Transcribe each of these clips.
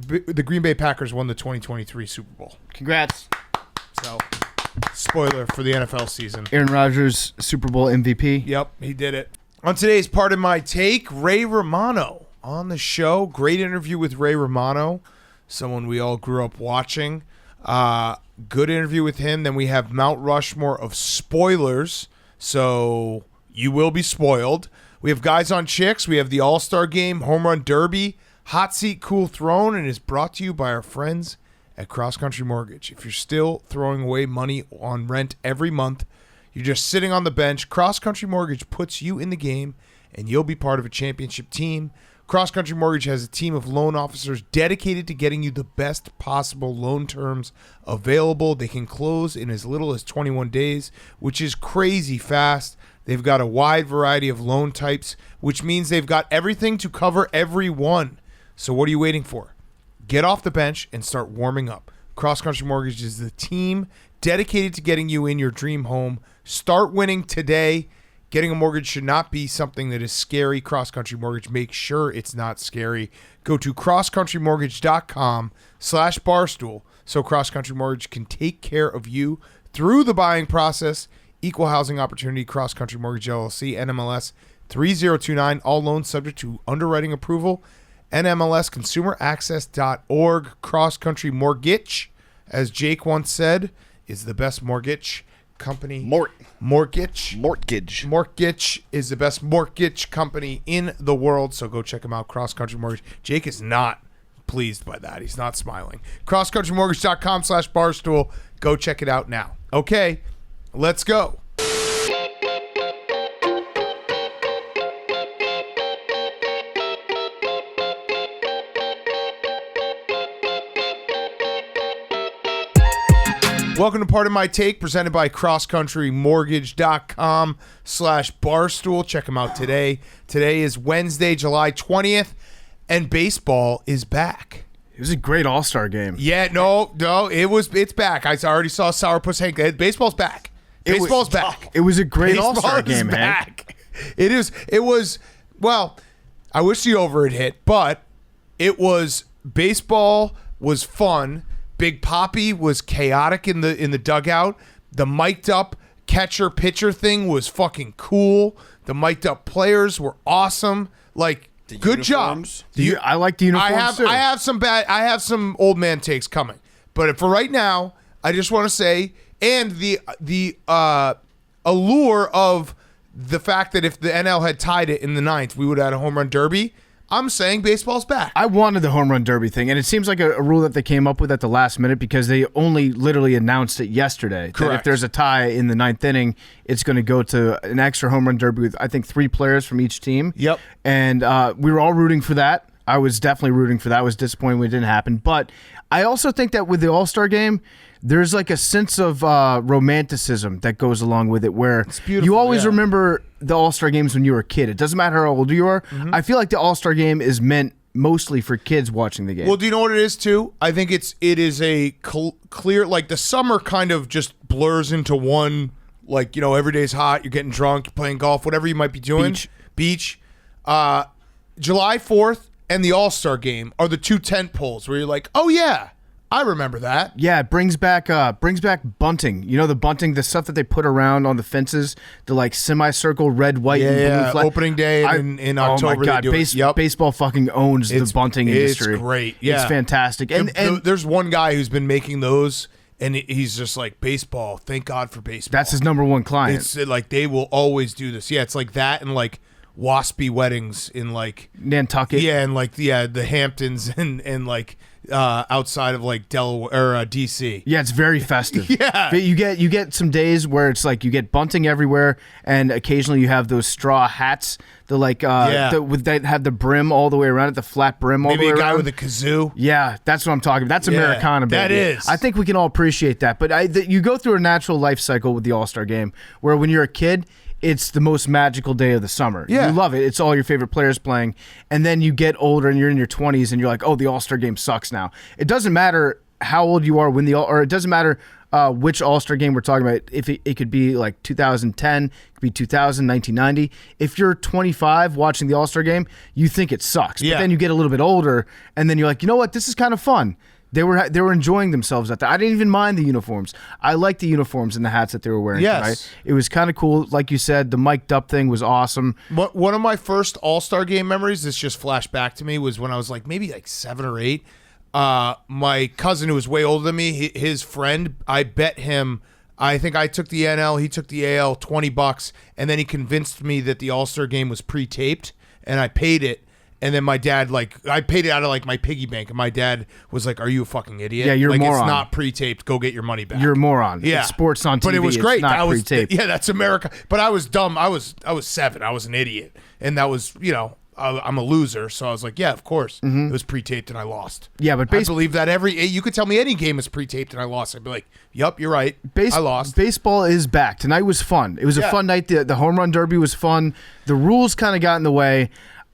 the Green Bay Packers won the 2023 Super Bowl. Congrats. So, spoiler for the NFL season. Aaron Rodgers, Super Bowl MVP. Yep, he did it. On today's Part of My Take, Ray Romano on the show. Great interview with Ray Romano, someone we all grew up watching. Good interview with him. Then we have Mount Rushmore of Spoilers, so you will be spoiled. We have Guys on Chicks. We have the All-Star Game, Home Run Derby, Hot Seat Cool Throne, and is brought to you by our friends at Cross Country Mortgage. If you're still throwing away money on rent every month, you're just sitting on the bench, Cross Country Mortgage puts you in the game, and you'll be part of a championship team. Cross Country Mortgage has a team of loan officers dedicated to getting you the best possible loan terms available. They can close in as little as 21 days, which is crazy fast. They've got a wide variety of loan types, which means they've got everything to cover everyone. So what are you waiting for? Get off the bench and start warming up. Cross Country Mortgage is the team dedicated to getting you in your dream home. Start winning today. Getting a mortgage should not be something that is scary. Cross Country Mortgage makes sure it's not scary. Go to crosscountrymortgage.com/barstool so Cross Country Mortgage can take care of you through the buying process. Equal housing opportunity, Cross Country Mortgage LLC, NMLS 3029. All loans subject to underwriting approval. NMLSconsumeraccess.org. Cross Country Mortgage, as Jake once said, is the best mortgage company. Mortgage is the best mortgage company in the world, so go check them out. Cross Country Mortgage. Jake is not pleased by that. He's not smiling. crosscountrymortgage.com/barstool. Go check it out now. Okay, let's go. Welcome to Part of My Take, presented by crosscountrymortgage.com/barstool. Check them out today. Today is Wednesday, July 20th, and baseball is back. It was a great All-Star game. Yeah, it's back. I already saw Sourpuss Hank. Baseball's back. Baseball's back. It was a great All-Star game, Hank. It was, well, I wish the over had hit, but baseball was fun. Big Papi was chaotic in the dugout. The mic'd up catcher pitcher thing was fucking cool. The mic'd up players were awesome. Like, good job. I like the uniforms too. I have some old man takes coming, but for right now, I just want to say, and the allure of the fact that if the NL had tied it in the ninth, we would have had a home run derby. I'm saying baseball's back. I wanted the home run derby thing, and it seems like a rule that they came up with at the last minute because they only literally announced it yesterday. Correct. That if there's a tie in the ninth inning, it's going to go to an extra home run derby with, I think, 3 players from each team. Yep. And we were all rooting for that. I was definitely rooting for that. I was disappointed when it didn't happen. But I also think that with the All-Star game, there's like a sense of romanticism that goes along with it where you always remember the All-Star games when you were a kid. It doesn't matter how old you are. Mm-hmm. I feel like the All-Star game is meant mostly for kids watching the game. Well, do you know what it is too? I think it is a clear, like the summer kind of just blurs into one, like, every day's hot, you're getting drunk, you're playing golf, whatever you might be doing. Beach. July 4th and the All-Star game are the 2 tent poles where you're like, oh yeah, I remember that. Yeah, it brings back bunting. You know, the bunting, the stuff that they put around on the fences, the like semicircle red, white, and blue flag. Opening day in October. Oh my God, baseball fucking owns the bunting industry. It's great. Yeah. It's fantastic. And there's one guy who's been making those, and he's just like, baseball, thank God for baseball. That's his number one client. It's like they will always do this. Yeah, it's like that and like waspy weddings in like Nantucket. Yeah, and like the Hamptons and like outside of like Delaware or DC. Yeah, it's very festive. Yeah, you get some days where it's like you get bunting everywhere, and occasionally you have those straw hats. The like that have the brim all the way around it, the flat brim all the way around. Maybe a guy with a kazoo. Yeah, that's what I'm talking about. That's Americana, baby. That is. I think we can all appreciate that. But you go through a natural life cycle with the All-Star game, where when you're a kid, it's the most magical day of the summer. Yeah. You love it. It's all your favorite players playing. And then you get older and you're in your 20s and you're like, oh, the All-Star game sucks now. It doesn't matter how old you are or it doesn't matter which All-Star game we're talking about. If it could be like 2010, it could be 2000, 1990. If you're 25 watching the All-Star game, you think it sucks. But then you get a little bit older, and then you're like, you know what? This is kind of fun. They were enjoying themselves at that. I didn't even mind the uniforms. I liked the uniforms and the hats that they were wearing tonight. It was kind of cool. Like you said, the mic'd up thing was awesome. One of my first All-Star game memories, this just flashed back to me, was when I was maybe 7 or 8. My cousin, who was way older than me, his friend, I bet him, I think I took the NL, he took the AL, $20, and then he convinced me that the All-Star game was pre-taped, and I paid it. And then my dad, I paid it out of my piggy bank, and my dad was like, "Are you a fucking idiot? Yeah, you're a moron. It's not pre-taped. Go get your money back. You're a moron. Yeah, it's sports on TV. But it was great. It's not pre-taped. Yeah, that's America. But I was dumb. I was 7. I was an idiot, and that was I'm a loser. So I was like, yeah, of course, it was pre-taped, and I lost. Yeah, but I believe that you could tell me any game is pre-taped, and I lost. I'd be like, "Yup, you're right. I lost." Baseball is back. Tonight was fun. It was a fun night. The home run derby was fun. The rules kind of got in the way.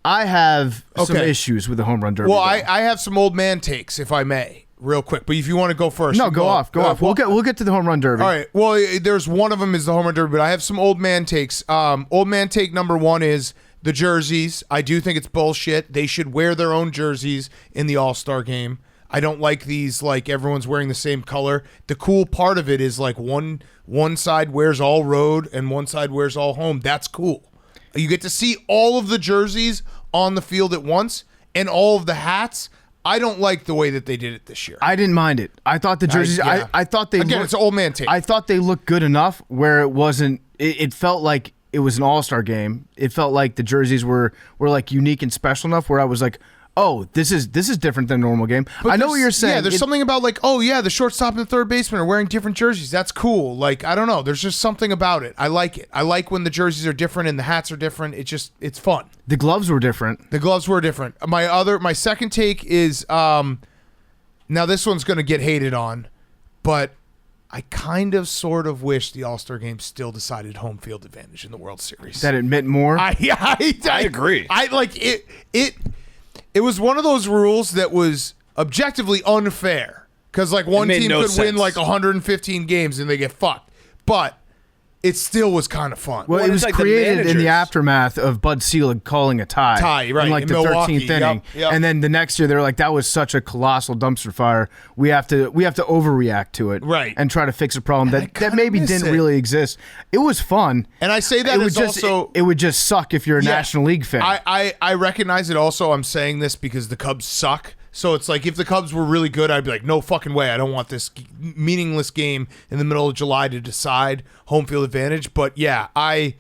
I have some issues with the home run derby. Well, I have some old man takes, if I may, real quick. But if you want to go first, no, go off. We'll get to the home run derby. All right. Well, there's one of them is the home run derby, but I have some old man takes. Old man take number 1 is the jerseys. I do think it's bullshit. They should wear their own jerseys in the All-Star game. I don't like these everyone's wearing the same color. The cool part of it is one side wears all road and one side wears all home. That's cool. You get to see all of the jerseys on the field at once and all of the hats. I don't like the way that they did it this year. I didn't mind it. I thought the jerseys. I thought they it's an old man take. I thought they looked good enough where it wasn't. It felt like it was an All-Star game. It felt like the jerseys were unique and special enough where I was like, oh, this is different than a normal game. But I know what you're saying. Yeah, there's something about the shortstop and the third baseman are wearing different jerseys. That's cool. I don't know. There's just something about it. I like it. I like when the jerseys are different and the hats are different. It's fun. The gloves were different. My second take is now this one's going to get hated on, but I kind of sort of wish the All-Star game still decided home field advantage in the World Series. That it meant more? I agree. I like it. It was one of those rules that was objectively unfair because one team could win 115 games and they get fucked, but it still was kind of fun. Well, it was created in the aftermath of Bud Selig calling a tie. Right, in in the Milwaukee. 13th inning. Yep. And then the next year they're like, that was such a colossal dumpster fire. We have to overreact to it, right, and try to fix a problem that maybe didn't really exist. It was fun, and I say that it would just suck if you're a National League fan. I recognize it. Also, I'm saying this because the Cubs suck. So it's if the Cubs were really good, I'd be like, no fucking way. I don't want this meaningless game in the middle of July to decide home field advantage. But yeah, I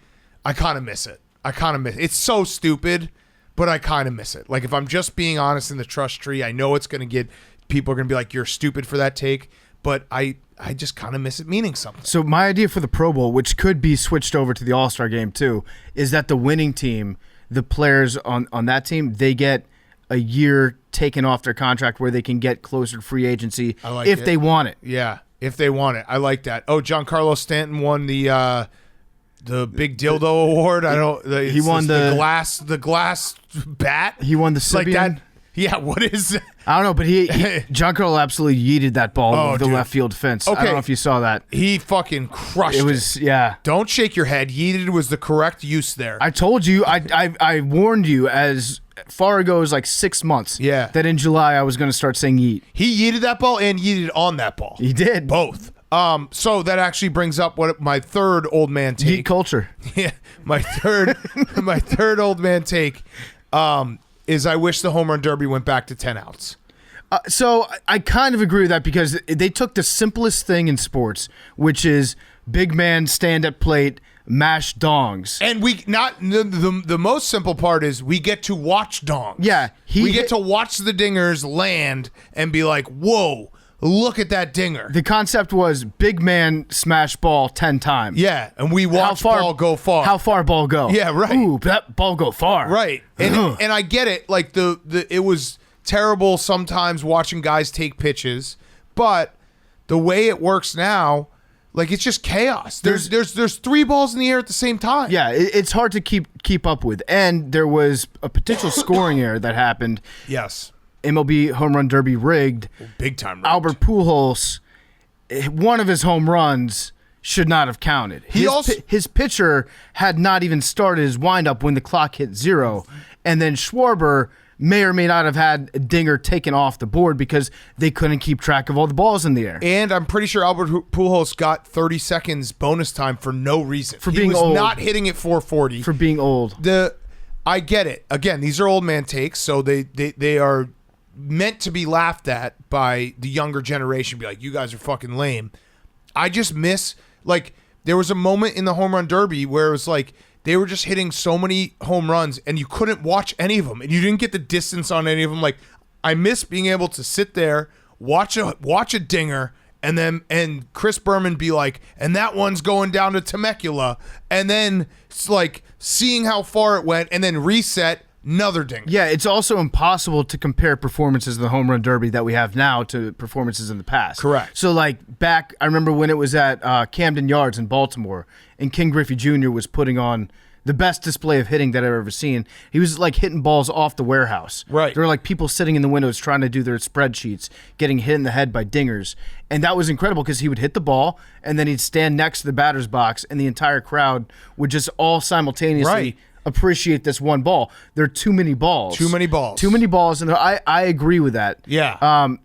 kind of miss it. It's so stupid, but I kind of miss it. If I'm just being honest in the trust tree, I know it's going to get people are going to be like, you're stupid for that take. But I just kind of miss it meaning something. So my idea for the Pro Bowl, which could be switched over to the All-Star game too, is that the winning team, the players on that team, they get a year taken off their contract where they can get closer to free agency if they want it. Yeah, if they want it. I like that. Oh, Giancarlo Stanton won the big dildo award. He won the glass bat. He won the Sibian. That. Yeah, what is it? I don't know, but Giancarlo absolutely yeeted that ball over the left field fence. Okay. I don't know if you saw that. He fucking crushed it. It was, yeah. Don't shake your head. Yeeted was the correct use there. I told you, I warned you as far ago as 6 months. Yeah. That in July I was going to start saying yeet. He yeeted that ball and yeeted on that ball. He did. Both. So that actually brings up what my third old man take. Yeet culture. Yeah. My third old man take is I wish the home run derby went back to 10 outs. So I kind of agree with that because they took the simplest thing in sports, which is big man stand at plate, mash dongs. And the most simple part is we get to watch dongs. Yeah. We get to watch the dingers land and be like, whoa, look at that dinger. The concept was big man smash ball 10 times. Yeah, and we watch ball go far. How far ball go? Yeah, right. Ooh, that ball go far. Right. And I get it. It was terrible sometimes watching guys take pitches, but the way it works now, it's just chaos. There's 3 balls in the air at the same time. Yeah, it's hard to keep up with. And there was a potential scoring error that happened. Yes. MLB home run derby rigged. Big time rigged. Albert Pujols one of his home runs should not have counted. His pitcher had not even started his windup when the clock hit 0, and then Schwarber may or may not have had a dinger taken off the board because they couldn't keep track of all the balls in the air. And I'm pretty sure Albert Pujols got 30 seconds bonus time for no reason. For being old. He was not hitting it 440. For being old. I get it. Again, these are old man takes, so they are meant to be laughed at by the younger generation. Be like, you guys are fucking lame. I just miss, like, there was a moment in the home run derby where it was like, they were just hitting so many home runs and you couldn't watch any of them and you didn't get the distance on any of them. Like, I miss being able to sit there, watch a dinger, and Chris Berman be like, and that one's going down to Temecula, and then it's like seeing how far it went and then reset, another dinger. Yeah, it's also impossible to compare performances in the home run derby that we have now to performances in the past. Correct. So, like, back, I remember when it was at Camden Yards in Baltimore, and King Griffey Jr. was putting on the best display of hitting that I've ever seen. He was, like, hitting balls off the warehouse. Right. There were, like, people sitting in the windows trying to do their spreadsheets, getting hit in the head by dingers. And that was incredible because he would hit the ball, and then he'd stand next to the batter's box, and the entire crowd would just all simultaneously appreciate this one ball. There are too many balls. Too many balls, and I agree with that. Yeah. I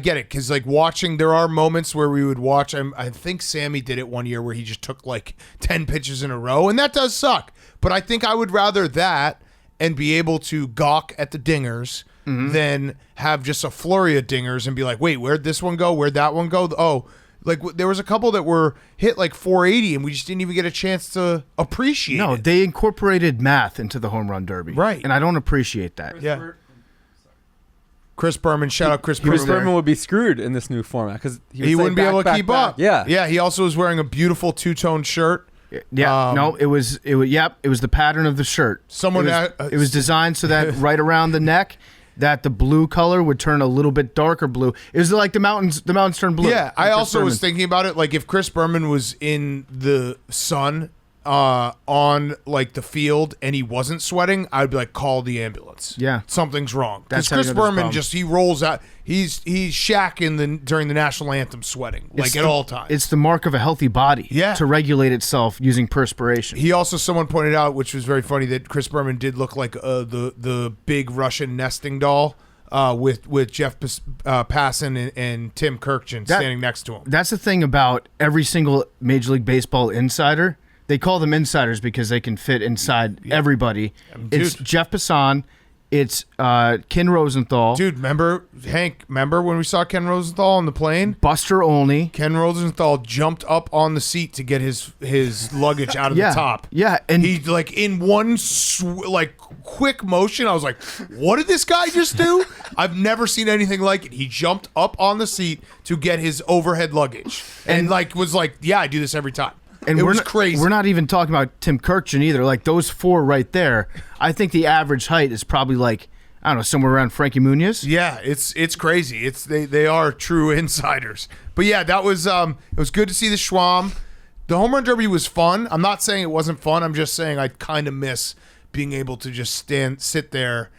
get it because, like, watching, there are moments where we would watch. I think Sammy did it one year where he just took like 10 pitches in a row, and that does suck. But I think I would rather that and be able to gawk at the dingers than have just a flurry of dingers and be like, wait, where'd this one go? Where'd that one go? Oh. Like, there was a couple that were hit like 480, and we just didn't even get a chance to appreciate it. No, they incorporated math into the home run derby. Right. And I don't appreciate that. Yeah. Chris Berman, shout out Chris Berman. Chris Berman would be screwed in this new format because he wouldn't be able to keep up. Yeah. Yeah, he also was wearing a beautiful two-tone shirt. Yeah, it was the pattern of the shirt. It was designed so that right around the neck, that the blue color would turn a little bit darker blue. It was like the mountains turn blue. Yeah, I also was thinking about it, like, if Chris Berman was in the sun on, like, the field and he wasn't sweating, I'd be like, call the ambulance. Yeah. Something's wrong. Because That's Chris Berman he rolls out. He's Shaq during the national anthem sweating, at all times. It's the mark of a healthy body to regulate itself using perspiration. He also, someone pointed out, which was very funny, that Chris Berman did look like the big Russian nesting doll with Jeff Passan and Tim Kirkjian standing next to him. That's the thing about every single Major League Baseball insider. They call them insiders because they can fit inside everybody. It's Jeff Passan. It's Ken Rosenthal. Dude, remember when we saw Ken Rosenthal on the plane? Buster Olney. Ken Rosenthal jumped up on the seat to get his luggage out of the top. Yeah, and he, like, in one quick motion, I was like, what did this guy just do? I've never seen anything like it. He jumped up on the seat to get his overhead luggage and was like, yeah, I do this every time. And it was crazy. We're not even talking about Tim Kirkjian either. Like, those four right there, I think the average height is probably, like, I don't know, somewhere around Frankie Muniz. Yeah, it's crazy. They are true insiders. But yeah, that was it was good to see the Schwam. The home run derby was fun. I'm not saying it wasn't fun. I'm just saying I kind of miss being able to just sit there.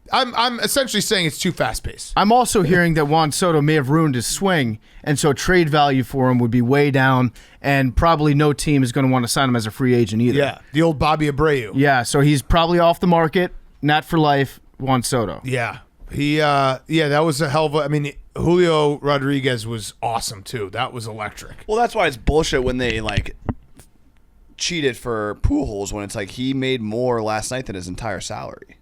I'm essentially saying it's too fast-paced. I'm also hearing that Juan Soto may have ruined his swing, and so trade value for him would be way down, and probably no team is going to want to sign him as a free agent either. Yeah, the old Bobby Abreu. Yeah, so he's probably off the market, not for life, Juan Soto. Yeah. That was a hell of a... I mean, Julio Rodriguez was awesome, too. That was electric. Well, that's why it's bullshit when they, like, cheated for Pujols when it's like he made more last night than his entire salary.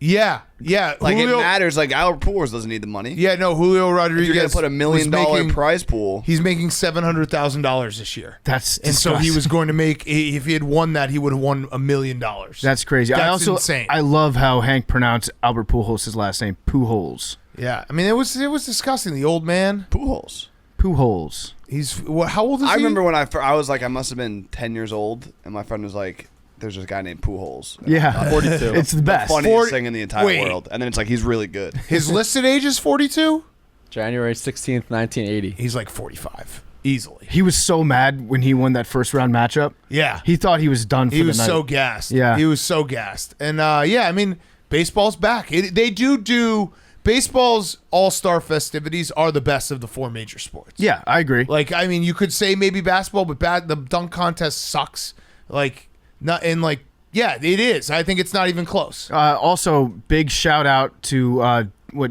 Yeah. Like, Julio, it matters. Like, Albert Pujols doesn't need the money. Yeah, no, Julio Rodriguez. If you're gonna put $1 million prize pool. He's making $700,000 this year. That's and disgusting. So he was going to make. If he had won that, he would have won $1 million. That's crazy. That's insane. I love how Hank pronounced Albert Pujols' last name, Pujols. Yeah, I mean, it was disgusting. The old man, Pujols. He's how old is he? I remember when I was like, I must have been 10 years old, and my friend was like, there's this guy named Pujols. Yeah. 42. It's the best. The funniest thing in the entire world. And then it's like, he's really good. His listed age is 42? January 16th, 1980. He's like 45. Easily. He was so mad when he won that first round matchup. Yeah. He thought he was done for the night. He was so gassed. Yeah. He was so gassed. And, I mean, baseball's back. They do baseball's All-Star festivities are the best of the 4 major sports. Yeah, I agree. Like, I mean, you could say maybe basketball, but the dunk contest sucks. Like, not and like, yeah, it is. I think it's not even close. Also, big shout out to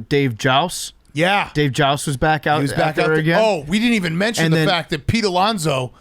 Dave Joust. Yeah, Dave Joust was back out. he was back there out there again. Oh, we didn't even mention And the then- fact that Pete Alonso,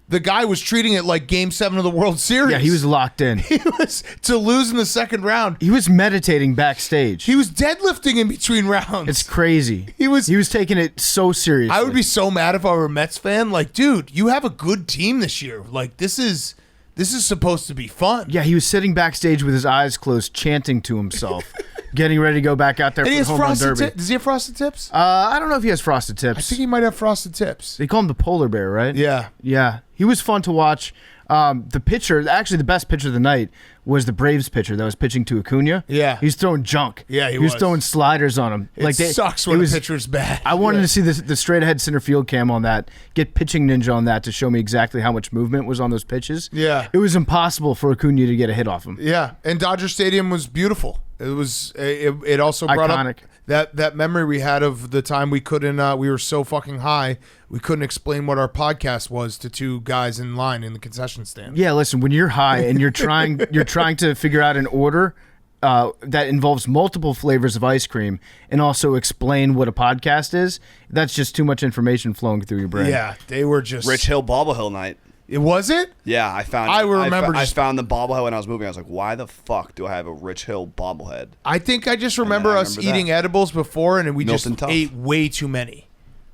the guy was treating it like Game 7 of the World Series. Yeah, he was locked in. He was to lose in the second round. He was meditating backstage. He was deadlifting in between rounds. It's crazy. He was taking it so seriously. I would be so mad if I were a Mets fan. Like, dude, you have a good team this year. Like, this is supposed to be fun. Yeah, he was sitting backstage with his eyes closed, chanting to himself, getting ready to go back out there And for he the has home run frosted derby. tips. Does he have frosted tips? I don't know if he has frosted tips. I think he might have frosted tips. They call him the polar bear, right? Yeah. Yeah. He was fun to watch. The pitcher, actually the best pitcher of the night was the Braves pitcher that was pitching to Acuna. Yeah. He was throwing junk. Yeah, he was was. throwing sliders on him. It sucks when a pitcher's bad. I wanted to see the straight ahead center field cam on that, get Pitching Ninja on that to show me exactly how much movement was on those pitches. Yeah. It was impossible for Acuna to get a hit off him. Yeah, and Dodger Stadium was beautiful. It was. It also brought Iconic. up that memory we had of the time we couldn't. We were so fucking high, we couldn't explain what our podcast was to 2 guys in line in the concession stand. Yeah, listen, when you're high and you're trying to figure out an order that involves multiple flavors of ice cream and also explain what a podcast is, that's just too much information flowing through your brain. Yeah, they were just Rich Hill Bobblehill night. It was it. Yeah, I found. I remember I just- found the bobblehead when I was moving. I was like, "Why the fuck do I have a Rich Hill bobblehead?" I think I just remember I us remember eating that. edibles before, and we Milton just Tough. ate way too many,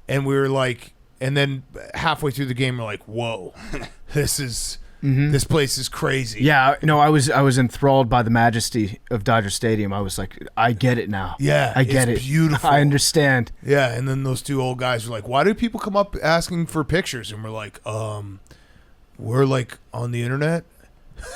and we were like, and then halfway through the game, we're like, "Whoa, this place is crazy." Yeah, no, I was enthralled by the majesty of Dodger Stadium. I was like, I get it now. Yeah, I get it's it. beautiful. I understand. Yeah, and then those 2 old guys were like, "Why do people come up asking for pictures?" And we're like, we're like on the internet."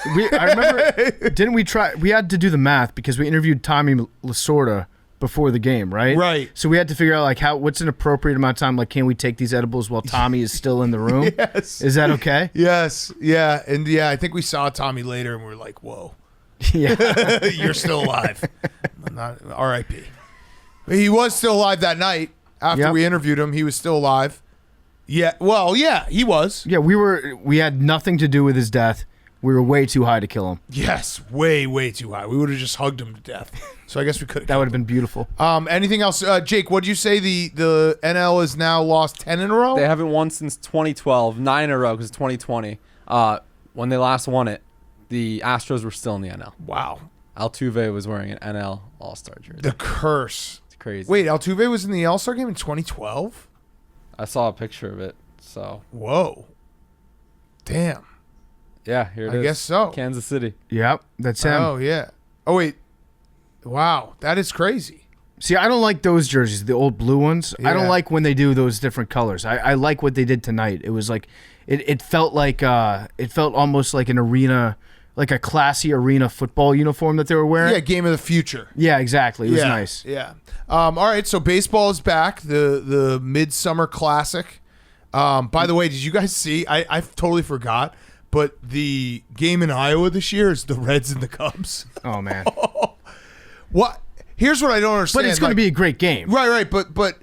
I remember, didn't we try? We had to do the math because we interviewed Tommy Lasorda before the game, right? Right. So we had to figure out like what's an appropriate amount of time. Like, can we take these edibles while Tommy is still in the room? Yes. Is that okay? Yes. Yeah. And yeah, I think we saw Tommy later, and we are like, "Whoa, Yeah. you're still alive." Not R.I.P. He was still alive that night after Yep. we interviewed him. He was still alive. Yeah. Well, yeah, he was. Yeah, we had nothing to do with his death. We were way too high to kill him. Yes, way, way too high. We would have just hugged him to death. So I guess we could. That would have been beautiful. Anything else, Jake? What'd you say? The NL has now lost 10 in a row. They haven't won since 2012, 9 in a row because 2020. When they last won it, the Astros were still in the NL. Wow, Altuve was wearing an NL All-Star jersey. the curse. It's crazy. Wait, Altuve was in the All-Star game in 2012. I saw a picture of it. So Whoa, damn. yeah, here it is. I guess so. Kansas City. Yep, that's him. Oh yeah. Oh wait. Wow, that is crazy. See, I don't like those jerseys, the old blue ones. I Yeah. don't like when they do those different colors. I like what they did tonight. It was like, it felt like, it felt almost like an arena, like a classy arena football uniform that they were wearing. Yeah, game of the future. Yeah, exactly. It was yeah, nice. Yeah. All right, so baseball is back. The Midsummer Classic. By the way, did you guys see? I totally forgot, but the game in Iowa this year is the Reds and the Cubs. Oh man. What? Here's what I don't understand. But it's going to be a great game. Right. But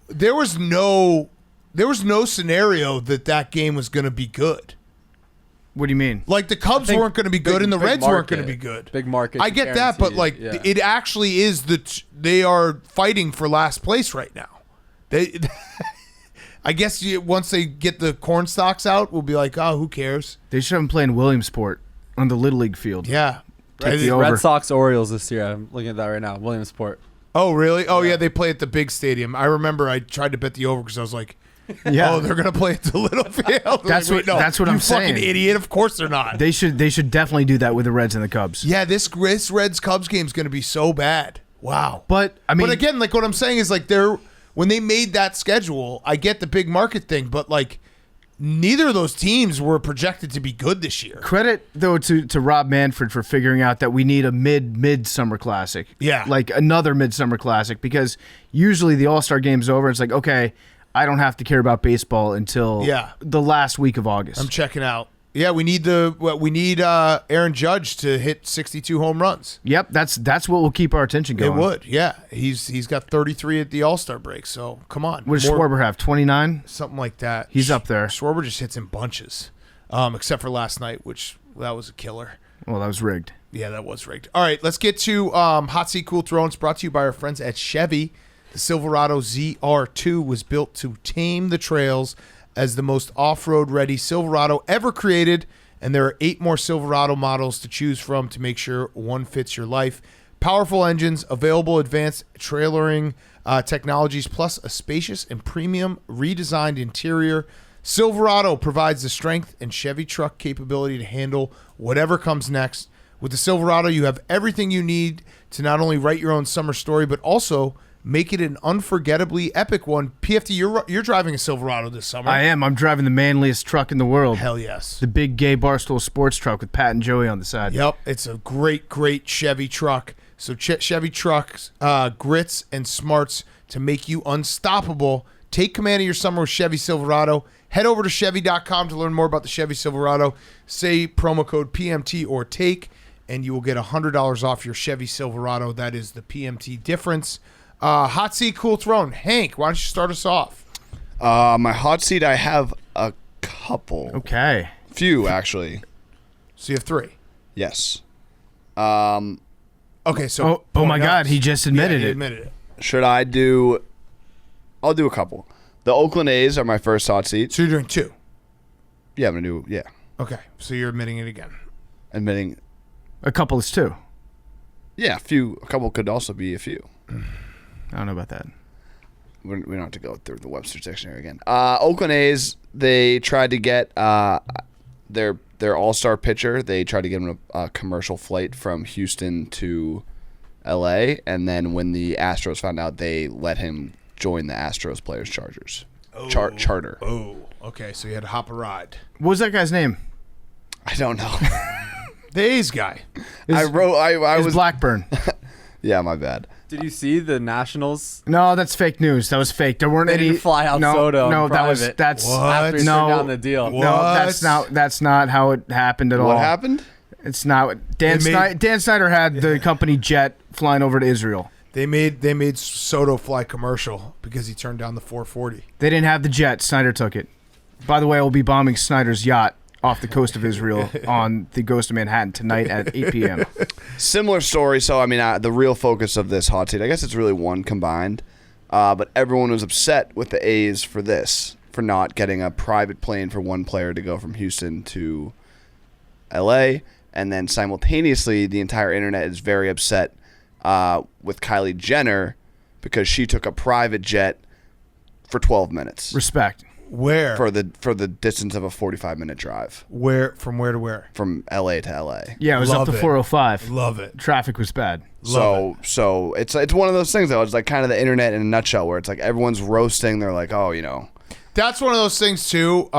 there was no scenario that game was going to be good. What do you mean? Like the Cubs weren't going to be good and the big Reds weren't going to market. be good. Big market. I get that, but like guaranteed, it actually is they are fighting for last place right now. They, I guess once they get the corn stalks out, we'll be like, oh, who cares? They should have them playing Williamsport on the Little League field. Yeah. Take the over. Red Sox Orioles this year. I'm looking at that right now. Williamsport. Oh, really? Oh, yeah. They play at the big stadium. I remember I tried to bet the over because I was like, Yeah. oh, they're gonna play at the little field. That's Like, what you I'm fucking saying. idiot. Of course they're not. They should definitely do that with the Reds and the Cubs. Yeah, this Reds Cubs game is gonna be so bad. Wow. But I mean, But again, like what I'm saying is like when they made that schedule, I get the big market thing, but like neither of those teams were projected to be good this year. credit though to Rob Manfred for figuring out that we need a midsummer classic. Yeah. Like another midsummer classic, because usually the All-Star game's over. It's like, okay, I don't have to care about baseball until Yeah. the last week of August. I'm checking out. Yeah, we need Aaron Judge to hit 62 home runs. Yep, that's what will keep our attention going. It would, yeah. He's got 33 at the All-Star break, so come on. What does Schwarber have? 29? Something like that. He's up there. Schwarber just hits in bunches, except for last night, which that was a killer. Well, that was rigged. Yeah, that was rigged. All right, let's get to Hot Seat Cool Thrones, brought to you by our friends at Chevy. The Silverado ZR2 was built to tame the trails as the most off-road ready Silverado ever created, and there are 8 more Silverado models to choose from to make sure one fits your life. Powerful engines, available advanced trailering technologies, plus a spacious and premium redesigned interior. Silverado provides the strength and Chevy truck capability to handle whatever comes next. With the Silverado, you have everything you need to not only write your own summer story, but also make it an unforgettably epic one. PFT, you're driving a Silverado this summer. I am. I'm driving the manliest truck in the world. Hell yes. The big gay Barstool Sports truck with Pat and Joey on the side. Yep. It's a great Chevy truck. So Chevy trucks, grits and smarts to make you unstoppable. Take command of your summer with Chevy Silverado. Head over to Chevy.com to learn more about the Chevy Silverado. Say promo code PMT or TAKE, and you will get $100 off your Chevy Silverado. That is the PMT difference. Hot Seat Cool Throne. Hank, why don't you start us off? My hot seat, I have a couple. Okay. Few, actually. So you have 3. Yes. Okay, so... Oh my God, he just admitted he it. admitted it. Should I do... I'll do a couple. The Oakland A's are my first hot seat. So you're doing 2. Yeah, I'm going to do... Yeah. Okay, so you're admitting it again. Admitting... A couple is 2. Yeah, a few. A couple could also be a few. I don't know about that. We don't have to go through the Webster Dictionary again. Oakland A's, they tried to get their all-star pitcher. They tried to get him a commercial flight from Houston to L.A., and then when the Astros found out, they let him join the Astros Players Chargers. Charter. Oh, okay, so you had to hop a ride. What was that guy's name? I don't know. The A's guy. I was Blackburn. Yeah, my bad. Did you see the Nationals? No, that's fake news. That was fake. There weren't They any. didn't fly out Soto in No, private. that's What? After he no, turned down the deal. What? no, that's not how it happened at all. What happened? It's not. Dan They Snyder had the company jet flying over to Israel. They made Soto fly commercial because he turned down the 440. They didn't have the jet. Snyder took it. By the way, I will be bombing Snyder's yacht off the coast of Israel on the Ghost of Manhattan tonight at 8 p.m. Similar story. So, I mean, the real focus of this hot seat, I guess it's really one combined, but everyone was upset with the A's for not getting a private plane for one player to go from Houston to L.A., and then simultaneously the entire internet is very upset with Kylie Jenner because she took a private jet for 12 minutes. Respect. Where? For the distance of a 45-minute drive. From where to where? From LA to LA. Yeah, it was Love up to it. 405. Love it. Traffic was bad. Love So it's one of those things though. It's like kind of the internet in a nutshell where it's like everyone's roasting. They're like, oh, That's one of those things too.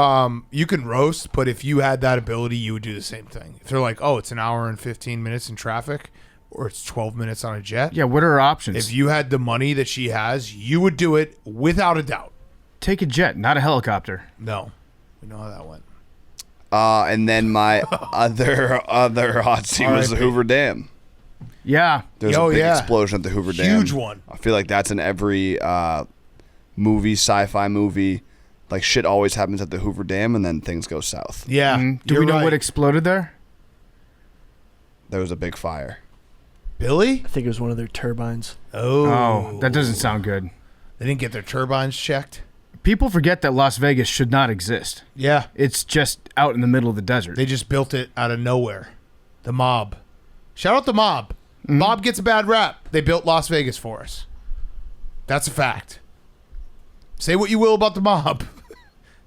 You can roast, but if you had that ability, you would do the same thing. If they're like, oh, it's an hour and 15 minutes in traffic, or it's 12 minutes on a jet. Yeah, what are our options? If you had the money that she has, you would do it without a doubt. Take a jet, not a helicopter. No, we know how that went. and then my other hot seat was the R.I.P. Hoover Dam. Yeah. There's a big explosion at the Hoover Dam. Huge one. I feel like that's in every movie, sci-fi movie. Like shit always happens at the Hoover Dam, and then things go south. Yeah. Do we you're know right. what exploded there? There was a big fire. Billy? I think it was one of their turbines. Oh, that doesn't sound good. They didn't get their turbines checked. People forget that Las Vegas should not exist. Yeah. It's just out in the middle of the desert. They just built it out of nowhere. The mob. Shout out the mob. Mob gets a bad rap. They built Las Vegas for us. That's a fact. Say what you will about the mob.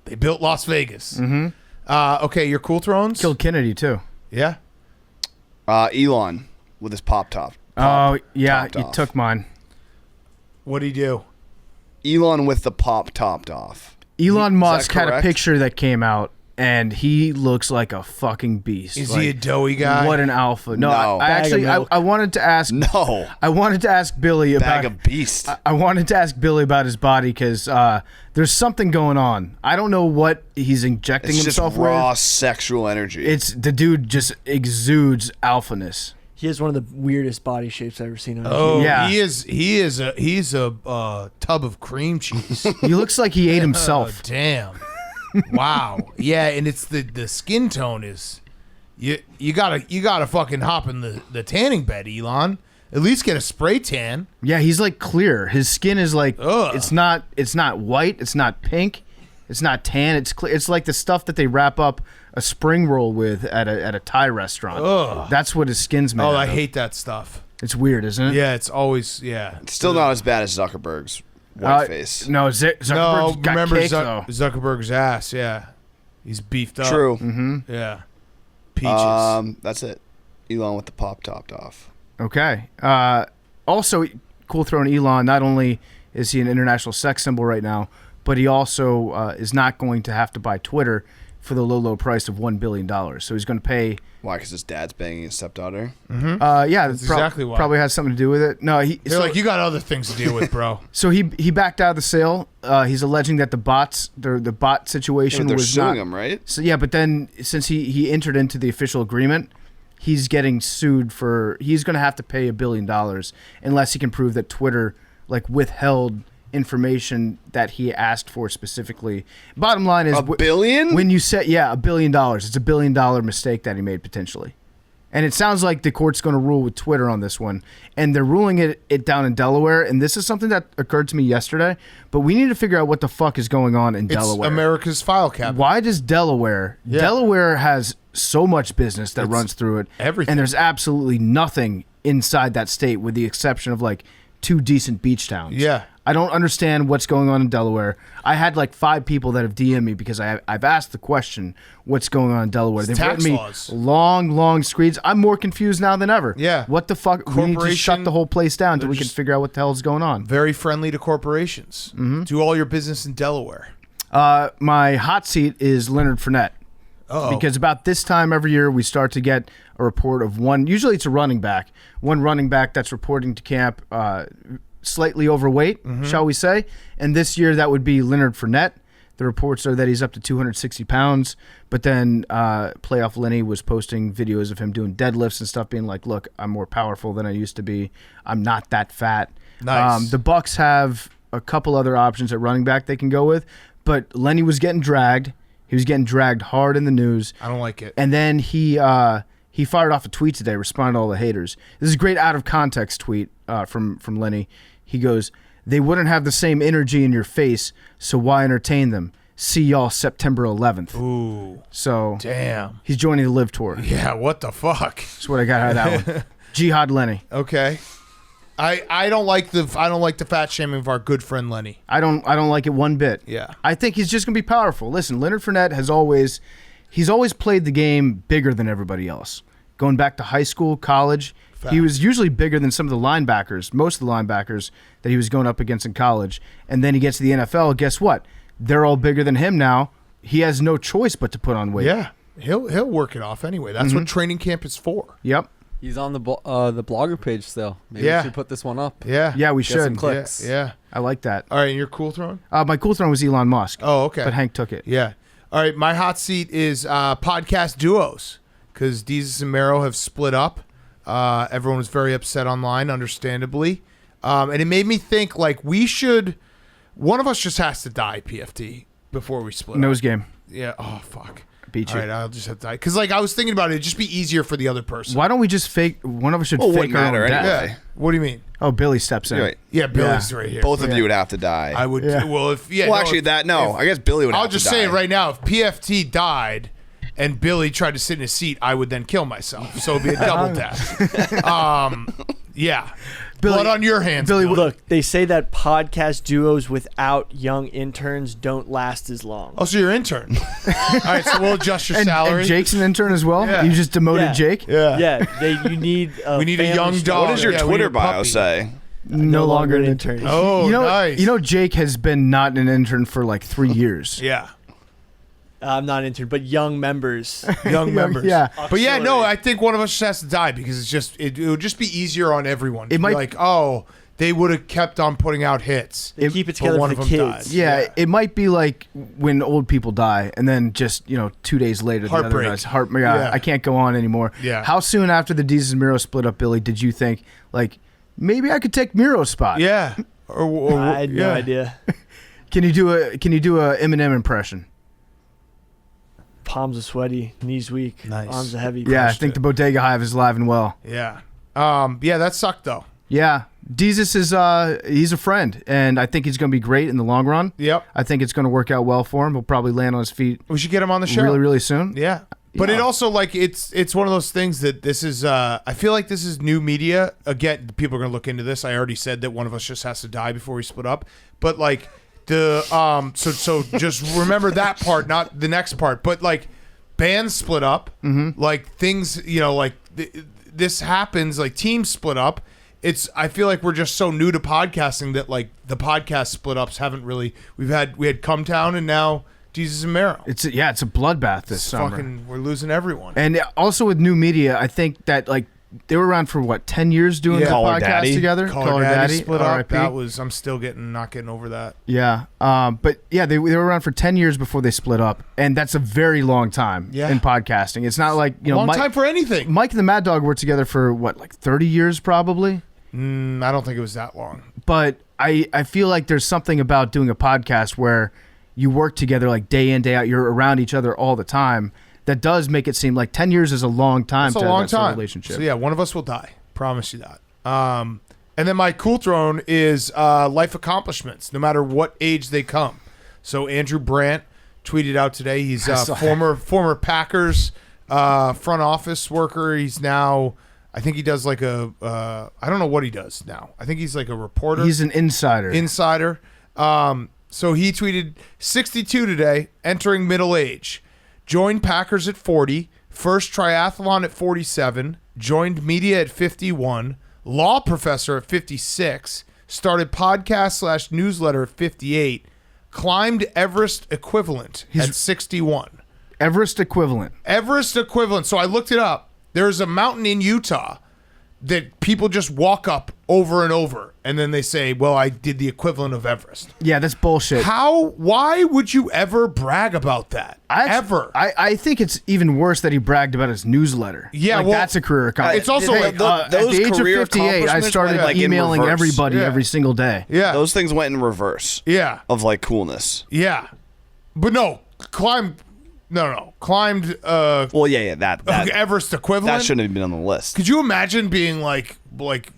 They built Las Vegas. Okay, your cool thrones? Killed Kennedy, too. Yeah. Elon with his pop top. Oh, yeah, topped you off. took mine. What'd he do? Elon with the pop topped off. Elon Is Musk that had a correct? picture that came out and he looks like a fucking beast. Is he a doughy guy? What an alpha! No, No. I wanted to ask. No. I wanted to ask Billy Bag about. of beast. I wanted to ask Billy about his body because there's something going on. I don't know what he's injecting It's himself just raw with. sexual energy. It's the dude just exudes alphaness. He has one of the weirdest body shapes I've ever seen on a Oh, human. Yeah. he's a tub of cream cheese. He looks like he ate Oh, himself. damn. Wow. Yeah, and it's the skin tone is you gotta fucking hop in the tanning bed, Elon. At least get a spray tan. Yeah, he's like clear. His skin is like Ugh. it's not white, it's not pink, it's not tan, it's clear. It's like the stuff that they wrap up a spring roll with at a Thai restaurant. Ugh. That's what his skin's made Oh, out I of. hate that stuff. It's weird, isn't it? Yeah, it's always It's still not as bad as Zuckerberg's white face. No, Zuckerberg No, got remember cake, though. Zuckerberg's ass, yeah. He's beefed up. True. Yeah. Peaches. That's it. Elon with the pop topped off. Okay. Also, cool throwing Elon. Not only is he an international sex symbol right now, but he also is not going to have to buy Twitter for the low price of $1 billion. So he's going to pay. Why? Because his dad's banging his stepdaughter. Yeah, That's exactly why. Probably has something to do with it. No, They're like, you got other things to deal with, bro. So he backed out of the sale. He's alleging that the bot situation They're was suing not. him, right? So yeah, but then since he entered into the official agreement, he's getting sued for. He's going to have to pay $1 billion unless he can prove that Twitter like withheld information that he asked for specifically. Bottom line is $1 billion? when you say $1 billion, it's $1 billion mistake that he made potentially. And it sounds like the court's going to rule with Twitter on this one. And they're ruling it down in Delaware. And this is something that occurred to me yesterday. But we need to figure out what the fuck is going on in It's Delaware. America's file cabinet. Why does Delaware? Yeah. Delaware has so much business that runs through it. everything. And there's absolutely nothing inside that state with the exception of like 2 decent beach towns. Yeah. I don't understand what's going on in Delaware. I had like 5 people that have DM'd me because I've asked the question, what's going on in Delaware? They've tax written me laws. long screeds. I'm more confused now than ever. Yeah. What the fuck? We need to Corporation- shut the whole place down until we They're can just- figure out what the hell is going on. Very friendly to corporations. Do all your business in Delaware. My hot seat is Leonard Fournette. Oh, Because about this time every year, we start to get a report of one. Usually, it's a running back. One running back that's reporting to camp slightly overweight, shall we say? And this year, that would be Leonard Fournette. The reports are that he's up to 260 pounds. But then Playoff Lenny was posting videos of him doing deadlifts and stuff, being like, "Look, I'm more powerful than I used to be. I'm not that fat." Nice. The Bucks have a couple other options at running back they can go with, but Lenny was getting dragged. He was getting dragged hard in the news. I don't like it. And then he fired off a tweet today, responding to all the haters. This is a great out of context tweet from Lenny. He goes, "They wouldn't have the same energy in your face, so why entertain them? See y'all September 11th." Ooh, So damn. he's joining the Live Tour. Yeah, what the fuck? That's what I got out of that one. Jihad Lenny. Okay. I don't like the fat shaming of our good friend Lenny. I don't like it one bit. Yeah. I think he's just gonna be powerful. Listen, Leonard Fournette has always played the game bigger than everybody else. Going back to high school, college, he was usually bigger than some of the linebackers, most of the linebackers that he was going up against in college. And then he gets to the NFL. Guess what? They're all bigger than him now. He has no choice but to put on weight. Yeah. He'll work it off anyway. That's what training camp is for. Yep. He's on the blogger page still. Maybe Yeah. we should put this one up. Yeah. Yeah, we Get some should. clicks. Yeah. I like that. All right, and your cool throwing? My cool throne was Elon Musk. Oh, okay. But Hank took it. Yeah. All right, my hot seat is podcast duos because Deezus and Mero have split up. Everyone was very upset online, understandably. And it made me think, like, one of us just has to die, PFT, before we split Nose up. game. Yeah. Oh, fuck. Beat you. All right, I'll just have to die. Because, like, I was thinking about it. It'd just be easier for the other person. Why don't we just fake? One of us should Well, it fake wouldn't our own matter death. anyway. Yeah. What do you mean? Oh, Billy steps in. You're right. Yeah, Billy's right here. Both of you would have to die. I would. Yeah. Well, if yeah. well, no, actually, if- I guess Billy would I'll have to die. just say it right now. If PFT died and Billy tried to sit in his seat, I would then kill myself. So it'd be a double death. Yeah. Billy- Blood on your hands. Billy, Billy. Look, they say that podcast duos without young interns don't last as long. Oh, so you're intern. All right, so we'll adjust your And salary. Jake's an intern as well. Yeah. You just demoted Yeah. Jake. Yeah. Yeah, you need. We need a family young stuff. dog. What does your Yeah, we Twitter need a bio puppy. say? No longer an intern. Oh, you know, nice. You know, Jake has been not an intern for like 3 years. Yeah. I'm not an intern, but young members. Young members. Yeah. But yeah, no, Auxiliary. I think one of us just has to die because it's just it would just be easier on everyone. It might- be like, oh, they would have kept on putting out hits. They keep it together one for the of them kids. died. Yeah, it might be like when old people die, and then just 2 days later, the other Heartbreak. guys, Yeah. I can't go on anymore. Yeah. How soon after the Deez and Miro split up, Billy, did you think like maybe I could take Miro's spot? Yeah. Or I had no yeah. idea. Can you do a Eminem impression? Palms are sweaty, knees weak, Nice. arms are heavy. Yeah, I crushed think it. the Bodega Hive is alive and well. Yeah. Yeah, that sucked though. Yeah, Deezus is he's a friend, and I think he's going to be great in the long run. Yep. I think it's going to work out well for him. He'll probably land on his feet We should get him on the show. really, really soon. Yeah. But Yeah. it also like it's one of those things that this is I feel like this is new media. Again, people are gonna look into this. I already said that one of us just has to die before we split up. But like the so just remember that part, not the next part. But like bands split up, like things like this happens. Like teams split up. I feel like we're just so new to podcasting that like the podcast split ups haven't really. We had Come Town and now Jesus and Mero. It's a bloodbath this summer. We're losing everyone. And also with new media, I think that like they were around for 10 years doing Yeah. the Call Her podcast Daddy. together. Call Her Daddy split up. RIP. I'm still not getting over that. Yeah. But yeah, they were around for 10 years before they split up, and that's a very long time Yeah. in podcasting. It's not like Long time for anything. Mike and the Mad Dog were together for 30 years probably. I don't think it was that long. But I feel like there's something about doing a podcast where you work together like day in, day out. You're around each other all the time. That does make it seem like 10 years is a long time It's to a have long that sort of time. relationship. So yeah, one of us will die. Promise you that. And then my cool throne is life accomplishments, no matter what age they come. So Andrew Brandt tweeted out today. He's former Packers front office worker. He's now, I think he does like I don't know what he does now. I think he's like a reporter. He's an insider. Insider. So he tweeted 62 today, entering middle age. Joined Packers at 40. First triathlon at 47. Joined media at 51. Law professor at 56. Started podcast / newsletter at 58. Climbed Everest Equivalent at 61. Everest Equivalent. Everest Equivalent. So I looked it up. There's a mountain in Utah that people just walk up over and over, and then they say, well, I did the equivalent of Everest. Yeah, that's bullshit. Why would you ever brag about that? I think it's even worse that he bragged about his newsletter. Yeah, like, well, that's a career accomplishment. it's also like, at those the age of career 58, I accomplishments started went, like, in emailing reverse. everybody Yeah. every single day. yeah, Those things went in reverse yeah, of like coolness. yeah. But no, climbed, Well, yeah, that Everest Equivalent. that shouldn't have been on the list. Could you imagine being like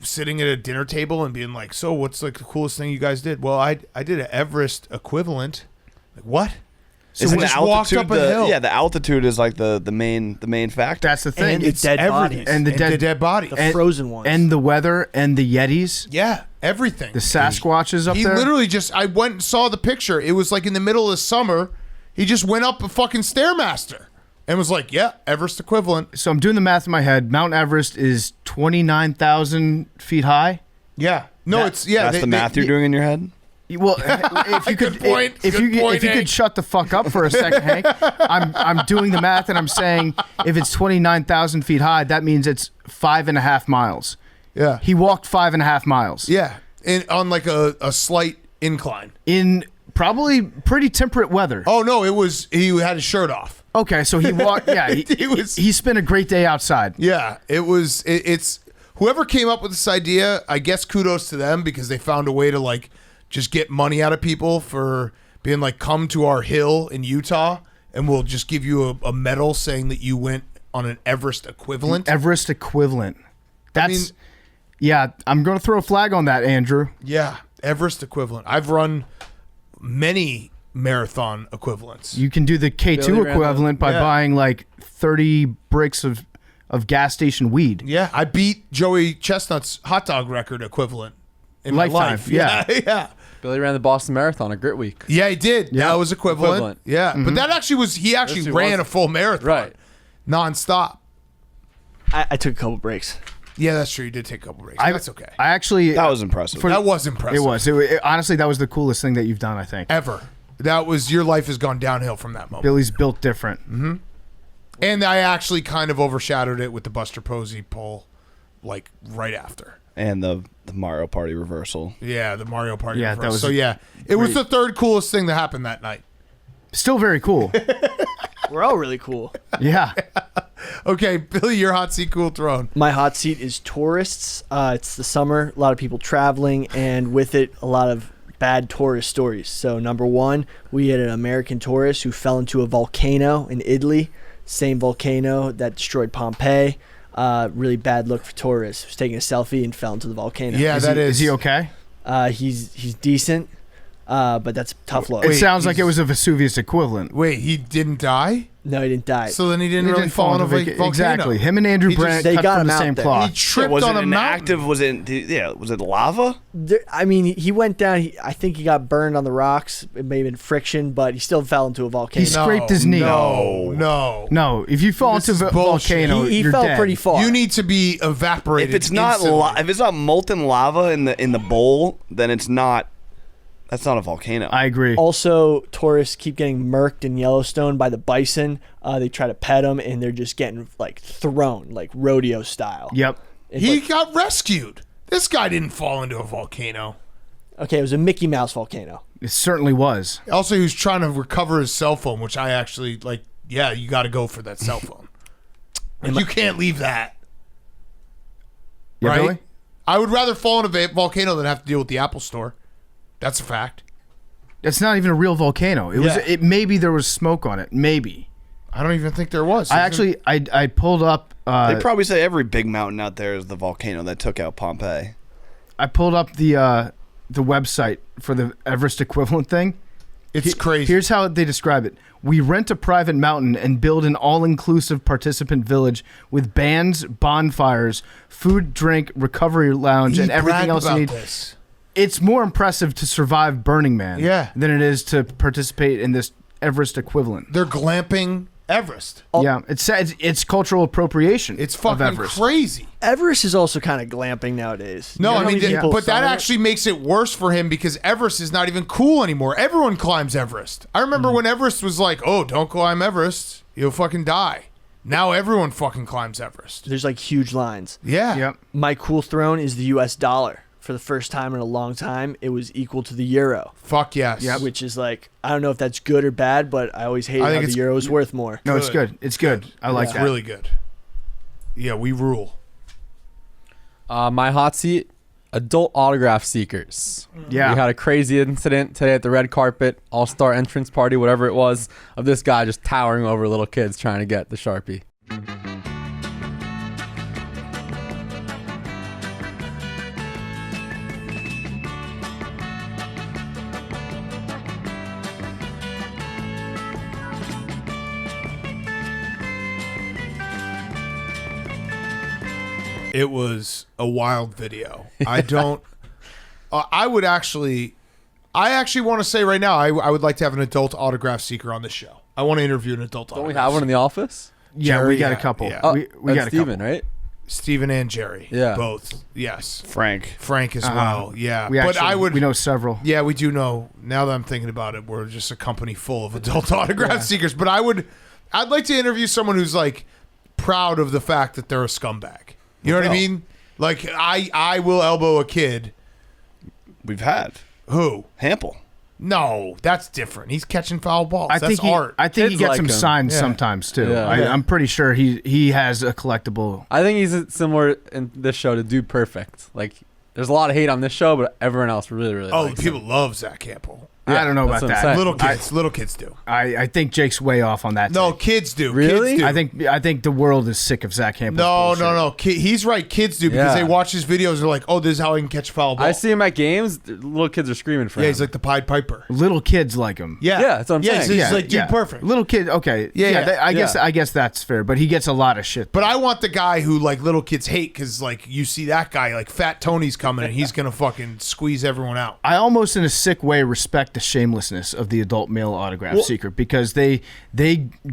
sitting at a dinner table and being like, so what's like the coolest thing you guys did? Well, I did an Everest Equivalent. Like what? So Isn't we the just walked altitude up a hill. Yeah, the altitude is like the main factor. That's the thing. And the It's dead everything. bodies. And the dead bodies. The frozen ones. and the weather and the Yetis, Yeah, everything. the Sasquatches up He there. literally I went and saw the picture. It was like in the middle of summer. He just went up a fucking Stairmaster and was like, yeah, Everest Equivalent. So I'm doing the math in my head. Mount Everest is 29,000 feet high. Yeah. No, That- it's, yeah. That's the math you're doing in your head. Well, if you could, Good point. if Good you point, if you Hank. could shut the fuck up for a second, Hank. I'm doing the math and I'm saying if it's 29,000 feet high, that means it's 5.5 miles. Yeah. He walked 5.5 miles Yeah. On like a slight incline. in probably pretty temperate weather. Oh, no, he had his shirt off. Okay, so he walked. Yeah, he spent a great day outside. Yeah. It's whoever came up with this idea, I guess kudos to them because they found a way to like just get money out of people for being like, come to our hill in Utah and we'll just give you a medal saying that you went on an Everest Equivalent. Everest Equivalent. That's mean- yeah. I'm going to throw a flag on that, Andrew. Yeah, Everest Equivalent. I've run many marathon equivalents. You can do the K2 Billy ran equivalent by yeah. buying like 30 bricks of gas station weed. Yeah, I beat Joey Chestnut's hot dog record equivalent in my Lifetime, life. yeah. yeah. Billy ran the Boston Marathon, a grit week. Yeah, he did. Yeah. That was equivalent. Equivalent. Yeah, but that actually was, he actually Yes, he ran was. a full marathon. Right. Nonstop. I took a couple breaks. Yeah, that's true. You did take a couple breaks. That's okay. I actually That was impressive. That was impressive. it was. Honestly, that was the coolest thing that you've done, I think. Ever. That was your life has gone downhill from that moment. Billy's built different. And I actually kind of overshadowed it with the Buster Posey poll, like right after. And the Mario Party reversal. Yeah, the Mario Party. Yeah, reversal. that was so yeah, it was the third coolest thing that happened that night. Still very cool. We're all really cool. Yeah. Okay, Billy, your hot seat, cool throne. My hot seat is tourists. It's the summer, a lot of people traveling, and with it, a lot of bad tourist stories. So number one, we had an American tourist who fell into a volcano in Italy, same volcano that destroyed Pompeii. Really bad look for tourists. He was taking a selfie and fell into the volcano. Yeah, Is he okay? He's decent, but that's a tough look. It Wait, sounds like it he's- was a Vesuvius equivalent. Wait, he didn't die? No, he didn't die. So then he didn't He really didn't fall in a into volcano. Exactly. Him and Andrew He just- Brandt They cut got from him the out same there. He cloth. tripped was on it a an mountain. active? Was it lava? I mean, he went down. I think he got burned on the rocks. It may have been friction, but he still fell into a volcano. He scraped his knee. No. No, if you fall This into a is bullshit. volcano, He you're fell dead. pretty far. You need to be evaporated. If it's not instantly. if it's not molten lava in the bowl, then it's not. That's not a volcano. I agree. Also, tourists keep getting murked in Yellowstone by the bison. They try to pet them, and they're just getting like thrown, like rodeo style. Yep. It's He like- got rescued. This guy didn't fall into a volcano. okay, it was a Mickey Mouse volcano. It certainly was. Also, he was trying to recover his cell phone, which I actually like. Yeah, you got to go for that cell phone. Like, you can't leave that. Yeah, right? Billy? I would rather fall in a volcano than have to deal with the Apple Store. That's a fact. It's not even a real volcano. It was. Yeah. It maybe there was smoke on it. Maybe. I don't even think there was. I actually I pulled up. they probably say every big mountain out there is the volcano that took out Pompeii. I pulled up the website for the Everest Equivalent thing. It's crazy. Here's how they describe it. We rent a private mountain and build an all-inclusive participant village with bands, bonfires, food, drink, recovery lounge, He and everything bragged else you about need. this. It's more impressive to survive Burning Man Yeah. than it is to participate in this Everest Equivalent. They're glamping Everest. Yeah, it's cultural appropriation. It's of fucking Everest. crazy. Everest is also kind of glamping nowadays. No, You know I how mean, many people but that summit it? actually makes it worse for him because Everest is not even cool anymore. Everyone climbs Everest. I remember when Everest was like, "Oh, don't climb Everest, you'll fucking die." Now everyone fucking climbs Everest. There's like huge lines. Yeah. Yep. My cool throne is the U.S. dollar. For the first time in a long time, it was equal to the euro, Fuck yes. which is like, I don't know if that's good or bad, but I always hated I think how the it's- euro is worth more. No, it's Good. good. It's good. I like It's that. really good. Yeah, we rule. My hot seat, adult autograph seekers. Yeah. We had a crazy incident today at the red carpet, All-Star entrance party, whatever it was, of this guy just towering over little kids trying to get the Sharpie. It was a wild video. I don't. I actually want to say right now, I would like to have an adult autograph seeker on this show. I want to interview an adult Don't we autograph have one in the office? Yeah, Jerry, we got yeah, a couple. yeah. We That's got a Steven, couple. right? Stephen and Jerry. Yeah. Both. Yes. Frank. Frank as well. Yeah. We But actually, I would. we know several. Yeah, we do know. Now that I'm thinking about it, we're just a company full of adult autograph seekers. But I'd like to interview someone who's like proud of the fact that they're a scumbag. You know what I mean? Like I will elbow a kid. We've had Who? Hample. No, that's different. He's catching foul balls. I That's think art. I think he Kids gets like some him. signs Yeah. sometimes too. Yeah. I'm pretty sure he has a collectible. I think he's similar in this show to Dude Perfect. Like, there's a lot of hate on this show, but everyone else really, really likes people him. love Zach Campbell. I don't know that's about what I'm that. saying. Little kids do. I think Jake's way off on that. No, take. kids do. Really? Kids do. I think the world is sick of Zach Campbell. No. He's right. Kids do because Yeah. they watch his videos. They're like, "Oh, this is how I can catch a foul ball." I see him at games. The little kids are screaming for Yeah, him. he's like the Pied Piper. Little kids like him. Yeah, Yeah, that's what I'm yeah, saying. He's like dude, perfect. Little kid. Okay. Yeah. I guess that's fair. But he gets a lot of shit. But I want the guy who like little kids hate because like you see that guy like Fat Tony's coming and he's gonna fucking squeeze everyone out. I almost in a sick way respect the shamelessness of the adult male autograph seeker because they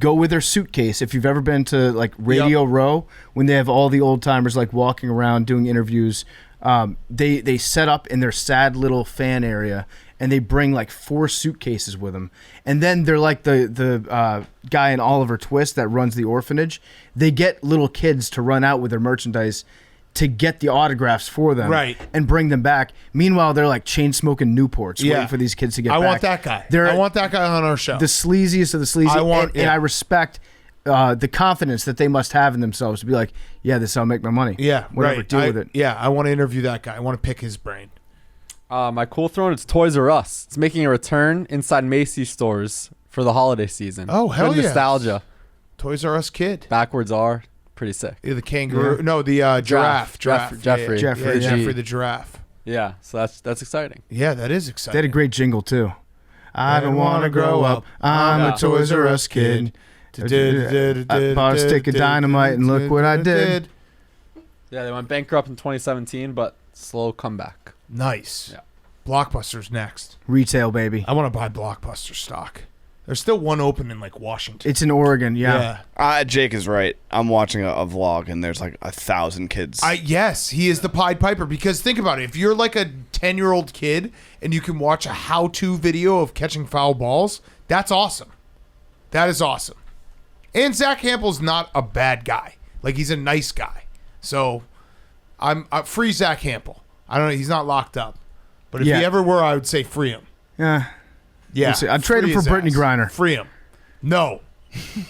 go with their suitcase. If you've ever been to like Radio Row when they have all the old timers like walking around doing interviews, they set up in their sad little fan area and they bring like 4 suitcases with them. And then they're like the guy in Oliver Twist that runs the orphanage. They get little kids to run out with their merchandise to get the autographs for them, Right. and bring them back. Meanwhile, they're like chain smoking Newports, waiting for these kids to get back. I want that guy. They're I want that guy on our show. the sleaziest of the sleazy. And I respect the confidence that they must have in themselves to be like, yeah, this is how I make my money. Yeah, whatever. right. Deal with it. Yeah, I want to interview that guy. I want to pick his brain. My cool throne, it's Toys R Us. It's making a return inside Macy's stores for the holiday season. Oh, hell Good yeah. nostalgia. Toys R Us kid. Backwards R. Pretty sick. Yeah, the kangaroo. Yeah. No, the giraffe. Jeffrey. Yeah, Jeffrey the giraffe. Yeah, so that's exciting. Yeah, that is They exciting. had a great jingle too. I don't want to grow up. I'm a Toys R Us kid. I bought a stick of dynamite and look what I did. Yeah, they went bankrupt in 2017, but slow comeback. Nice. Yeah. Blockbuster's next. Retail, baby. I want to buy Blockbuster stock. There's still one open in like Washington. It's in Oregon, yeah. Jake is right. I'm watching a vlog, and there's like 1,000 kids. Yes, he is the Pied Piper. Because think about it. If you're like a 10-year-old kid and you can watch a how-to video of catching foul balls, that's awesome. That is awesome. And Zach Hampel's not a bad guy. Like, he's a nice guy. So, I'm free Zach Hampel. I don't know. He's not locked up. But if he ever were, I would say free him. Yeah. Yeah. I'd trade him for Brittany Griner. Free him. No.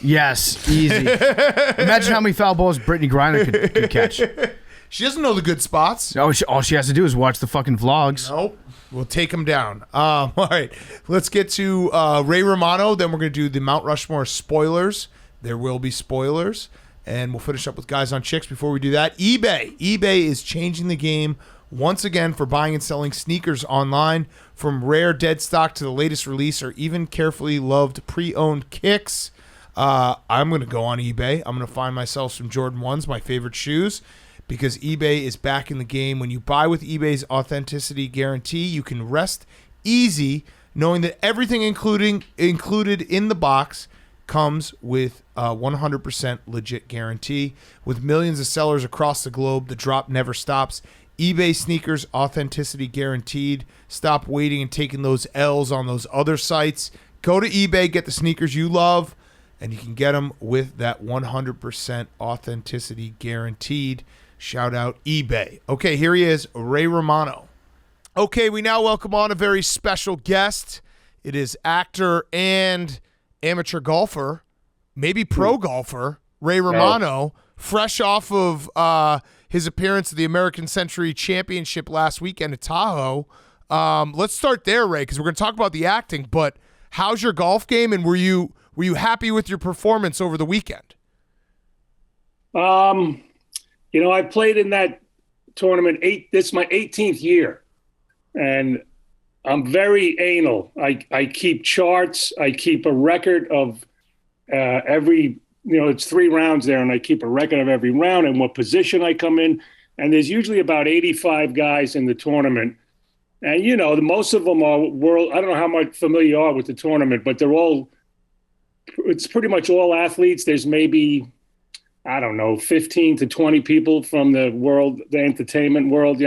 Yes, easy. Imagine how many foul balls Brittany Griner could catch. She doesn't know the good spots. All she has to do is watch the fucking vlogs. Nope. We'll take him down. All right. Let's get to Ray Romano. Then we're going to do the Mount Rushmore spoilers. There will be spoilers. And we'll finish up with Guys on Chicks. Before we do that, eBay. eBay is changing the game once again for buying and selling sneakers online. From rare dead stock to the latest release or even carefully loved pre-owned kicks. I'm going to go on eBay. I'm going to find myself some Jordan 1s, my favorite shoes, because eBay is back in the game. When you buy with eBay's authenticity guarantee, you can rest easy knowing that everything included in the box comes with a 100% legit guarantee. With millions of sellers across the globe, the drop never stops. eBay sneakers, authenticity guaranteed. Stop waiting and taking those L's on those other sites. Go to eBay, get the sneakers you love, and you can get them with that 100% authenticity guaranteed. Shout out eBay. Okay, here he is, Ray Romano. Okay, we now welcome on a very special guest. It is actor and amateur golfer, maybe pro golfer, Ray Romano, fresh off of his appearance at the American Century Championship last weekend at Tahoe. Let's start there, Ray, because we're going to talk about the acting, but how's your golf game, and were you happy with your performance over the weekend? I played in that tournament this is my 18th year, and I'm very anal. I keep charts. I keep a record of every, it's 3 rounds there, and I keep a record of every round and what position I come in. And there's usually about 85 guys in the tournament. And, most of them are I don't know how much familiar you are with the tournament, but it's pretty much all athletes. There's maybe, 15 to 20 people from the entertainment world,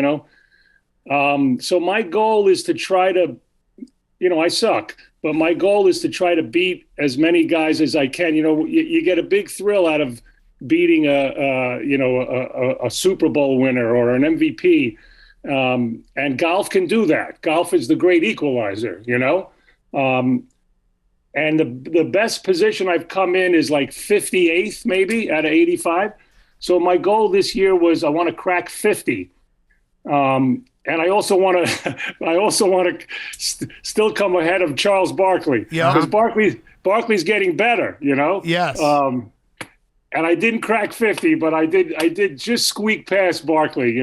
So my goal is to try to, I suck, but my goal is to try to beat as many guys as I can. You get a big thrill out of beating a Super Bowl winner or an MVP. And golf can do that. Golf is the great equalizer, and the best position I've come in is like 58th, maybe out of 85. So my goal this year was I want to crack 50. And I also want to still come ahead of Charles Barkley. Yeah. Because Barkley's getting better, Yes. And I didn't crack 50, but I did just squeak past Barkley,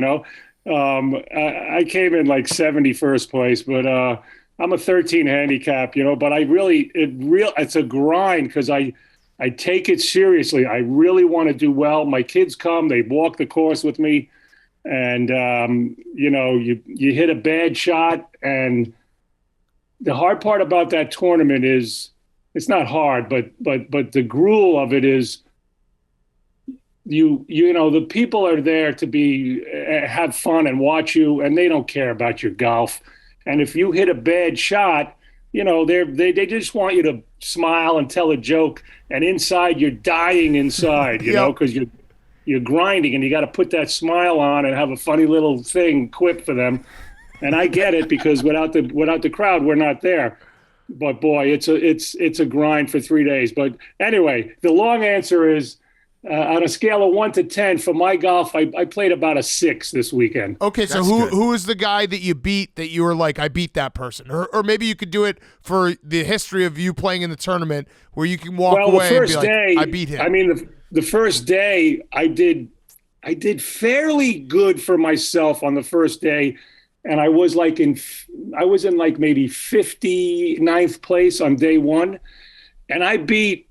I came in like 71st place, but I'm a 13 handicap, but it's a grind because I take it seriously. I really want to do well. My kids come, they walk the course with me, and you hit a bad shot. And the hard part about that tournament is it's not hard, but the gruel of it is the people are there to have fun and watch you, and they don't care about your golf. And if you hit a bad shot, they just want you to smile and tell a joke, and inside you're dying inside, because you're grinding, and you got to put that smile on and have a funny little quip for them. And I get it, because without the crowd, we're not there. But boy, it's a grind for 3 days. But anyway, the long answer is, on a scale of 1 to 10 for my golf, I played about a 6 this weekend. Okay, so who is the guy that you beat that you were like, I beat that person? Or maybe you could do it for the history of you playing in the tournament, where you can walk away and be like, I beat him. I mean, the first day I did fairly good for myself on the first day, and I was in like maybe 59th place on day one, and I beat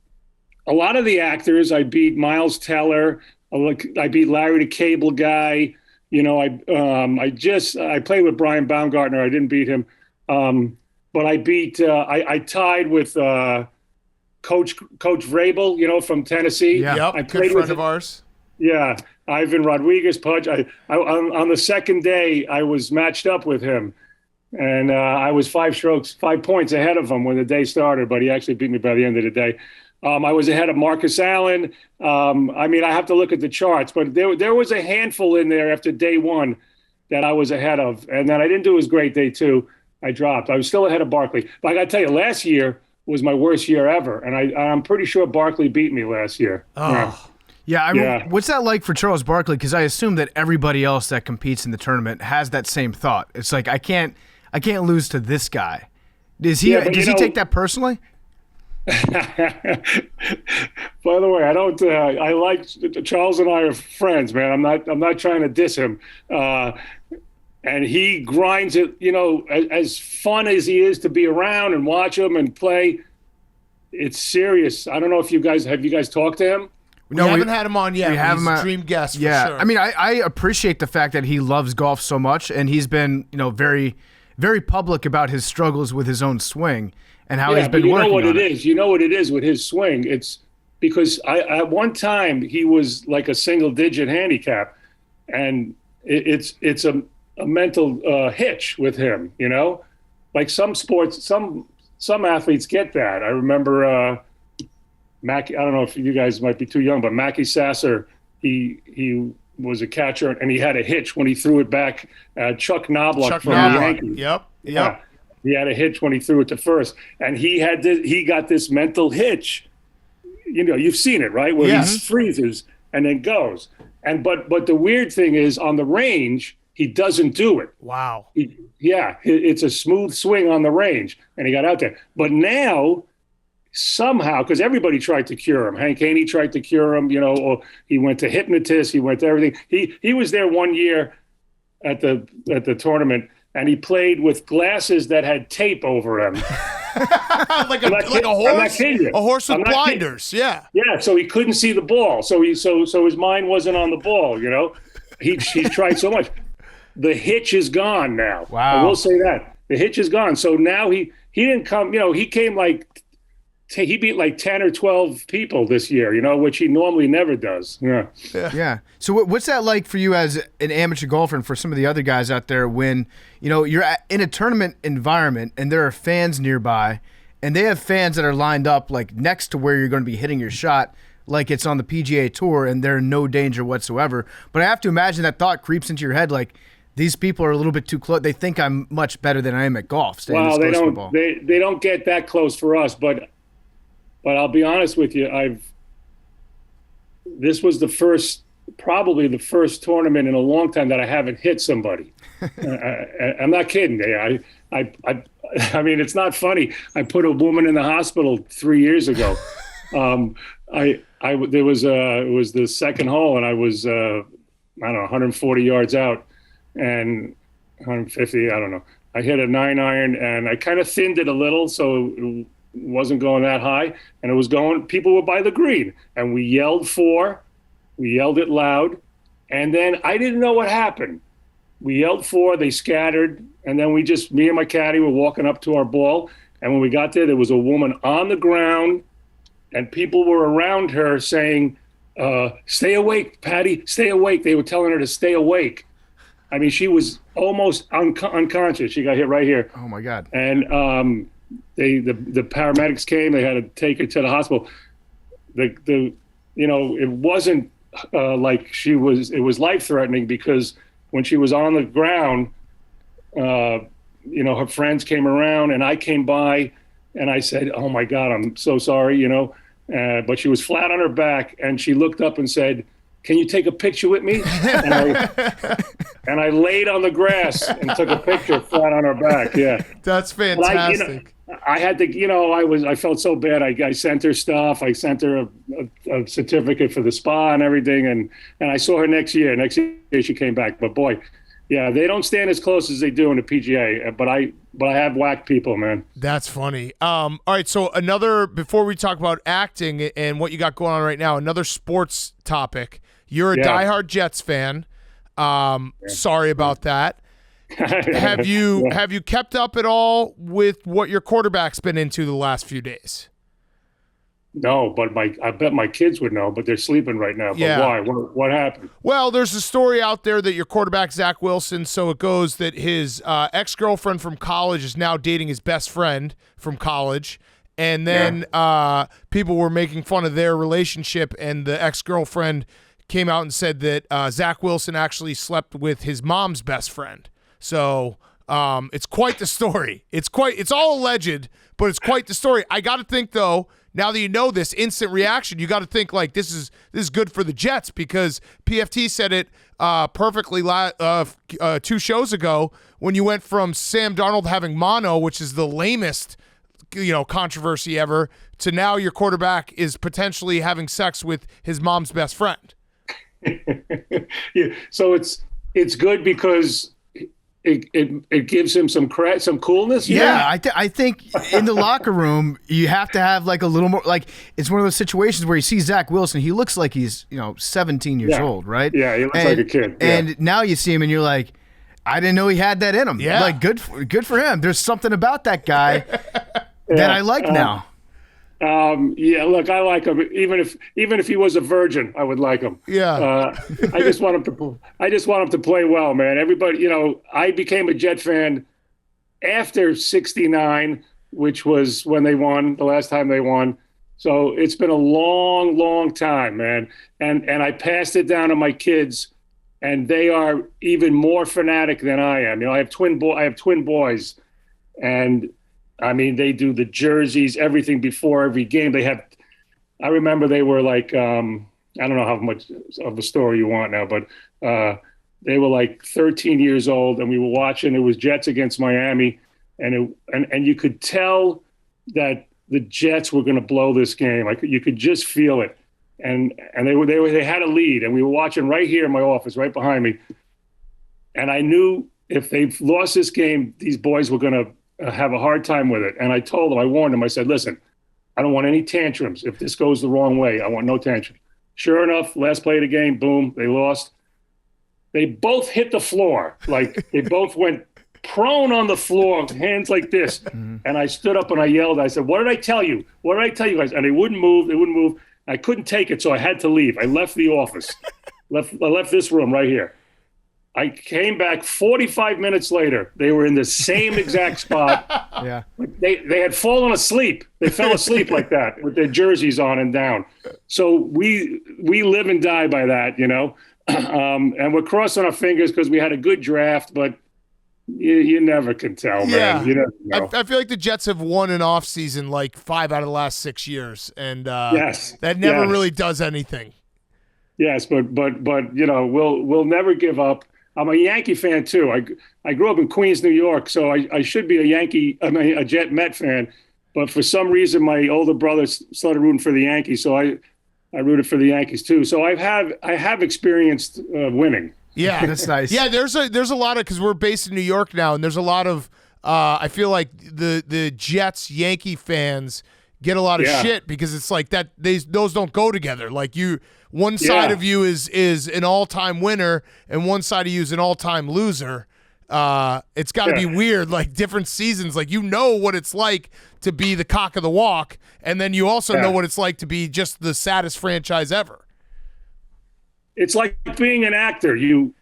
a lot of the actors. I beat Miles Teller. I beat Larry the Cable Guy. I played with Brian Baumgartner. I didn't beat him, but I beat. I tied with Coach Vrabel, from Tennessee. Yeah, yep, I played good friend of ours. Yeah, Ivan Rodriguez Pudge. On the second day, I was matched up with him, and I was 5 points ahead of him when the day started. But he actually beat me by the end of the day. I was ahead of Marcus Allen. I have to look at the charts, but there was a handful in there after day one that I was ahead of. And then I didn't do as great day two. I dropped. I was still ahead of Barkley. But I got to tell you, last year was my worst year ever. And I'm pretty sure Barkley beat me last year. Oh. Yeah. What's that like for Charles Barkley? Because I assume that everybody else that competes in the tournament has that same thought. It's like, I can't lose to this guy. Does he take that personally? By the way, I don't. I like Charles and I are friends, man. I'm not trying to diss him. And he grinds it. As fun as he is to be around and watch him and play, it's serious. I don't know if you guys talked to him. No, we haven't had him on yet. We have He's him a dream guest. For yeah, sure. I mean, I appreciate the fact that he loves golf so much, and he's been very, very public about his struggles with his own swing. And how he's been working on it. You know what it is with his swing? It's because at one time he was like a single-digit handicap, and it's a mental hitch with him. Like some sports, some athletes get that. I remember Mackie. I don't know if you guys might be too young, but Mackie Sasser, he was a catcher, and he had a hitch when he threw it back. Chuck Knobloch from the Yankees. Yep. Yeah. He had a hitch when he threw it to first, and he got this mental hitch. You've seen it, right? Where he freezes and then goes. But the weird thing is, on the range, he doesn't do it. Wow. It's a smooth swing on the range, and he got out there. But now, somehow, because everybody tried to cure him. Hank Haney tried to cure him. Or he went to hypnotists. He went to everything. He was there one year at the tournament. And he played with glasses that had tape over him. like a horse? A horse with blinders, yeah. Yeah, so he couldn't see the ball. So his mind wasn't on the ball, He's tried so much. The hitch is gone now. Wow. I will say that. The hitch is gone. So now he didn't come, he came he beat like 10 or 12 people this year, which he normally never does. Yeah. So what's that like for you as an amateur golfer, and for some of the other guys out there when, you're in a tournament environment and there are fans nearby, and they have fans that are lined up like next to where you're going to be hitting your shot, like it's on the PGA Tour, and they're in no danger whatsoever. But I have to imagine that thought creeps into your head, like, these people are a little bit too close. They think I'm much better than I am at golf. Well, they don't get that close for us, but I'll be honest with you, this was probably the first tournament in a long time that I haven't hit somebody. I'm not kidding. I mean, it's not funny. I put a woman in the hospital 3 years ago. It was the second hole, and I was, 140 yards out, and 150, I don't know. I hit a 9-iron, and I kind of thinned it a little, so it wasn't going that high, and it was going, people were by the green, and we yelled it loud, and then I didn't know what happened. We yelled 4, they scattered, and then me and my caddy were walking up to our ball, and when we got there was a woman on the ground, and people were around her saying, stay awake, Patty, stay awake. They were telling her to stay awake. I mean, she was almost unconscious. She got hit right here. Oh my God. And the paramedics came. They had to take her to the hospital. It wasn't like it was life threatening, because when she was on the ground, her friends came around and I came by and I said, "Oh my God, I'm so sorry," but she was flat on her back and she looked up and said, "Can you take a picture with me?" And I laid on the grass and took a picture flat on her back. Yeah. That's fantastic. I had to, I felt so bad. I sent her stuff. I sent her a certificate for the spa and everything. And I saw her next year. Next year she came back. But boy, yeah, they don't stand as close as they do in the PGA. But I have whacked people, man. That's funny. All right, so before we talk about acting and what you got going on right now, another sports topic. You're a diehard Jets fan. Sorry about that. Have you kept up at all with what your quarterback's been into the last few days? No, but I bet my kids would know, but they're sleeping right now. But why? What happened? Well, there's a story out there that your quarterback, Zach Wilson, so it goes that his ex-girlfriend from college is now dating his best friend from college. And then people were making fun of their relationship, and the ex-girlfriend came out and said that Zach Wilson actually slept with his mom's best friend. So it's quite the story. It's all alleged, but it's quite the story. I got to think, though, now that you know this instant reaction, you got to think like this is good for the Jets, because PFT said it perfectly 2 shows ago when you went from Sam Darnold having mono, which is the lamest controversy ever, to now your quarterback is potentially having sex with his mom's best friend. Yeah, so it's good because it gives him some coolness. Yeah, I think in the locker room you have to have like a little more, like it's one of those situations where you see Zach Wilson, he looks like he's 17 years old, right? Yeah, he looks like a kid. Yeah. And now you see him and you're like, I didn't know he had that in him. Yeah, like good for him. There's something about that guy that I like now. Look, I like him. Even if he was a virgin, I would like him. Yeah. I just want him to play well, man. Everybody, I became a Jet fan after '69, which was when they won the last time they won. So it's been a long, long time, man. And I passed it down to my kids, and they are even more fanatic than I am. I have twin boys, and I mean, they do the jerseys, everything before every game. I remember they were like, I don't know how much of a story you want now, but they were like 13 years old, and we were watching. It was Jets against Miami, and you could tell that the Jets were going to blow this game. Like you could just feel it, and they had a lead, and we were watching right here in my office, right behind me, and I knew if they lost this game, these boys were going to have a hard time with it. And I told them, I warned them, I said, listen, I don't want any tantrums. If this goes the wrong way, I want no tantrum. Sure enough, last play of the game, boom, they lost. They both hit the floor. Like they both went prone on the floor, hands like this. Mm-hmm. And I stood up and I yelled. I said, what did I tell you? What did I tell you guys? And they wouldn't move. I couldn't take it, so I had to leave. I left the office. I left this room right here. I came back 45 minutes later. They were in the same exact spot. Yeah. They had fallen asleep. They fell asleep like that with their jerseys on and down. So we live and die by that, and we're crossing our fingers because we had a good draft, but you never can tell, man. You never know. I feel like the Jets have won an off season like 5 out of the last 6 years, and that never really does anything. Yes, but we'll never give up. I'm a Yankee fan too. I grew up in Queens, New York, so I should be a Jet Met fan. But for some reason, my older brother started rooting for the Yankees, so I rooted for the Yankees too. So I have experienced winning. Yeah, that's nice. Yeah, there's a lot of, because we're based in New York now, and there's a lot of I feel like the Jets Yankee fans get a lot of shit because it's like that those don't go together. Like one side of you is an all-time winner and one side of you is an all-time loser. It's got to be weird, like different seasons. Like what it's like to be the cock of the walk, and then you also know what it's like to be just the saddest franchise ever. it's like being an actor. You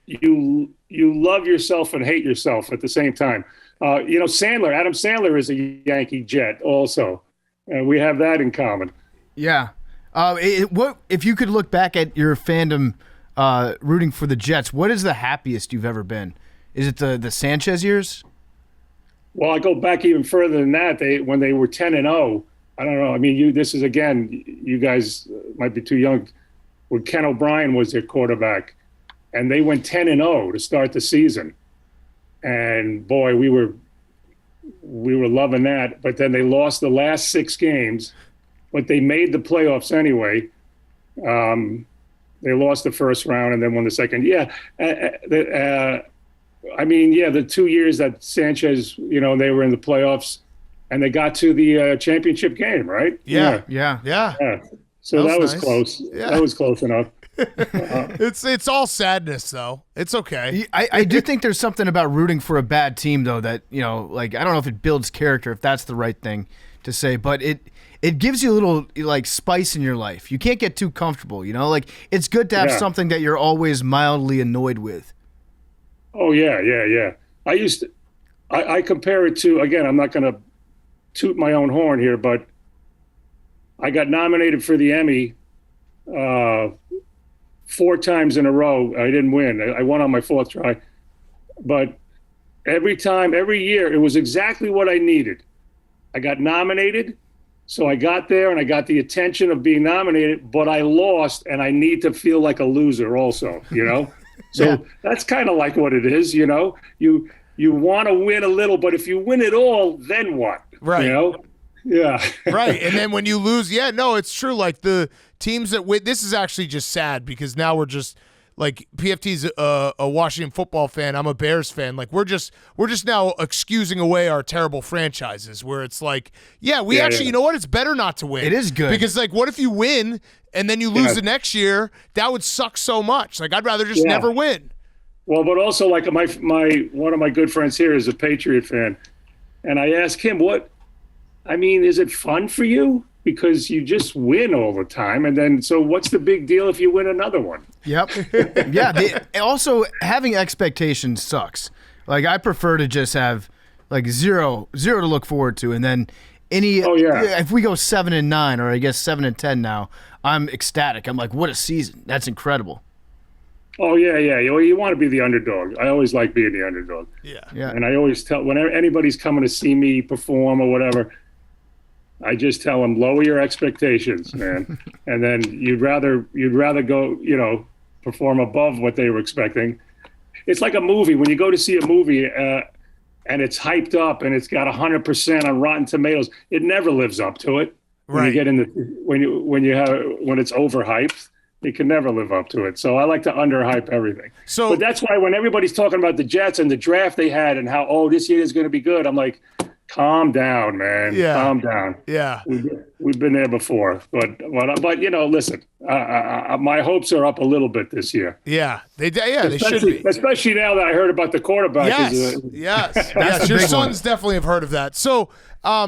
love yourself and hate yourself at the same time. Adam Sandler is a Yankee Jet also. We have that in common. Yeah. What if you could look back at your fandom rooting for the Jets? What is the happiest you've ever been? Is it the Sanchez years? Well, I go back even further than that. When they were 10-0. I don't know. I mean, this is again. You guys might be too young. When Ken O'Brien was their quarterback, and they went 10-0 to start the season, and boy, we were loving that. But then they lost the last 6 games, but they made the playoffs anyway. They lost the first round and then won the second. Yeah, the 2 years that Sanchez, they were in the playoffs, and they got to the championship game, right? Yeah. So that was nice. Close. Yeah. That was close enough. It's all sadness though. It's okay. I do think there's something about rooting for a bad team though that, like, I don't know if it builds character, if that's the right thing to say, but it gives you a little like spice in your life. You can't get too comfortable, like it's good to have something that you're always mildly annoyed with. Oh yeah. I compare it to, again, I'm not going to toot my own horn here, but I got nominated for the Emmy 4 times in a row. I didn't win. I won on my 4th try. But every year, it was exactly what I needed. I got nominated, so I got there and I got the attention of being nominated, but I lost, and I need to feel like a loser also, So that's kind of like what it is, You want to win a little, but if you win it all, then what? Right. Yeah. Right. And then when you lose, it's true. Like the teams that win, this is actually just sad because now we're just like PFT's a Washington football fan. I'm a Bears fan. Like we're just now excusing away our terrible franchises where it's like, actually, you know what? It's better not to win. It is good. Because like, what if you win and then you lose the next year? That would suck so much. Like I'd rather just never win. Well, but also like one of my good friends here is a Patriot fan. And I asked him, is it fun for you? Because you just win all the time. And then, so what's the big deal if you win another one? Yep. Yeah. Also, having expectations sucks. Like, I prefer to just have like zero to look forward to. And then if we go 7-9, or I guess 7-10 now, I'm ecstatic. I'm like, what a season. That's incredible. Oh, yeah. You want to be the underdog. I always like being the underdog. Yeah. And I always tell, whenever anybody's coming to see me perform or whatever, I just tell them, lower your expectations, man. And then you'd rather go, perform above what they were expecting. It's like a movie. When you go to see a movie and it's hyped up and it's got 100% on Rotten Tomatoes, it never lives up to it. When you get in when it's overhyped, it can never live up to it. So I like to underhype everything. But that's why when everybody's talking about the Jets and the draft they had and how, this year is going to be good, I'm like, calm down, man. Yeah. Calm down. Yeah. We've been there before. But listen, my hopes are up a little bit this year. Yeah. They should be. Especially now that I heard about the quarterback. Yes. Your sons definitely have heard of that. So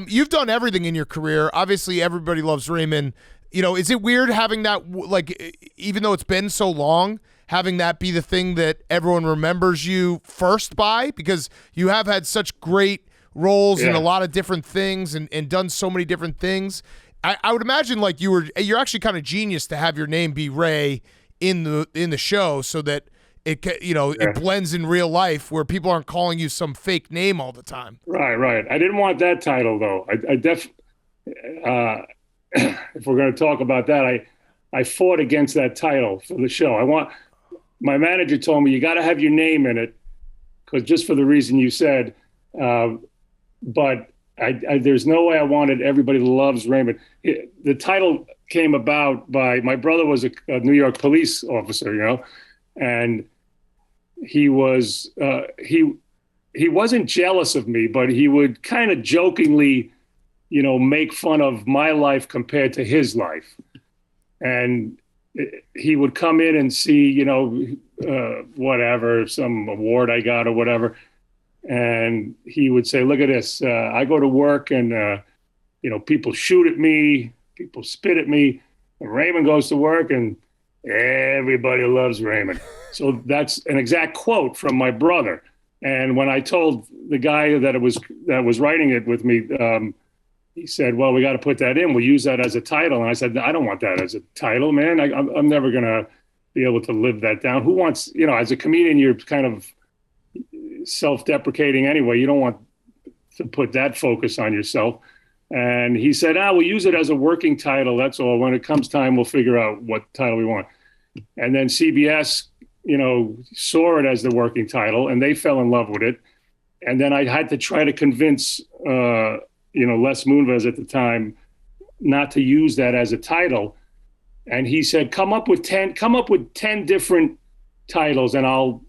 you've done everything in your career. Obviously, everybody loves Raymond. Is it weird having that, like, even though it's been so long, having that be the thing that everyone remembers you first by? Because you have had such great roles in a lot of different things and done so many different things. I would imagine like you're actually kind of genius to have your name be Ray in the show so that it blends in real life where people aren't calling you some fake name all the time. Right. I didn't want that title though. If we're going to talk about that, I fought against that title for the show. My manager told me you got to have your name in it because just for the reason you said. But there's no way I wanted Everybody Loves Raymond. The title came about by my brother was a New York police officer, and he was he wasn't jealous of me, but he would kind of jokingly, make fun of my life compared to his life, and he would come in and see, whatever, some award I got or whatever. And he would say, look at this. I go to work and, people shoot at me, people spit at me. And Raymond goes to work and Everybody loves Raymond. So that's an exact quote from my brother. And when I told the guy that was writing it with me, he said, "Well, we got to put that in. We'll use that as a title." And I said, "I don't want that as a title, man. I'm never gonna be able to live that down. Who wants, as a comedian, you're kind of self-deprecating anyway. You don't want to put that focus on yourself." And he said, "We'll use it as a working title. That's all. When it comes time, we'll figure out what title we want." And then CBS, saw it as the working title, and they fell in love with it. And then I had to try to convince, Les Moonves at the time not to use that as a title. And he said, come up with 10 different titles, and I'll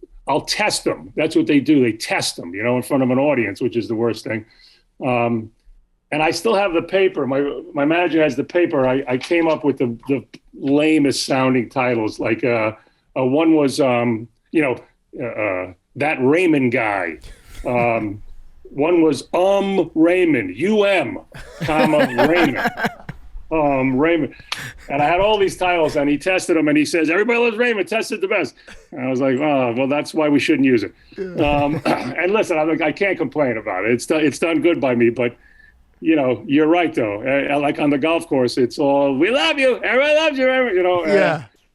test them. That's what they do. They test them, in front of an audience, which is the worst thing. And I still have the paper. My manager has the paper. I came up with the lamest sounding titles. Like one was, that Raymond guy. One was Raymond, Raymond. Raymond. And I had all these titles, and he tested them, and he says, "Everybody loves Raymond, tested the best." And I was like, "Oh, well, that's why we shouldn't use it." And listen, I can't complain about it. It's done good by me, but you're right though. Like on the golf course, it's all, "We love you, everybody loves you,"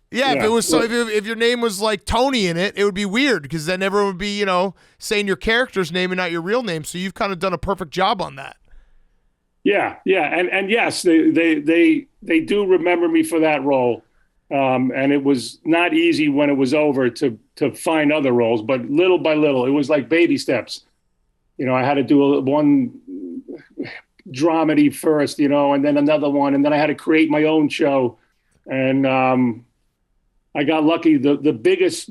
Yeah. If it was if your name was like Tony in it would be weird, because then everyone would be, saying your character's name and not your real name. So you've kind of done a perfect job on that. Yeah. And yes, they do remember me for that role. And it was not easy when it was over to find other roles, but little by little, it was like baby steps. I had to do one dramedy first, and then another one. And then I had to create my own show. And, I got lucky. The biggest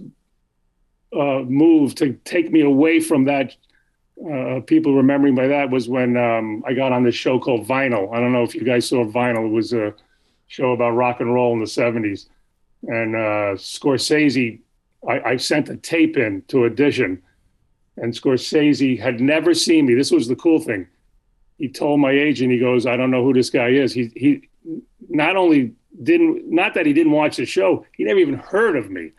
move to take me away from that, people remembering by that, was when I got on this show called Vinyl. I don't know if you guys saw Vinyl. It was a show about rock and roll in the 70s. And Scorsese, I sent a tape in to audition, and Scorsese had never seen me. This was the cool thing. He told my agent, he goes, "I don't know who this guy is." He not only not that he didn't watch the show, he never even heard of me,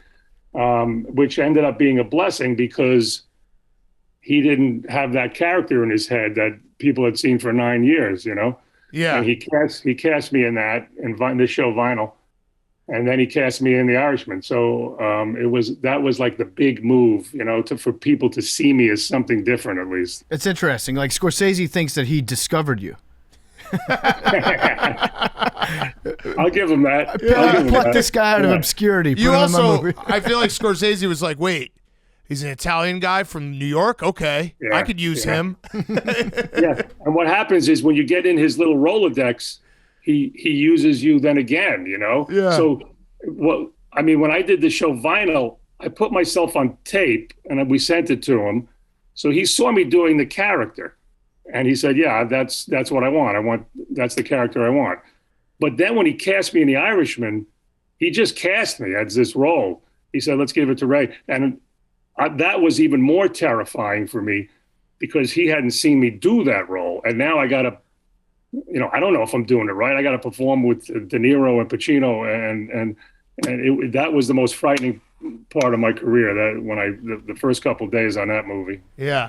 which ended up being a blessing, because he didn't have that character in his head that people had seen for 9 years, Yeah. And he cast me in this show Vinyl, and then he cast me in The Irishman. So that was like the big move, for people to see me as something different, at least. It's interesting. Like, Scorsese thinks that he discovered you. I'll give him that. Pluck this guy out of obscurity. You also, I feel like Scorsese was like, "Wait, he's an Italian guy from New York? Okay, yeah, I could use him." Yeah, and what happens is when you get in his little Rolodex, he uses you then again, Yeah. So, when I did the show Vinyl, I put myself on tape, and we sent it to him. So he saw me doing the character. And he said, "Yeah, that's what I want. That's the character I want." But then when he cast me in The Irishman, he just cast me as this role. He said, "Let's give it to Ray." And that was even more terrifying for me, because he hadn't seen me do that role. And now I got to, I don't know if I'm doing it right. I got to perform with De Niro and Pacino. And that was the most frightening part of my career, that when the first couple of days on that movie. Yeah.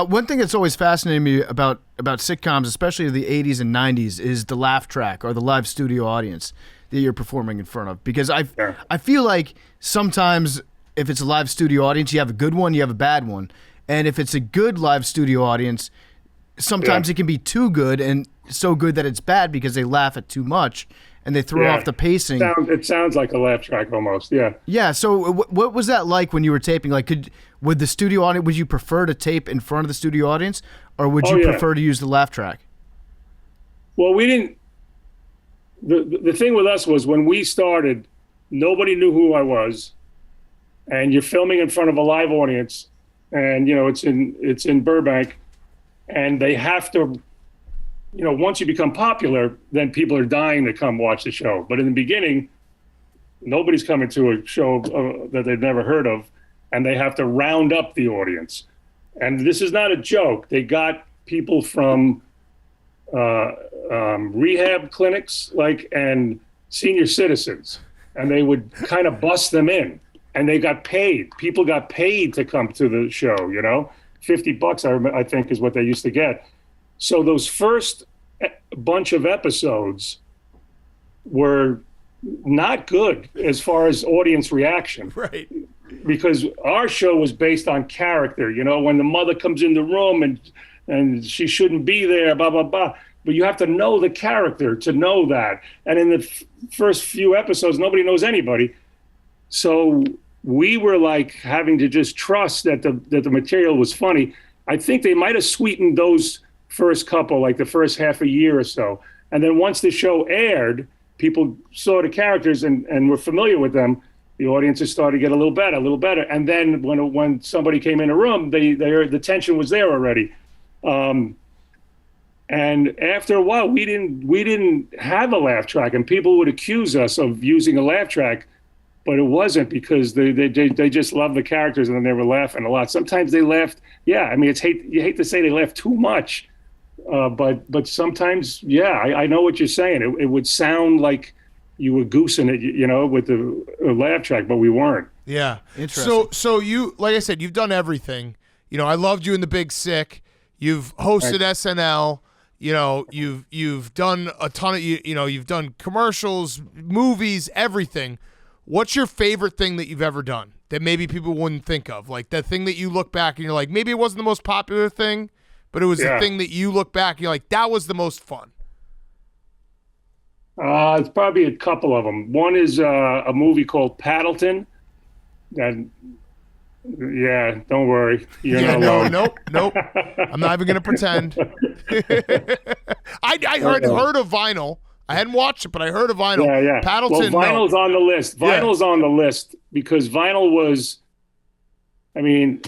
One thing that's always fascinated me about sitcoms, especially the 80s and 90s, is the laugh track, or the live studio audience that you're performing in front of. Because I feel like sometimes if it's a live studio audience, you have a good one, you have a bad one. And if it's a good live studio audience, sometimes it can be too good, and so good that it's bad because they laugh at too much. And they throw off the pacing. It sounds like a laugh track almost, yeah. Yeah, so what was that like when you were taping? Like, would the studio audience, would you prefer to tape in front of the studio audience, or would you prefer to use the laugh track? Well, we didn't. The thing with us was, when we started, nobody knew who I was, and you're filming in front of a live audience, and it's in Burbank, and they have to. Once you become popular, then people are dying to come watch the show. But in the beginning, nobody's coming to a show that they've never heard of, and they have to round up the audience. And this is not a joke. They got people from rehab clinics, and senior citizens. and they would kind of bust them in, and they got paid. People got paid to come to the show, $50 I think is what they used to get. So those first bunch of episodes were not good as far as audience reaction. Right. Because our show was based on character, when the mother comes in the room and she shouldn't be there, blah, blah, blah. But you have to know the character to know that. And in the first few episodes, nobody knows anybody. So we were like having to just trust that the material was funny. I think they might have sweetened those first couple, like the first half a year or so. And then once the show aired, people saw the characters and were familiar with them. The audiences started to get a little better. And then when somebody came in a room, the tension was there already. And after a while, we didn't have a laugh track, and people would accuse us of using a laugh track, but it wasn't, because they just loved the characters and then they were laughing a lot. Sometimes they laughed. Yeah, I mean, you hate to say they laughed too much, but sometimes, yeah, I know what you're saying. It would sound like you were goosing it, with the laugh track, but we weren't. Yeah. Interesting. So you, like I said, you've done everything. I loved you in The Big Sick. You've hosted SNL. You've done a ton of you've done commercials, movies, everything. What's your favorite thing that you've ever done that maybe people wouldn't think of? Like that thing that you look back and you're like, maybe it wasn't the most popular thing, but it was the thing that you look back and you're like, that was the most fun. It's probably a couple of them. One is a movie called Paddleton. Yeah, don't worry. You're not alone. Nope. I'm not even gonna pretend. I heard of Vinyl. I hadn't watched it, but I heard of Vinyl. Yeah. Paddleton. Well, Vinyl's on the list. Vinyl's on the list because Vinyl was. I mean,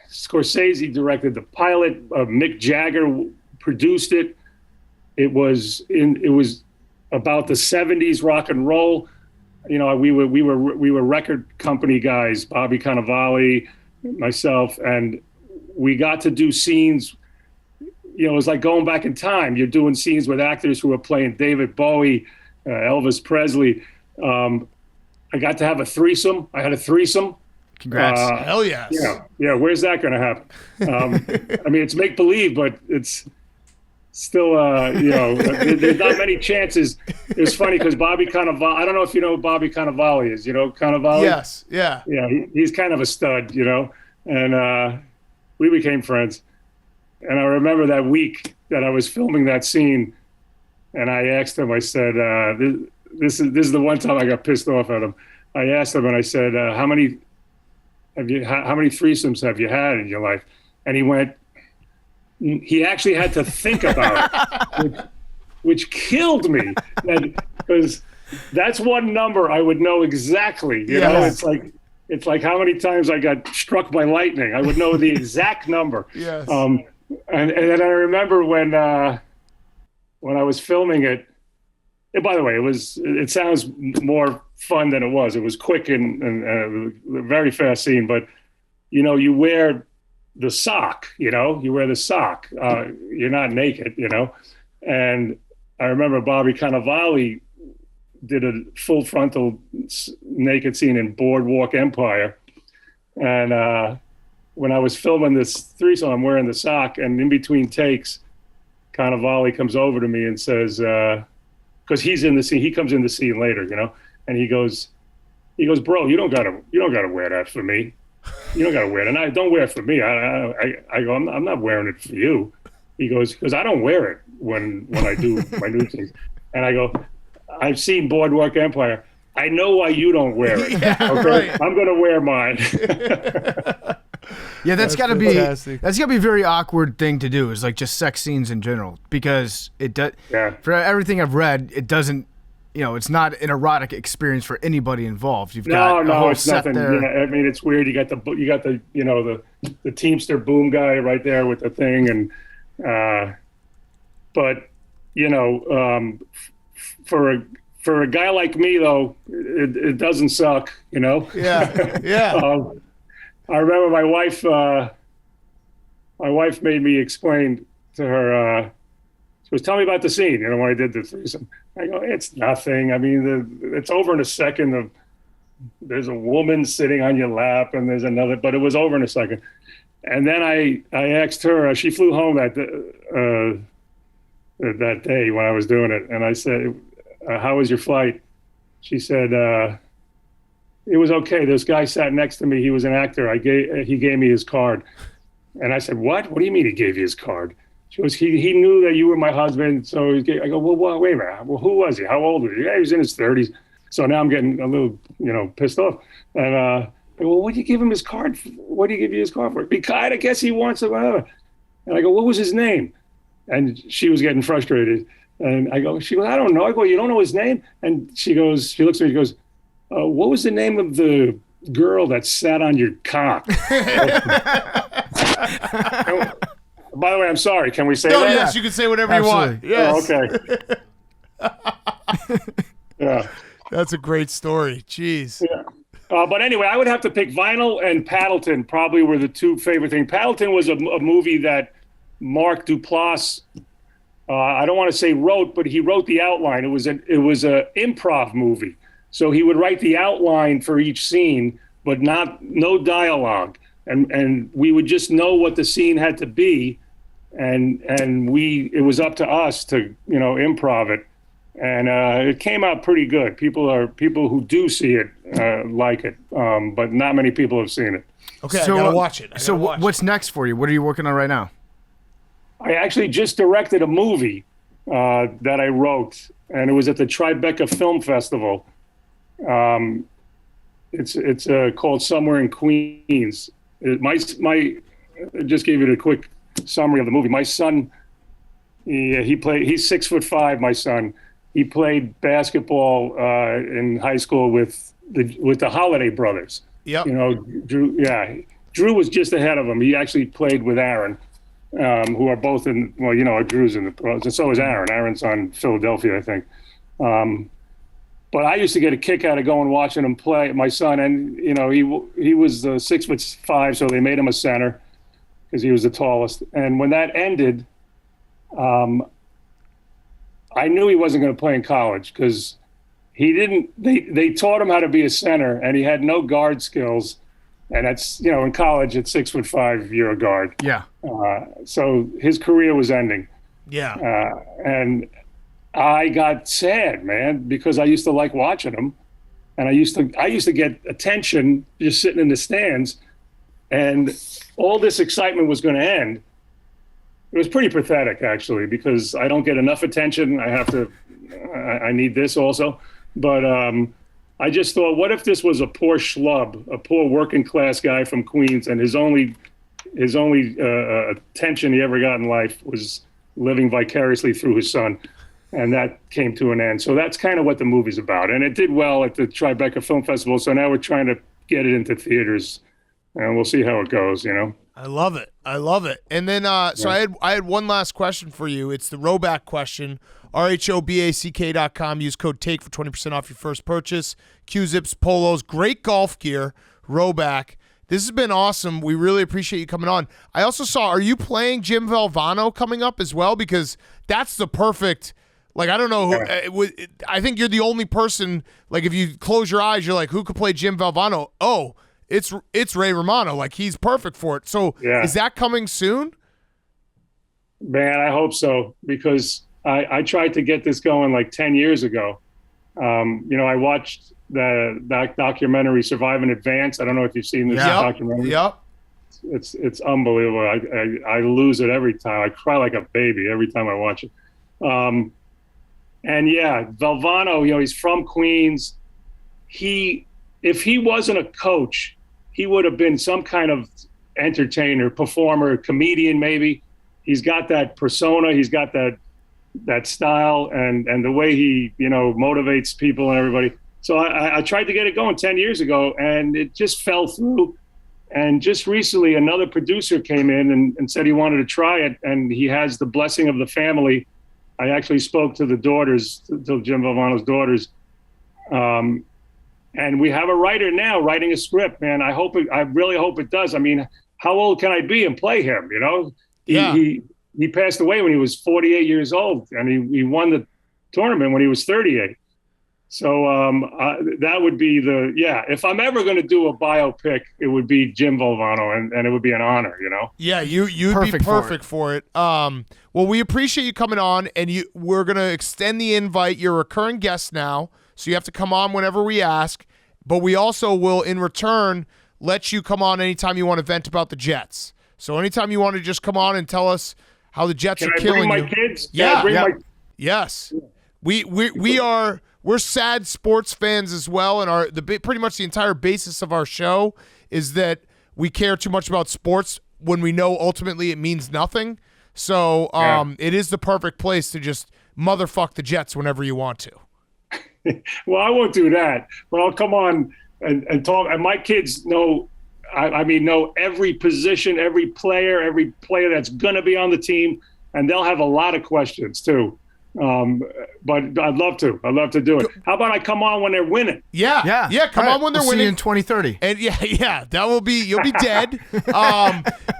Scorsese directed the pilot. Mick Jagger produced it. It was about the '70s rock and roll. We were record company guys, Bobby Cannavale, myself, and we got to do scenes. It was like going back in time. You're doing scenes with actors who were playing David Bowie, Elvis Presley. I got to have a threesome. I had a threesome. Congrats. Hell yes. Yeah. Where's that going to happen? I mean, it's make believe, but it's still, there's not many chances. It was funny because Bobby Cannavale, I don't know if you know who Bobby Cannavale is. You know Cannavale? Yes, yeah. Yeah, he's kind of a stud, and we became friends. And I remember that week that I was filming that scene, and I asked him, I said, this is the one time I got pissed off at him. I asked him, and I said, how many threesomes have you had in your life? And he went, he actually had to think about it, which killed me, because that's one number I would know exactly. You know, it's like how many times I got struck by lightning. I would know the exact number. Yes. And then I remember when I was filming it. And by the way, it sounds more fun than it was. It was quick and a very fast scene. But you wear the sock. You wear the sock. You're not naked. And I remember Bobby Cannavale did a full frontal naked scene in Boardwalk Empire, and when I was filming this threesome, I'm wearing the sock, and in between takes, Cannavale comes over to me and says, because he's in the scene, he comes in the scene later, and he goes, bro, you don't gotta wear that for me. You don't gotta wear it, and I don't wear it for me. I go, I'm not wearing it for you. He goes, because I don't wear it when I do my new things, and I go, I've seen Boardwalk Empire. I know why you don't wear it. Yeah, okay, right. I'm gonna wear mine. Yeah, that's got to be fantastic. a very awkward thing to do. Is like just sex scenes in general, because it does. Yeah. For everything I've read, it doesn't. It's not an erotic experience for anybody involved. You've got a whole it's set nothing. there. I mean, it's weird. You got the the Teamster boom guy right there with the thing, and but for a guy like me though, it doesn't suck. Yeah. I remember my wife made me explain to her. She goes, tell me about the scene, when I did the threesome. I go, it's nothing. I mean, it's over in a second. There's a woman sitting on your lap and there's another, but it was over in a second. And then I asked her, she flew home that day when I was doing it. And I said, how was your flight? She said, it was okay. This guy sat next to me. He was an actor. He gave me his card. And I said, what? What do you mean he gave you his card? She goes, he knew that you were my husband. So I go, well, wait a minute. Well, who was he? How old was he? Yeah, he was in his 30s. So now I'm getting a little, pissed off. And I go, well, what do you give him his card for? What do you give you his card for? Because I guess he wants it, whatever. And I go, what was his name? And she was getting frustrated. And she goes, I don't know. I go, you don't know his name? And she looks at me, she goes, what was the name of the girl that sat on your cock? By the way, I'm sorry. Can we say that? Yes, you can say whatever Absolutely. you want. Yes. Oh, okay. Yeah. That's a great story. Jeez. Yeah. But anyway, I would have to pick Vinyl and Paddleton probably were the two favorite things. Paddleton was a movie that Mark Duplass, I don't want to say wrote, but he wrote the outline. It was a improv movie. So he would write the outline for each scene, but no dialogue. And we would just know what the scene had to be. And it was up to us to, improv it. And it came out pretty good. People who do see it like it, but not many people have seen it. Okay, I gotta watch it. What's next for you? What are you working on right now? I actually just directed a movie that I wrote, and it was at the Tribeca Film Festival. It's called Somewhere in Queens. Just gave you a quick summary of the movie. My son, he's 6'5", my son. He played basketball in high school with the Holiday brothers. Yep. Drew. Yeah, Drew was just ahead of him. He actually played with Aaron, who are both in. Well, Drew's in the pros, and so is Aaron. Aaron's on Philadelphia, I think. But I used to get a kick out of going watching him play, my son, and he was 6'5", so they made him a center because he was the tallest. And when that ended, I knew he wasn't going to play in college because he didn't. They taught him how to be a center, and he had no guard skills. And that's in college at 6'5", you're a guard. Yeah. So his career was ending. Yeah. And I got sad, man, because I used to like watching him, and I used to get attention just sitting in the stands, and all this excitement was going to end. It was pretty pathetic, actually, because I don't get enough attention. I need this also, but I just thought, what if this was a poor schlub, a poor working class guy from Queens, and his only attention he ever got in life was living vicariously through his son. And that came to an end. So that's kind of what the movie's about. And it did well at the Tribeca Film Festival. So now we're trying to get it into theaters, and we'll see how it goes, I love it. And then, so I had one last question for you. It's the Roback question. RHOBACK.com. Use code TAKE for 20% off your first purchase. Q-Zips, polos, great golf gear. Roback. This has been awesome. We really appreciate you coming on. I also saw, are you playing Jim Valvano coming up as well? Because that's the perfect... Like, I don't know who. I think you're the only person. Like, if you close your eyes, you're like, who could play Jim Valvano? Oh, it's Ray Romano. Like, he's perfect for it. So, Is that coming soon? Man, I hope so, because I tried to get this going like 10 years ago. I watched that documentary Survive in Advance. I don't know if you've seen this documentary. Yep. It's unbelievable. I lose it every time. I cry like a baby every time I watch it. And Valvano, he's from Queens. If he wasn't a coach, he would have been some kind of entertainer, performer, comedian, maybe. He's got that persona. He's got that style and the way he, motivates people and everybody. So I tried to get it going 10 years ago, and it just fell through. And just recently, another producer came in and said he wanted to try it, and he has the blessing of the family. I actually spoke to the daughters, to Jim Valvano's daughters, and we have a writer now writing a script. Man, I really hope it does. I mean, how old can I be and play him? Yeah. he passed away when he was 48 years old, and he won the tournament when he was 38. So that would be if I'm ever going to do a biopic, it would be Jim Valvano, and it would be an honor, Yeah, you'd be perfect for it. Well, we appreciate you coming on, and we're going to extend the invite. You're a recurring guest now, so you have to come on whenever we ask, but we also will, in return, let you come on anytime you want to vent about the Jets. So anytime you want to just come on and tell us how the Jets are killing you. Can I bring my kids? Yeah. Yes. We're sad sports fans as well, and pretty much the entire basis of our show is that we care too much about sports when we know ultimately it means nothing. So it is the perfect place to just motherfuck the Jets whenever you want to. Well, I won't do that, but I'll come on and talk. And my kids know, know every position, every player that's going to be on the team, and they'll have a lot of questions too. But I'd love to do it. How about I come on when they're winning? Yeah. Come on when they're See winning you in 2030. And you'll be dead.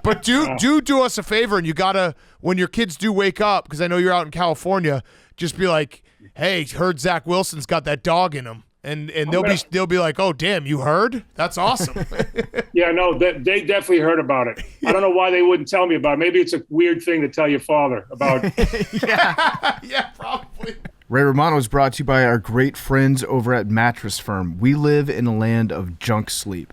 But do us a favor, and you gotta, when your kids do wake up, because I know you're out in California, just be like, hey, heard Zach Wilson's got that dog in him. And they'll be like, oh damn, you heard? That's awesome. Yeah, no, they definitely heard about it. I don't know why they wouldn't tell me about it. Maybe it's a weird thing to tell your father about. Yeah, probably. Ray Romano is brought to you by our great friends over at Mattress Firm. We live in a land of junk sleep,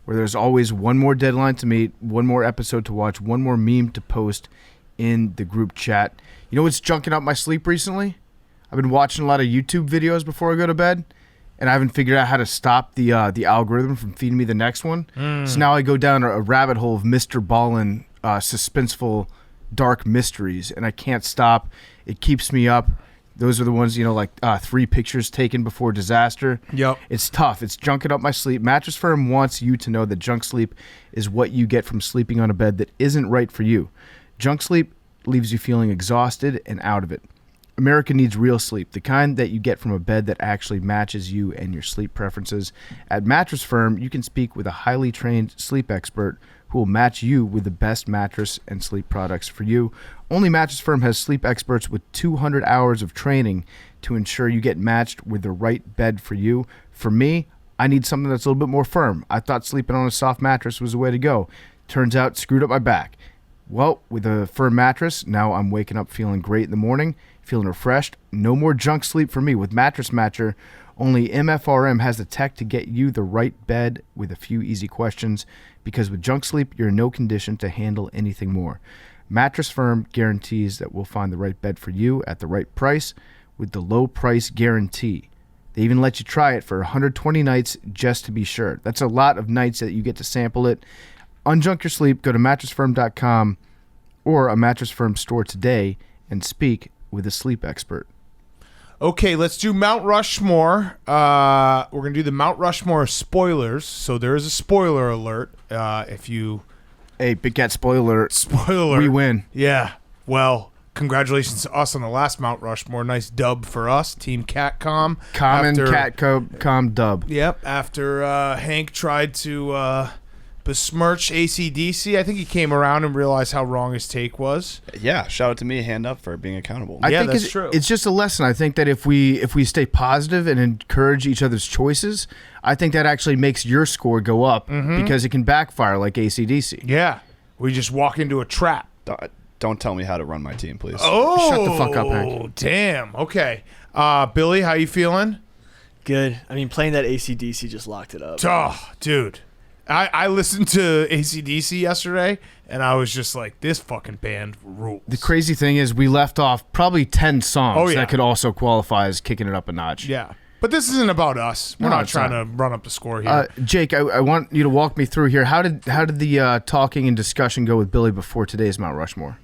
where there's always one more deadline to meet, one more episode to watch, one more meme to post in the group chat. You know what's junking up my sleep recently? I've been watching a lot of YouTube videos before I go to bed, and I haven't figured out how to stop the algorithm from feeding me the next one. So now I go down a rabbit hole of Mr. Ballin suspenseful dark mysteries, and I can't stop. It keeps me up. Those are the ones, 3 pictures taken before disaster. Yep. It's tough. It's junking up my sleep. Mattress Firm wants you to know that junk sleep is what you get from sleeping on a bed that isn't right for you. Junk sleep leaves you feeling exhausted and out of it. America needs real sleep, the kind that you get from a bed that actually matches you and your sleep preferences. At Mattress Firm, you can speak with a highly trained sleep expert who will match you with the best mattress and sleep products for you. Only Mattress Firm has sleep experts with 200 hours of training to ensure you get matched with the right bed for you. For me, I need something that's a little bit more firm. I thought sleeping on a soft mattress was the way to go. Turns out, screwed up my back. Well, with a firm mattress, now I'm waking up feeling great in the morning, feeling refreshed. No more junk sleep for me. With Mattress Matcher, only MFRM has the tech to get you the right bed with a few easy questions, because with junk sleep, you're in no condition to handle anything more. Mattress Firm guarantees that we'll find the right bed for you at the right price with the low price guarantee. They even let you try it for 120 nights just to be sure. That's a lot of nights that you get to sample it. Unjunk your sleep. Go to mattressfirm.com or a Mattress Firm store today and speak with a sleep expert. Okay, let's do Mount Rushmore. We're going to do the Mount Rushmore of spoilers. So there is a spoiler alert. Hey, Big Cat spoiler. Spoiler. We win. Yeah. Well, congratulations to us on the last Mount Rushmore. Nice dub for us. Team Catcom. Catcom dub. Yep. After Hank tried to besmirch AC/DC, I think he came around and realized how wrong his take was. Yeah, shout out to me, hand up for being accountable. I think that's true. It's just a lesson. I think that if we stay positive and encourage each other's choices, I think that actually makes your score go up because it can backfire like AC/DC. Yeah. We just walk into a trap. Don't tell me how to run my team, please. Oh, shut the fuck up, Hank. Damn. Okay. Billy, how you feeling? Good. I mean, playing that AC/DC just locked it up. Oh, dude. I listened to AC/DC yesterday, and I was just like, this fucking band rules. The crazy thing is we left off probably 10 songs Oh, yeah. that could also qualify as kicking it up a notch. Yeah. But this isn't about us. We're No, not it's trying not. to run up the score here. Jake, I want you to walk me through here. How did the talking and discussion go with Billy before today's Mount Rushmore?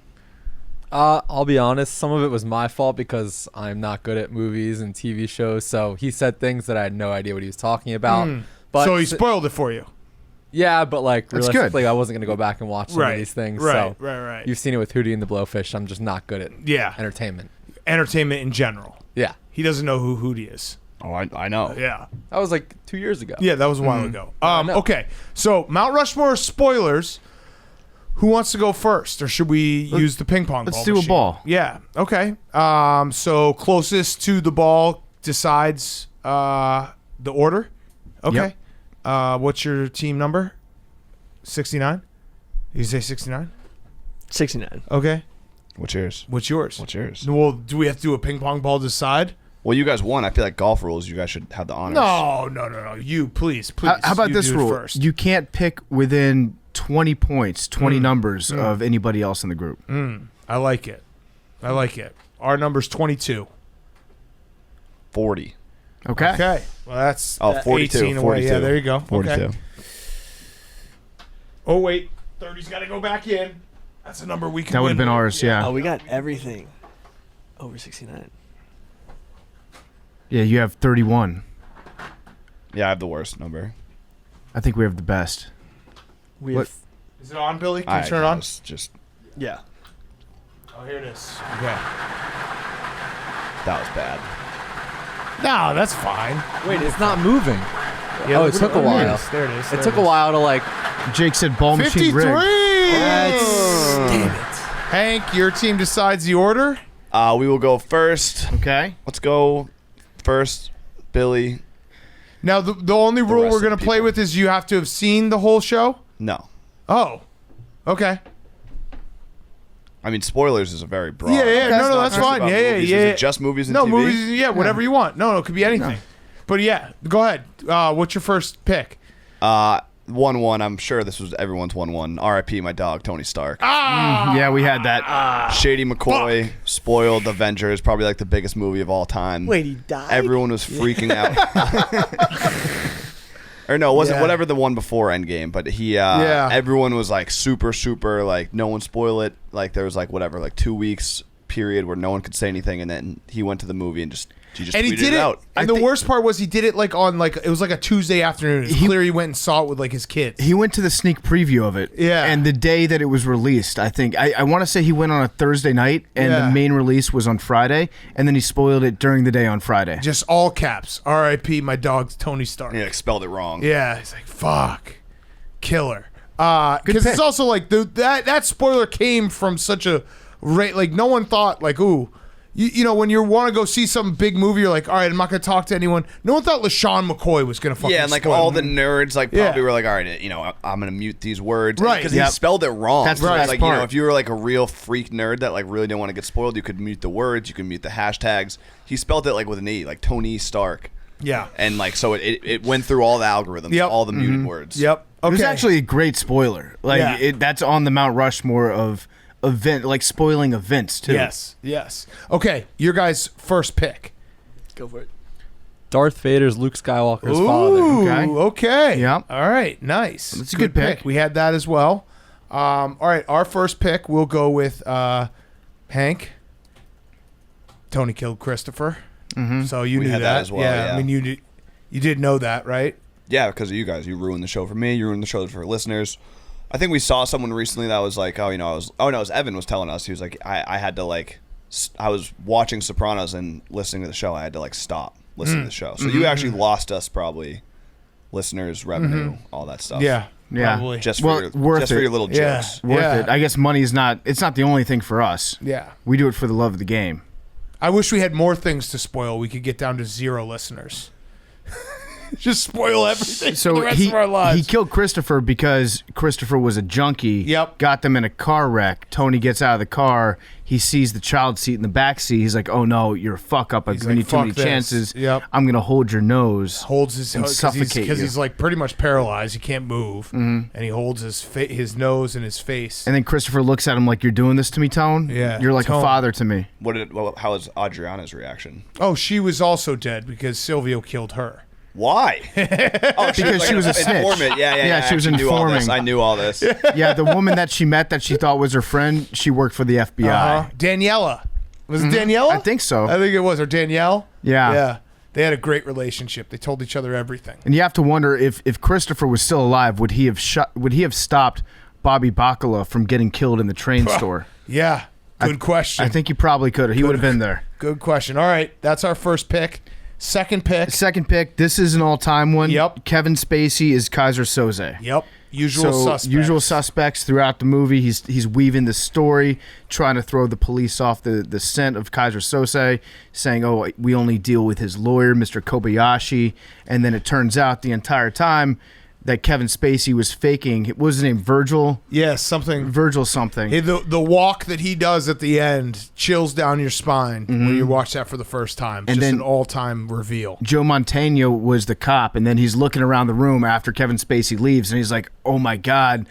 I'll be honest, some of it was my fault because I'm not good at movies and TV shows, so he said things that I had no idea what he was talking about. But So he spoiled it for you. Yeah, but like That's realistically, good. I wasn't going to go back and watch some of these things. Right, so right. You've seen it with Hootie and the Blowfish. I'm just not good at entertainment. Entertainment in general. Yeah. He doesn't know who Hootie is. Oh, I know. Yeah. That was like 2 years ago. Yeah, that was a while ago. I know. Okay, so Mount Rushmore spoilers. Who wants to go first, or should we use the ping pong ball? Let's do a machine? ball. Yeah. Okay. So closest to the ball decides the order. Okay. What's your team number? 69. You say 69? 69. Okay. What's yours? What's yours? What's yours? Well, do we have to do a ping pong ball to decide? Well, you guys won. I feel like golf rules. You guys should have the honors. No. You please. How about You this do it rule? first. You can't pick within 20 points, 20 numbers of anybody else in the group. I like it. Our number's 22. 40. Okay. Okay. Well, that's 42. 18 away. 42. Yeah, there you go. 42. Okay. Oh, wait. 30's got to go back in. That's a number we can That would have win been with. ours, yeah. Oh, we got everything over 69. Yeah, you have 31. Yeah, I have the worst number. I think we have the best. We What? have, Is it on, Billy? Can you turn it on? Just yeah. Oh, here it is. Okay. that was bad. No, that's fine. Wait, it's not moving. Yeah, Oh, look it took at a it. while. There it is. It took a while to like. Jake said ball machine 53. rig. Damn it. Hank, your team decides the order. We will go first. Okay. Let's go first, Billy. Now, the only rule rest we're of going the to play people. with is you have to have seen the whole show. No. Oh. Okay. I mean, spoilers is a very broad. Yeah, It's no, not that's just fine. about Yeah, movies. yeah. Is it just movies and No, TV? movies, yeah, whatever you want. No, it could be anything. But yeah, go ahead. What's your first pick? 1-1. I'm sure this was everyone's 1-1. R.I.P. my dog, Tony Stark. Yeah, we had that. Shady McCoy, spoiled Avengers, probably like the biggest movie of all time. Wait, he died? Everyone was freaking out. Or no, it wasn't Yeah. whatever the one before Endgame, but he everyone was like super like no one spoil it. Like there was like whatever, like 2 weeks period where no one could say anything, and then he went to the movie and just And he tweeted did it it. out. And the worst part was he did it like on like it was like a Tuesday afternoon. It's clear he went and saw it with like his kids. He went to the sneak preview of it. Yeah. And the day that it was released, I think. I want to say he went on a Thursday night, and Yeah. the main release was on Friday, and then he spoiled it during the day on Friday. Just all caps. R.I.P. my dog Tony Stark. Yeah, like spelled it wrong. Yeah, he's like fuck, killer. Because it's pick. also like that spoiler came from such a rate. Like no one thought like ooh. You know, when you want to go see some big movie, you're like, all right, I'm not going to talk to anyone. No one thought LaShawn McCoy was going to fucking Yeah, and like spoil all it. the nerds like Yeah. probably were like, all right, you know, I'm gonna mute these words, Right. Because Yep. he spelled it wrong. That's the So it's best like you know, part. if you were like a real freak nerd that like really didn't want to get spoiled, you could mute the words, you could mute the hashtags. He spelled it like with an E, like Tony Stark, Yeah. and like so it went through all the algorithms, Yep. all the muted words. Yep. It was Okay. actually a great spoiler. Like Yeah. that's on the Mount Rushmore of event, like spoiling events too. Yes. Okay, your guys' first pick. Go for it. Darth Vader's Luke Skywalker's Ooh, father. okay. Yep. All right, nice. That's a good pick. We had that as well. All right, our first pick, we'll go with Hank. Tony killed Christopher. Mm-hmm. So you We knew had that as well, yeah. I mean, you did know that, right? Yeah, because of you guys. You ruined the show for me. You ruined the show for listeners. I think we saw someone recently that was like, it was Evan was telling us. He was like, I had to like, I was watching Sopranos and listening to the show. I had to like stop listening to the show. So you actually lost us probably, listeners, revenue, all that stuff. Yeah. Yeah. Probably. Just Well, for worth your it. little Yeah. jokes. Worth it. I guess money is not. It's not the only thing for us. Yeah. We do it for the love of the game. I wish we had more things to spoil. We could get down to 0 listeners. Just spoil everything for So the rest of our lives. he killed Christopher because Christopher was a junkie. Yep. Got them in a car wreck. Tony gets out of the car. He sees the child seat in the back seat. He's like, "Oh no, you're a fuck up. I've given like, you too many "Fuck this." chances. Yep. I'm gonna hold your nose." holds his and suffocate because you. he's like pretty much paralyzed. He can't move, and he holds his nose and his face. And then Christopher looks at him like, "You're doing this to me, Tone. Yeah, You're like Tone. a father to me." How was Adriana's reaction? Oh, she was also dead because Silvio killed her. Why? Oh, Because she was a snitch. informant. Yeah. she was I actually knew all this. informing. I knew all this. Yeah, the woman that she met that she thought was her friend, she worked for the FBI. Daniela. Was it Daniela? I think so. I think it was. Or Danielle? Yeah. Yeah. They had a great relationship. They told each other everything. And you have to wonder if Christopher was still alive, would he have stopped Bobby Bacala from getting killed in the train store? Yeah. Good question. I think he probably could have. He would have been there. Good question. All right. That's our first pick. Second pick. Second pick, this is an all-time one. Yep. Kevin Spacey is Kaiser Soze. Yep. Usual suspects throughout the movie. He's weaving the story, trying to throw the police off the scent of Kaiser Sose, saying, "Oh, we only deal with his lawyer, Mr. Kobayashi." And then it turns out the entire time that Kevin Spacey was faking. What was his name? Virgil? Yeah, something. Virgil something. Hey, the walk that he does at the end chills down your spine when you watch that for the first time. It's And just then an all-time reveal. Joe Mantegna was the cop, and then he's looking around the room after Kevin Spacey leaves, and he's like, "Oh my God,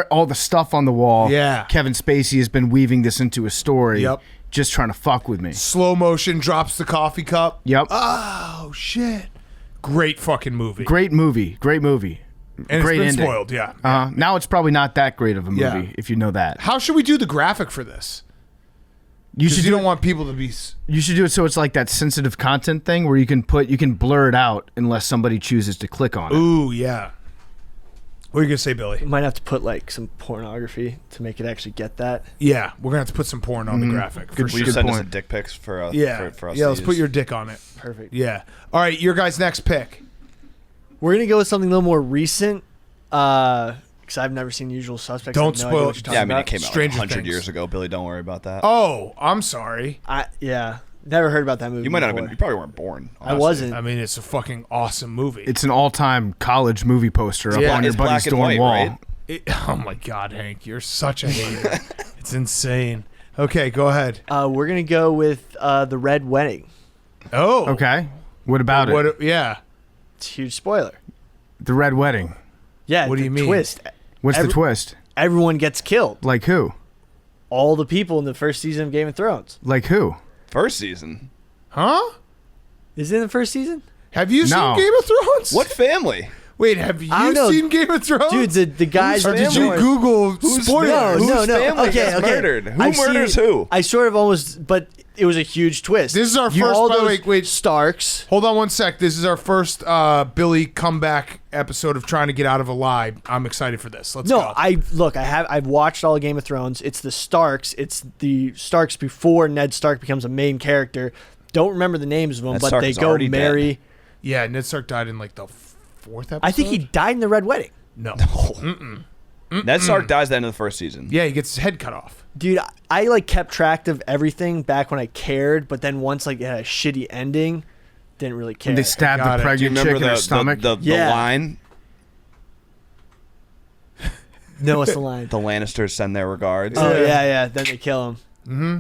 all the stuff on the wall. Yeah. Kevin Spacey has been weaving this into a story, Yep. just trying to fuck with me." Slow motion, drops the coffee cup. Yep. Oh, shit. Great fucking movie. Great movie. And great it's been ending. spoiled, yeah. Now it's probably not that great of a movie, Yeah. if you know that. How should we do the graphic for this? You Because should you do don't want people to be... You should do it so it's like that sensitive content thing where you can blur it out unless somebody chooses to click on it. Ooh, yeah. What are you going to say, Billy? Might have to put like some pornography to make it actually get that. Yeah, we're going to have to put some porn on the graphic. For Good- sure. Will you Good send us point. a dick pics for us? Yeah, for us yeah. to Let's put use? your dick on it. Perfect. Yeah. All right, your guys' next pick. We're gonna go with something a little more recent, because I've never seen Usual Suspects. Don't I have no spoil idea it. what you're talking Yeah, I mean, about. it came out Stranger 100 Things. years ago, Billy. Don't worry about that. Oh, I'm sorry. Yeah, never heard about that movie. You might not have before. been. You probably weren't born. I honestly. wasn't. I mean, it's a fucking awesome movie. It's an all-time college movie poster up Yeah, on your it's buddy's black and dorm white, wall. right? Oh my God, Hank, you're such a hater. It's insane. Okay, go ahead. We're gonna go with the Red Wedding. Oh, Okay. What about it? Yeah. It's a huge spoiler. The Red Wedding. Yeah. What do the you mean? Twist. What's Every- the twist? Everyone gets killed. Like who? All the people in the first season of Game of Thrones. Like who? First season. Huh? Is it in the first season? Have you No. seen Game of Thrones? What family? Wait, have I you don't know. seen Game of Thrones? Dude, the guys. or did you family- Google spoilers? No. Whose family gets murdered? Who I've seen murders it- who? I sort of almost, but it was a huge twist. This is our first. all By the those way, wait. Starks. Hold on one sec. This is our first Billy comeback episode of trying to get out of a lie. I'm excited for this. Let's No, go. I've watched all of Game of Thrones. It's the Starks. It's the Starks before Ned Stark becomes a main character. Don't remember the names of them, Ned but Stark they is go already marry. Yeah, Ned Stark died in like the fourth episode. I think he died in the Red Wedding. No. Ned Stark dies at the end of the first season. Yeah, he gets his head cut off. Dude, I like kept track of everything back when I cared, but then once like it had a shitty ending, didn't really care. When they stabbed Got the it. Do you pregnant chick remember in her the stomach? the Yeah. line? No, what's the line? The Lannisters send their regards. Oh yeah. Then they kill him. Mm-hmm.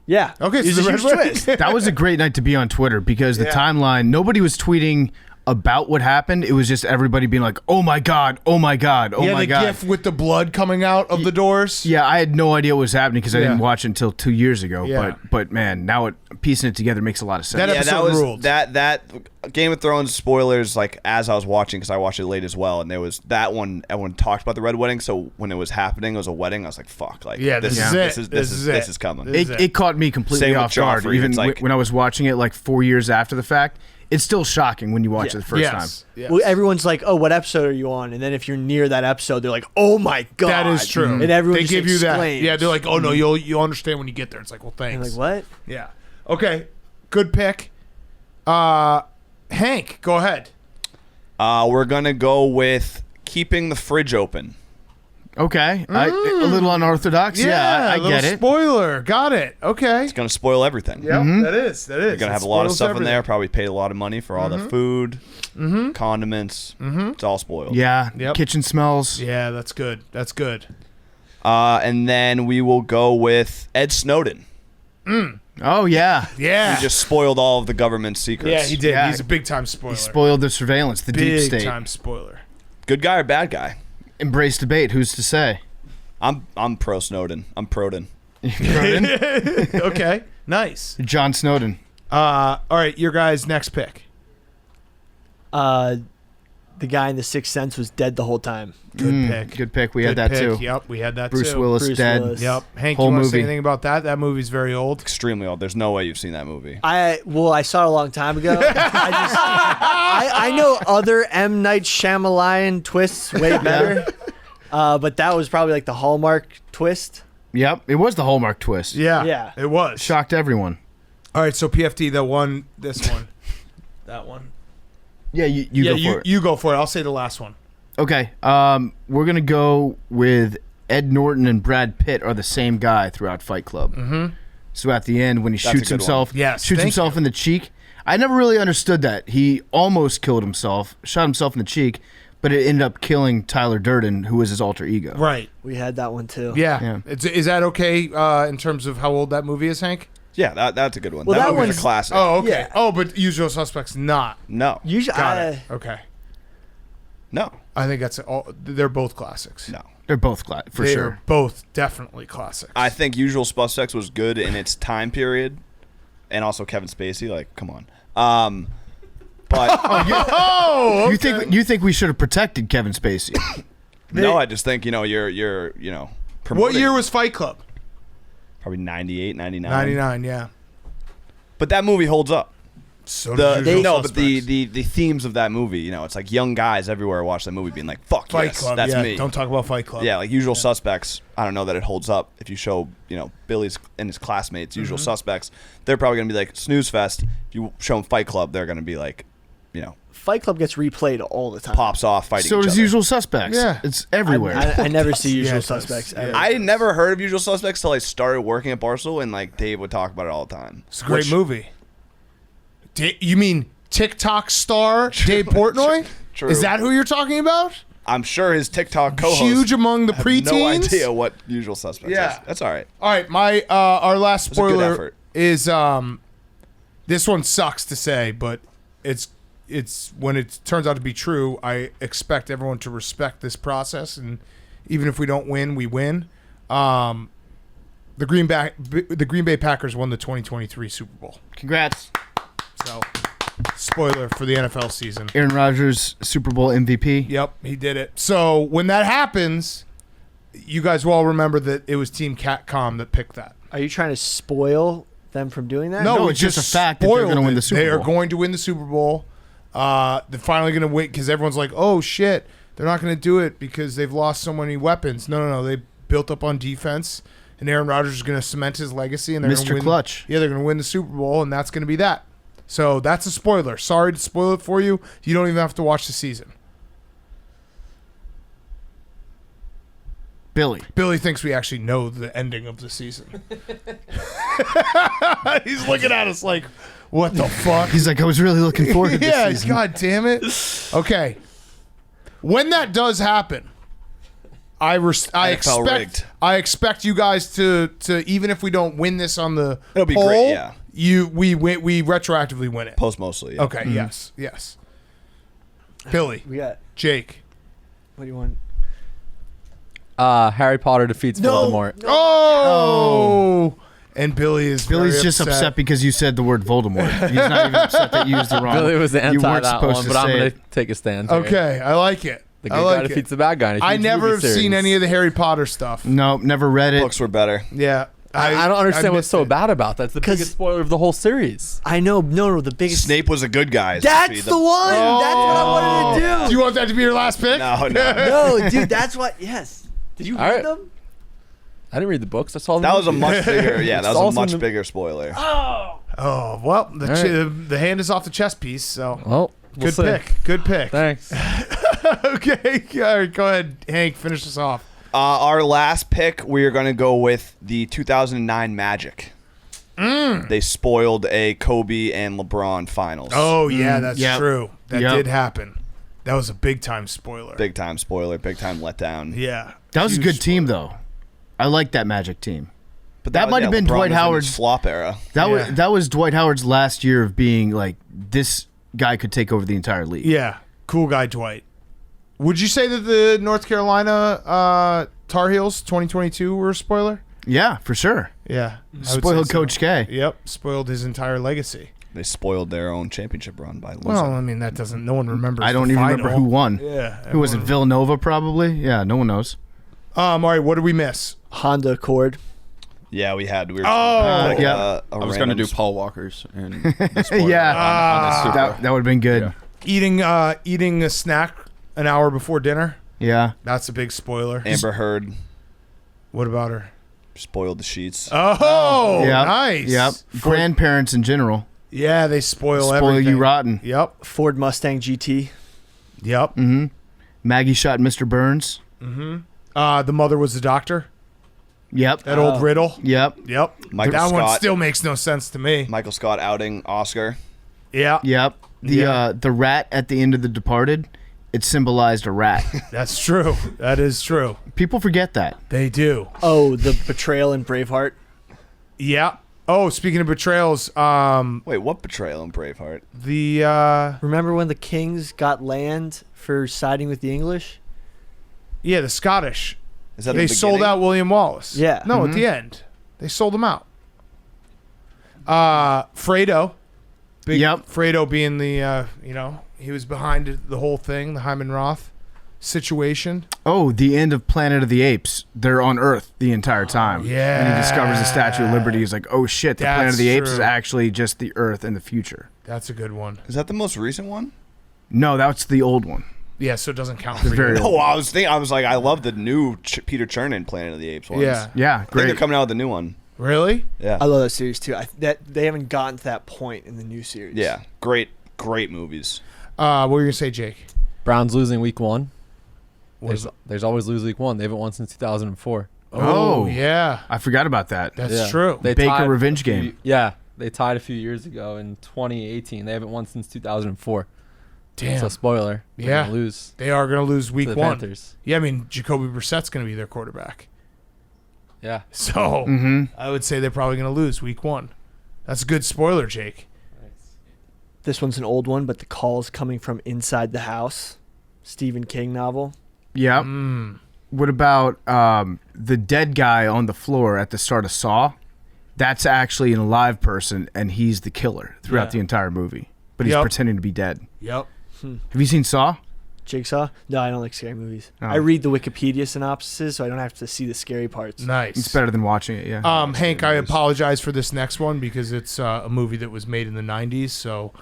Yeah. Okay, It was so a the huge Red Wedding. twist. That was a great night to be on Twitter because the Yeah. timeline, nobody was tweeting about what happened. It was just everybody being like, "Oh my God, oh my God, oh Yeah, my the God." gif with the blood coming out of the doors. Yeah, I had no idea what was happening because I Yeah. didn't watch it until 2 years ago. Yeah. But man, now piecing it together makes a lot of sense. That Yeah, episode that was ruled. that Game of Thrones spoilers. Like as I was watching, because I watched it late as well, and there was that one. Everyone talked about the Red Wedding, so when it was happening, it was a wedding. I was like, "Fuck!" Like, Yeah, this is it. This is coming. This is It caught me completely Same with off guard. Joffrey, Even it's like- when I was watching it like 4 years after the fact, it's still shocking when you watch it the first time. Yes. Yes. Well, everyone's like, "Oh, what episode are you on?" And then if you're near that episode, they're like, "Oh my god!" That is true. And everyone they just give you that. exclaims. Yeah, they're like, "Oh no, you'll understand when you get there." It's like, "Well, And thanks." like what? Yeah. Okay. Good pick. Hank, go ahead. We're gonna go with keeping the fridge open. Okay, a little unorthodox. Yeah, I a little get it. Spoiler. Got it. Okay. It's gonna spoil everything. Yep, that is. You're gonna have a lot of stuff in there. Probably paid a lot of money for all the food, condiments. It's all spoiled. Yeah, Yep. kitchen smells. Yeah, that's good. That's good. And then we will go with Ed Snowden. Oh yeah, Yeah. He just spoiled all of the government secrets. yeah, he did. Yeah. He's a big time spoiler. he spoiled the surveillance, the deep big state. time spoiler. Good guy or bad guy? Embrace debate. Who's to say? I'm pro Snowden. I'm Proden. Okay. Nice. John Snowden. All right, your guys' next pick. The guy in The Sixth Sense was dead the whole time. Good pick. Good pick. We Good had that pick. too. Yep, we had that Bruce too. Willis Bruce dead. Willis. Yep. Hank, Whole you want to say movie. anything about that? That movie's very old. Extremely old. There's no way you've seen that movie. I saw it a long time ago. I know other M. Night Shyamalan twists way better, but that was probably like the Hallmark twist. Yep, it was the Hallmark twist. Yeah. Yeah. It was. Shocked everyone. All right, so PFT, the one, this one. That one. Yeah, you go for it. You go for it. I'll say the last one. Okay. We're gonna go with Ed Norton and Brad Pitt are the same guy throughout Fight Club. Mm-hmm. So at the end, when he That's a shoots good himself, one. Yes, thank you. in the cheek. I never really understood that. He almost killed himself, shot himself in the cheek, but it ended up killing Tyler Durden, who was his alter ego. Right. We had that one too. Yeah. Is that okay in terms of how old that movie is, Hank? Yeah, that's a good one. Well, that movie's one's- a classic. Oh, okay. Yeah. Oh, but Usual Suspects not. No. Usually, Got it. Okay. No. I think they're both classics. No. They're both for They sure. are both definitely classics. I think Usual Suspects was good in its time period, and also Kevin Spacey. Like, come on. But Oh, okay. You think we should have protected Kevin Spacey? no, I just think you're promoting. What year was Fight Club? Probably 98, 99. 99, yeah. But that movie holds up. So does Usual But Suspects. the themes of that movie, it's like young guys everywhere watch that movie being like, "Fuck Fight yes, Club, that's yeah. me." Don't talk about Fight Club. Yeah, like Usual Suspects. I don't know that it holds up. If you show, Billy's and his classmates Usual Suspects, they're probably gonna be like snooze fest. If you show them Fight Club, they're gonna be like, Fight Club gets replayed all the time. pops off fighting. So each does other. Usual Suspects. Yeah. It's everywhere. I never see Usual Yeah, it does. Suspects ever. Yeah. I never heard of Usual Suspects till I started working at Barstool, and like Dave would talk about it all the time. It's a great movie. You mean TikTok star Dave Portnoy? True. Is that who you're talking about? I'm sure his TikTok co-host Huge among the have preteens? no idea what Usual Suspects Yeah. is. That's all right. All right, my our last It's a good spoiler effort. is this one sucks to say, but it's when it turns out to be true, I expect everyone to respect this process, and even if we don't win, we win. The Green Bay Packers won the 2023 Super Bowl. Congrats. So, spoiler for the NFL season. Aaron Rodgers, Super Bowl MVP. Yep, he did it. So when that happens, you guys will all remember that it was Team Catcom that picked that. Are you trying to spoil them from doing that? No, we it's just a fact that they're spoiled gonna win it. the Super They are Bowl. going to win the Super Bowl. They're finally going to win because everyone's like, "Oh shit, they're not going to do it because they've lost so many weapons." No. They built up on defense, and Aaron Rodgers is going to cement his legacy. And they're Mr. gonna win, Clutch. Yeah, they're going to win the Super Bowl, and that's going to be that. So that's a spoiler. Sorry to spoil it for you. You don't even have to watch the season. Billy thinks we actually know the ending of the season. He's looking at us like, what the fuck? He's like, I was really looking forward to this Yeah, season. God damn it. Okay. When that does happen, I rigged. expect you guys to even if we don't win this on the It'll be poll, great, yeah. we retroactively win it. Post mostly. Yeah. Okay, yes. Billy, We got. Jake. What do you want? Harry Potter defeats Voldemort. Oh! And Billy's Billy's just upset because you said the word Voldemort. He's not even upset that you used the wrong. Billy was the you anti weren't that supposed one, to but I'm say going it. to take a stand. Here. Okay, I like it. The good I guy like defeats it. the bad guy. in a I huge never movie have seen series. any of the Harry Potter stuff. No, never read it. Books were better. Yeah. I don't understand what's missed so it. bad about that. It's the 'Cause- biggest spoiler of the whole series. I know. No. The biggest. Snape was a good guy. That's the one. That's what I wanted to do. Do you want that to be your last pick? No. No, dude. That's what. Yes. Did you All read right. them? I didn't read the books. I saw the That was a movies. much bigger. Yeah, that It's was a also much in the- bigger spoiler. Oh, well, the hand is off the chess piece, so Well, we'll good see. pick. Good pick. Thanks. Okay. All right, go ahead, Hank, finish us off. Our last pick, we are going to go with the 2009 Magic. They spoiled a Kobe and LeBron finals. Oh, yeah, that's Yep. true. That Yep. did happen. That was a big-time spoiler. Big time spoiler, big time letdown. Yeah. That was a Huge good team, spoiler. though. I like that Magic team. But That might have been LeBron Dwight was in his Howard's- flop era. Yeah. That was Dwight Howard's last year of being like, this guy could take over the entire league. Yeah. Cool guy, Dwight. Would you say that the North Carolina Tar Heels 2022 were a spoiler? Yeah, for sure. Yeah. I would Spoiled say so. Coach K. Yep. Spoiled his entire legacy. They spoiled their own championship run by losing. Well, I mean, that doesn't, no one remembers. I don't the even final. remember who won. Yeah. Who was it? Villanova, probably? Yeah, no one knows. All right, what did we miss? Honda Accord. Yeah, we had. We were yeah. I was going to do Paul Walker's and the spoiler Yeah. on this Super. That would have been good. Yeah. Eating a snack an hour before dinner. Yeah. That's a big spoiler. Amber Heard What about her? spoiled the sheets. Oh, Yep. nice. Yep. Grandparents in general. Yeah, they spoil Spoil everything. you rotten. Yep. Ford Mustang GT. Yep. Mm-hmm. Maggie shot Mr. Burns. The mother was the doctor. Yep. That old riddle. Yep. Yep. Michael that one Scott. still makes no sense to me. Michael Scott outing Oscar. Yeah. Yep. The rat at the end of The Departed, it symbolized a rat. That's true. That is true. People forget that. They do. Oh, the betrayal in Braveheart. Yeah. Oh, speaking of betrayals, Wait, what betrayal in Braveheart? the Remember when the Kings got land for siding with the English? the Scottish. Is that They the sold beginning? out William Wallace. Yeah. No, at the end. They sold him out. Fredo. Big Yep. Fredo being the, he was behind the whole thing, the Hyman Roth situation. Oh, the end of Planet of the Apes. They're on Earth the entire time. yeah. And he discovers the Statue of Liberty. He's like, oh shit, the Planet That's of the Apes is true. actually just the Earth in the future. That's a good one. Is that the most recent one? No, that's the old one. Yeah, so it doesn't count The for very you. old. Oh, I was like, I love the new Peter Chernin Planet of the Apes ones. Yeah. Yeah, I think great. they're coming out with a new one. Really? Yeah. I love that series too. That they haven't gotten to that point in the new series. Yeah. Great movies. What were you going to say, Jake? Browns losing week 1. Was- There's always lose week 1. They haven't won since 2004. Oh. yeah. I forgot about that. That's Yeah. true. They Baker tied revenge a few- game. Yeah, they tied a few years ago in 2018. They haven't won since 2004. Damn. So spoiler. They're Yeah. gonna lose They are going to lose to week the one. Panthers. Yeah, I mean, Jacoby Brissett's going to be their quarterback. Yeah. So I would say they're probably going to lose week 1. That's a good spoiler, Jake. This one's an old one, but the call's coming from inside the house. Stephen King novel. Yep. Mm. What about the dead guy on the floor at the start of Saw? That's actually an alive person, and he's the killer throughout Yeah. the entire movie. But he's Yep. pretending to be dead. Yep. Have you seen Saw? Jigsaw? No, I don't like scary movies. Oh. I read the Wikipedia synopsises, so I don't have to see the scary parts. Nice. It's better than watching it, yeah. Hank, I apologize for this next one because it's a movie that was made in the 90s, so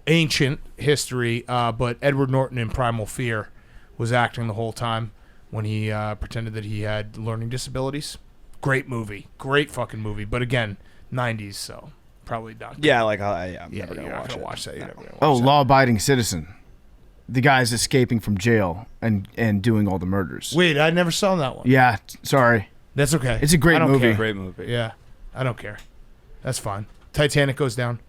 ancient history. But Edward Norton in Primal Fear was acting the whole time when he pretended that he had learning disabilities. Great movie. Great fucking movie. But again, 90s, so probably not. Yeah, like I'm Yeah, never you're gonna not watch going it. to watch that. You're never gonna watch Oh, that. Law-Abiding Citizen. The guy's escaping from jail and doing all the murders. Wait, I never saw that one. Yeah, sorry. That's okay. It's a great I don't movie. care. Great movie. Yeah, I don't care. That's fine. Titanic goes down.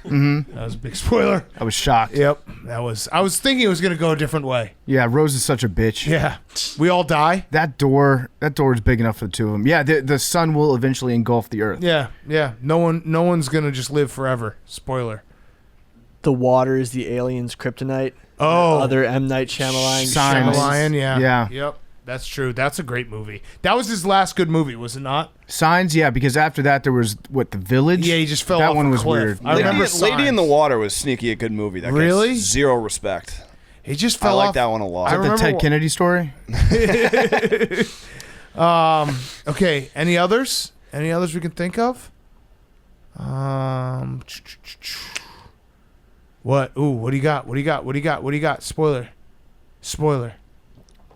That was a big spoiler. I was shocked. Yep, that was. I was thinking it was gonna go a different way. Yeah, Rose is such a bitch. Yeah, we all die. That door is big enough for the two of them. Yeah, the sun will eventually engulf the earth. Yeah, yeah. No one's gonna just live forever. Spoiler. The water is the aliens' kryptonite. Oh, Other M. Night Shyamalan. Signs. Shyamalan. Yeah, Yeah. Yep, that's true. That's a great movie. That was his last good movie, was it not? Signs, yeah, because after that there was The Village. Yeah, he just fell that off one a was cliff. weird. I Yeah. remember Lady in the Signs. Water was sneaky a good movie. That Really? gets zero respect. He just I fell like off. that one a lot. I The remember Ted Kennedy story. Okay. Any others? Any others we can think of? What? Ooh, what do you got? What do you got? What do you got? What do you got? Spoiler.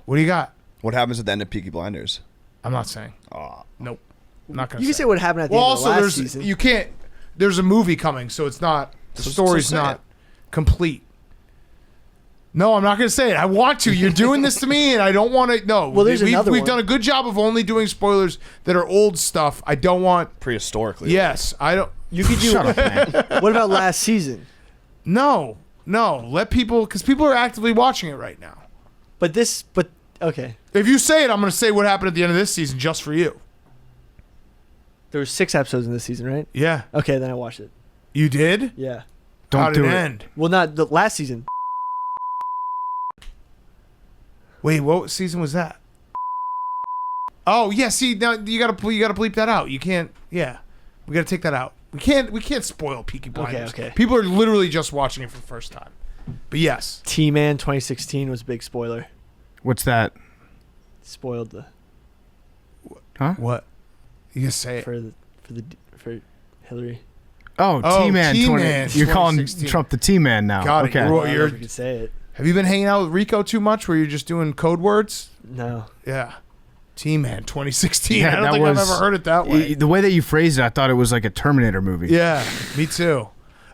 What do you got? What happens at the end of Peaky Blinders? I'm not saying. Aw. Nope. I'm not gonna You can say what happened at the Well, end also of the last there's season. you can't. There's a movie coming, so it's not. The So story's say not it. complete. No, I'm not going to say it. I want to. You're doing this to me, and I don't want to. No. Well, there's another We've one. done a good job of only doing spoilers that are old stuff. I don't want. Prehistorically. Yes, I don't. You could do. Shut up, man. What about last season? No. Let people, because people are actively watching it right now. But okay. If you say it, I'm going to say what happened at the end of this season just for you. There were 6 episodes in this season, right? Yeah. Okay, then I watched it. You did? Yeah. Don't How do did it it. end? Well, not the last season. Wait, what season was that? Oh yeah, see now you gotta bleep that out. You can't. Yeah, we gotta take that out. We can't spoil Peaky Blinders. Okay. People are literally just watching it for the first time. But yes, T-Man 2016 was a big spoiler. What's that? Spoiled the what? You can say it. for Hillary. Oh, Oh, T-Man. T-Man, You're calling 2016. Trump the T-Man now. Got it. Okay. I don't know You're- if you could say it. Have you been hanging out with Rico too much, where you're just doing code words? No. Yeah. T-Man 2016. Yeah, I don't that think I've was- ever heard it that way. The way that you phrased it, I thought it was like a Terminator movie. Yeah, me too.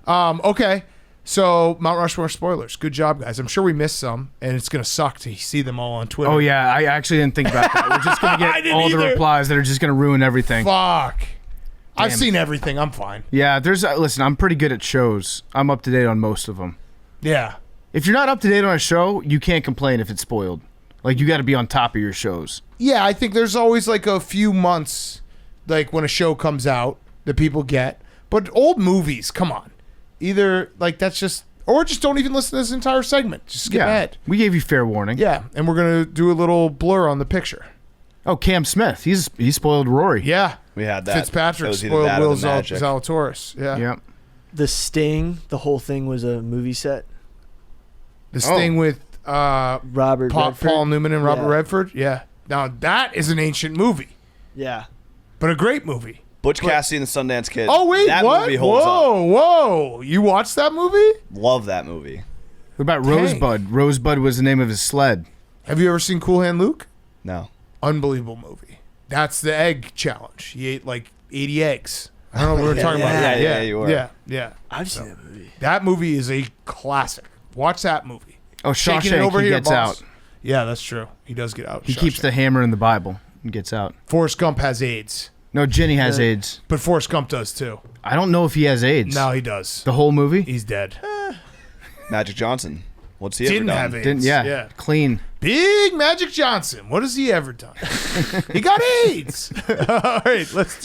Okay, So Mount Rushmore spoilers. Good job, guys. I'm sure we missed some, and it's gonna suck to see them all on Twitter. Oh yeah, I actually didn't think about that. We're just gonna I get didn't all the either. replies that are just gonna ruin everything. Fuck. I've Damn. seen everything. I'm fine. Yeah, listen, I'm pretty good at shows. I'm up to date on most of them. Yeah. If you're not up to date on a show, you can't complain if it's spoiled. Like, you got to be on top of your shows. Yeah, I think there's always like a few months, like when a show comes out that people get. But old movies, come on. Either like that's just, or just don't even listen to this entire segment. Just skip ahead. We gave you fair warning. Yeah, and we're gonna do a little blur on the picture. Oh, Cam Smith, he spoiled Rory. Yeah, We had that. Fitzpatrick It was either spoiled that or Will the Magic. Zalatoris. Yeah. Yep. The Sting, the whole thing was a movie set. This Oh. thing with Robert Redford. Paul Newman and Robert Yeah. Redford. Yeah. Now that is an ancient movie, Yeah. but a great movie. Butch Cassidy and the Sundance Kid. Oh wait, that what? movie holds Whoa. You watched that movie? up. Love that movie. What about Dang. Rosebud? Rosebud was the name of his sled. Have you ever seen Cool Hand Luke? No. Unbelievable movie. That's the egg challenge. He ate like 80 eggs. I don't know what we were talking about. yeah, you were. Yeah. I've seen that movie. That movie is a classic. Watch that movie. Oh, Shaking it Shawshank, over he here, gets boss. out. Yeah, that's true. He does get out. He keeps the hammer in the Bible and gets out. Forrest Gump has AIDS, No, Ginny has Yeah. AIDS. but Forrest Gump does too. I don't know if he has AIDS. No, he does. The whole movie? He's dead. Magic Johnson. What's he Didn't ever done? have AIDS. Didn't, yeah, clean. Big Magic Johnson. What has he ever done? He got AIDS. All right, let's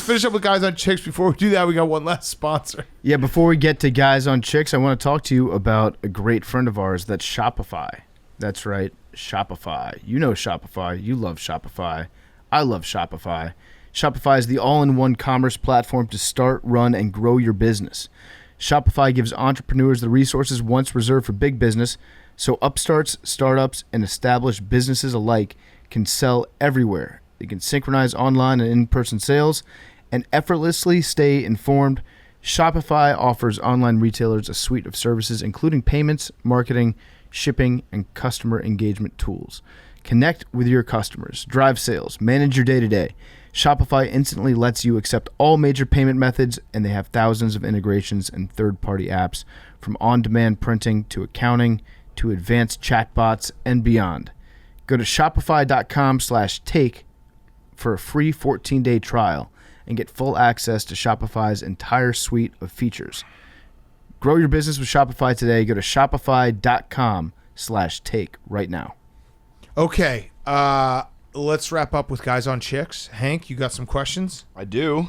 finish up with Guys on Chicks. Before we do that, we got one last sponsor. Yeah, before we get to Guys on Chicks, I want to talk to you about a great friend of ours that's Shopify. That's right, Shopify. You know Shopify. You love Shopify. I love Shopify. Shopify is the all-in-one commerce platform to start, run, and grow your business. Shopify gives entrepreneurs the resources once reserved for big business, so upstarts, startups, and established businesses alike can sell everywhere. They can synchronize online and in-person sales and effortlessly stay informed. Shopify offers online retailers a suite of services including payments, marketing, shipping, and customer engagement tools. Connect with your customers, drive sales, manage your day-to-day. Shopify instantly lets you accept all major payment methods, and they have thousands of integrations and third-party apps, from on-demand printing to accounting to advanced chatbots and beyond. Go to shopify.com/take for a free 14-day trial and get full access to Shopify's entire suite of features. Grow your business with Shopify today. Go to shopify.com/take right now. Okay, let's wrap up with Guys on Chicks. Hank, you got some questions? I do.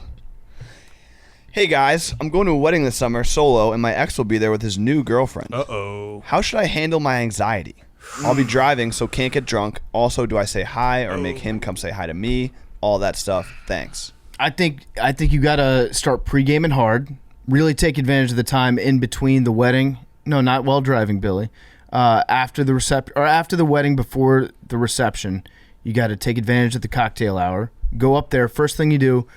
Hey guys, I'm going to a wedding this summer solo, and my ex will be there with his new girlfriend. Uh-oh. How should I handle my anxiety? I'll be driving, so can't get drunk. Also, do I say hi or make him come say hi to me? All that stuff. Thanks. I think you gotta start pre-gaming hard. Really take advantage of the time in between the wedding. No, not while driving, Billy. After the wedding, before the reception, you got to take advantage of the cocktail hour. Go up there. First thing you do,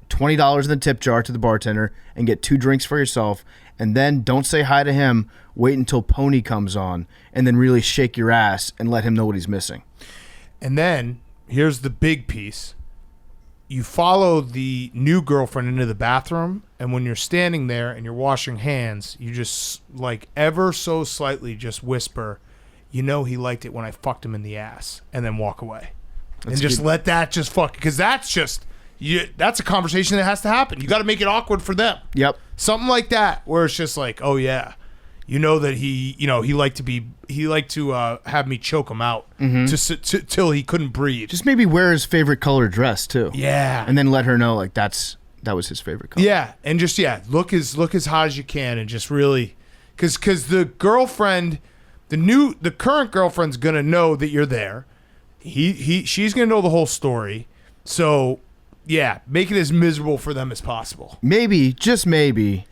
$20 in the tip jar to the bartender, and get 2 drinks for yourself. And then don't say hi to him. Wait until Pony comes on, and then really shake your ass and let him know what he's missing. And then here's the big piece. You follow the new girlfriend into the bathroom, and when you're standing there and you're washing hands, you just, like, ever so slightly just whisper, you know he liked it when I fucked him in the ass, and then walk away. And just let that just fuck, because that's just, that's a conversation that has to happen. You got to make it awkward for them. Yep. Something like that, where it's just like, oh yeah, you know that he liked to have me choke him out till he couldn't breathe. Just maybe wear his favorite color dress too. Yeah. And then let her know like that was his favorite color. Yeah, and just look as hot as you can, and just really, because the girlfriend, the current girlfriend's gonna know that you're there. She's gonna know the whole story. So yeah, make it as miserable for them as possible. Maybe, just maybe,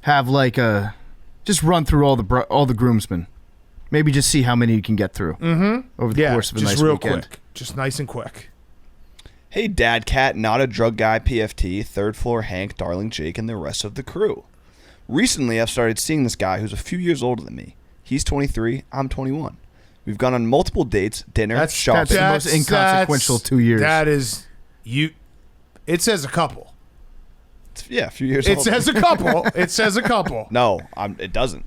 have like just run through all the groomsmen. Maybe just see how many you can get through over the course of a just nice real weekend. quick, just nice and quick. Hey, Dad Cat, not a drug guy, PFT, third floor Hank, Darling Jake, and the rest of the crew. Recently, I've started seeing this guy who's a few years older than me. He's 23, I'm 21. We've gone on multiple dates, dinner, shopping. That's the most inconsequential 2 years. That is, it says a couple. Yeah, a few years It old. says a couple. It says a couple. No, it doesn't.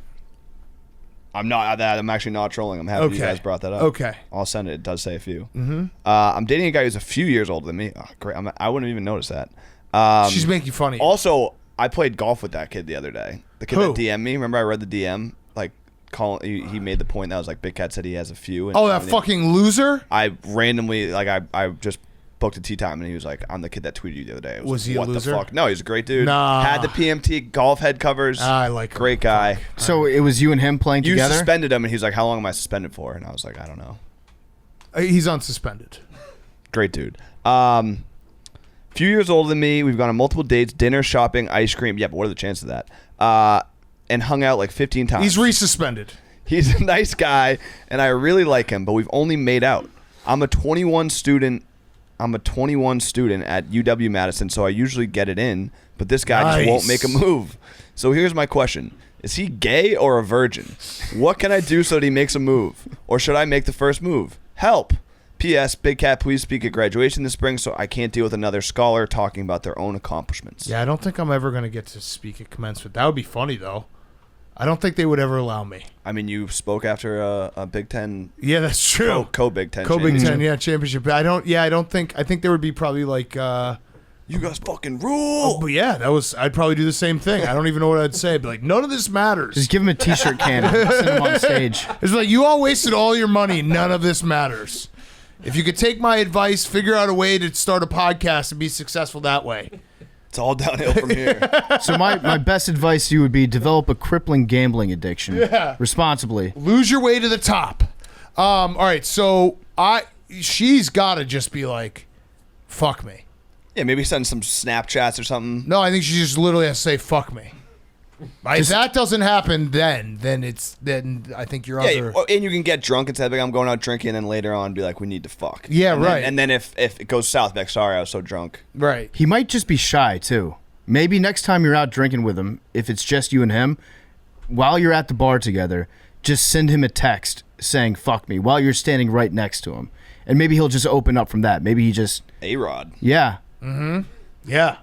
I'm not. I'm actually not trolling. I'm happy you guys brought that up. Okay. I'll send it. It does say a few. Mm-hmm. I'm dating a guy who's a few years older than me. Oh, great. I wouldn't even notice that. She's making fun of you. Also, I played golf with that kid the other day. The kid Who? that DM'd me. Remember I read the DM? Like, he made the point that was like, Big Cat said he has a few. And Oh, that fucking loser? I randomly, like, I just booked a tea time, and he was like, I'm the kid that tweeted you the other day. I Was like, he a what loser? the fuck? No, he's a great dude. Nah. Had the PMT golf head covers. I like him. Great guy. So it was you and him playing You together? suspended him, and he's like, how long am I suspended for? And I was like, I don't know. He's unsuspended. Great dude. Few years older than me. We've gone on multiple dates, dinner, shopping, ice cream. Yeah, but what are the chances of that? And hung out like 15 times. He's resuspended. He's a nice guy, and I really like him, but we've only made out. I'm a 21 student at UW Madison, so I usually get it in, but this guy just won't make a move. So here's my question. Is he gay or a virgin? What can I do so that he makes a move? Or should I make the first move? Help. P.S. Big Cat, please speak at graduation this spring so I can't deal with another scholar talking about their own accomplishments. Yeah, I don't think I'm ever going to get to speak at commencement. That would be funny, though. I don't think they would ever allow me. I mean, you spoke after a Big Ten. Yeah, that's true. Co-Big Ten. Co-Big championship. Ten, yeah, championship. I think there would be probably like... You guys fucking rule. but yeah, I'd probably do the same thing. I don't even know what I'd say. But like, none of this matters. Just give him a T-shirt cannon. Send him on stage. It's like, you all wasted all your money. None of this matters. If you could take my advice, figure out a way to start a podcast and be successful that way. It's all downhill from here. So my best advice to you would be develop a crippling gambling addiction responsibly. Lose your way to the top. All right, so she's got to just be like, fuck me. Yeah, maybe send some Snapchats or something. No, I think she just literally has to say, fuck me. If that doesn't happen, then I think your other... and you can get drunk and say, like, I'm going out drinking, and then later on be like, we need to fuck. Yeah, and right. Then, and then if it goes south, be like, sorry, I was so drunk. Right. He might just be shy too. Maybe next time you're out drinking with him, if it's just you and him, while you're at the bar together, just send him a text saying "fuck me" while you're standing right next to him, and maybe he'll just open up from that. Maybe he just A-Rod. yeah. Yeah.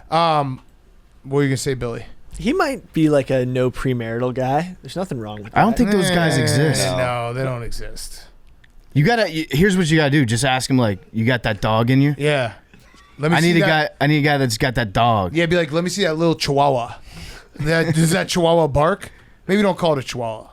What are you gonna say, Billy? He might be like a no premarital guy. There's nothing wrong with that. I don't think those guys exist. No, they don't exist. Here's what you gotta do. Just ask him like, you got that dog in you? Yeah. Let me I see need a that. guy. I need a guy that's got that dog. Yeah, be like, let me see that little chihuahua. Does that chihuahua bark? Maybe don't call it a chihuahua.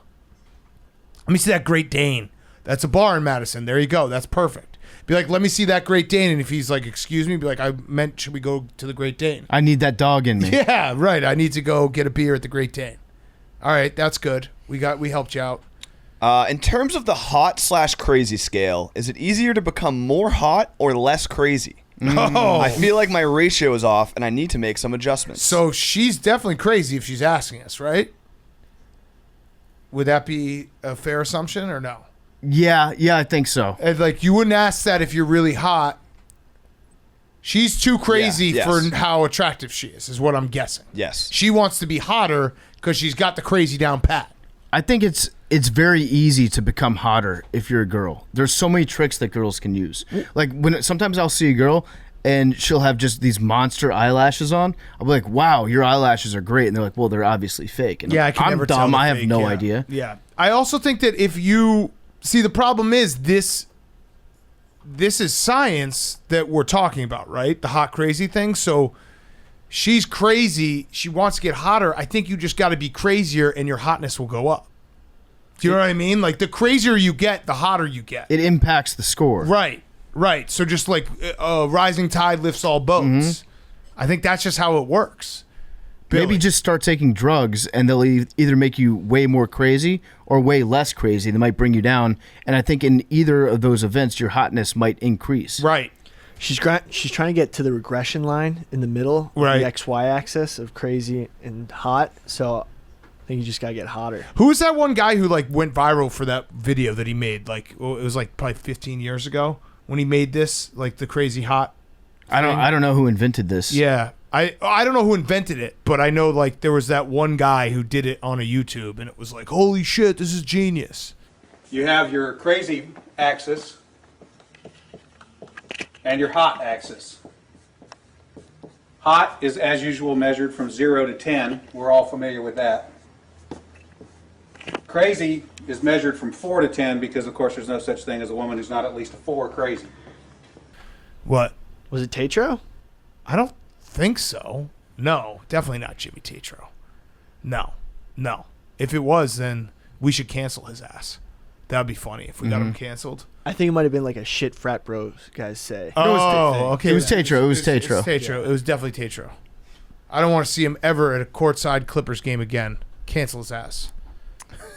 Let me see that Great Dane. That's a bar in Madison. There you go. That's perfect. Be like, let me see that Great Dane. And if he's like, excuse me, be like, I meant, should we go to the Great Dane? I need that dog in me. Yeah, right. I need to go get a beer at the Great Dane. All right, that's good. We helped you out. In terms of the hot/crazy scale, is it easier to become more hot or less crazy? Oh. I feel like my ratio is off, and I need to make some adjustments. So she's definitely crazy if she's asking us, right? Would that be a fair assumption or no? Yeah, I think so. And like, you wouldn't ask that if you're really hot. She's too crazy yes. for how attractive she is what I'm guessing. Yes. She wants to be hotter because she's got the crazy down pat. I think it's very easy to become hotter if you're a girl. There's so many tricks that girls can use. Like sometimes I'll see a girl and she'll have just these monster eyelashes on. I'll be like, "Wow, your eyelashes are great," and they're like, "Well, they're obviously fake." And Yeah, I can I'm never dumb. tell. I have no idea. Yeah, I also think that if you see, the problem is this is science that we're talking about, right? The hot crazy thing. So she's crazy. She wants to get hotter. I think you just got to be crazier, and your hotness will go up. Do you know what I mean? Like, the crazier you get, the hotter you get. It impacts the score. Right. So just like rising tide lifts all boats. Mm-hmm. I think that's just how it works. Billy. Maybe just start taking drugs, and they'll either make you way more crazy or way less crazy. They might bring you down, and I think in either of those events, your hotness might increase. Right. She's trying to get to the regression line in the middle, right, the XY axis of crazy and hot. So I think you just gotta get hotter. Who was that one guy who like went viral for that video that he made? Like, it was like probably 15 years ago when he made this, like the crazy hot thing. I don't know who invented this. Yeah. I don't know who invented it, but I know like there was that one guy who did it on a YouTube, and it was like, holy shit, this is genius. You have your crazy axis and your hot axis. Hot is, as usual, measured from 0 to 10. We're all familiar with that. Crazy is measured from 4 to 10 because, of course, there's no such thing as a woman who's not at least a 4 crazy. What? Was it Tatro? I don't think so. No, definitely not Jimmy Tatro. No. If it was, then we should cancel his ass. That would be funny if we got him canceled. I think it might have been like a shit frat bros guys say. Oh, okay. It was Tatro. It was Tatro. It was definitely Tatro. I don't want to see him ever at a courtside Clippers game again. Cancel his ass.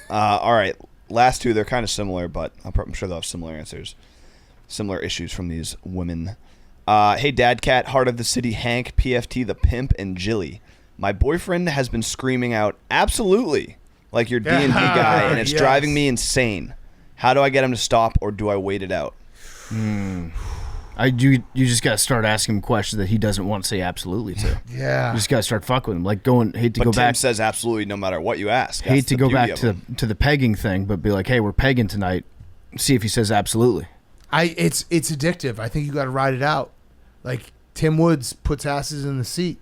All right. Last two, they're kind of similar, but I'm sure they'll have similar answers. Similar issues from these women. Hey, Dad Cat, Heart of the City, Hank, PFT, The Pimp, and Jilly. My boyfriend has been screaming out, absolutely, like your D&D guy, and it's driving me insane. How do I get him to stop, or do I wait it out? You just got to start asking him questions that he doesn't want to say absolutely to. Yeah. You just got to start fucking with him. Like hate to But go Tim back. says absolutely no matter what you ask. Hate That's to the go beauty back of to the pegging thing, but be like, hey, we're pegging tonight. See if he says absolutely. It's addictive. I think you got to ride it out. Like Tim Woods puts asses in the seat.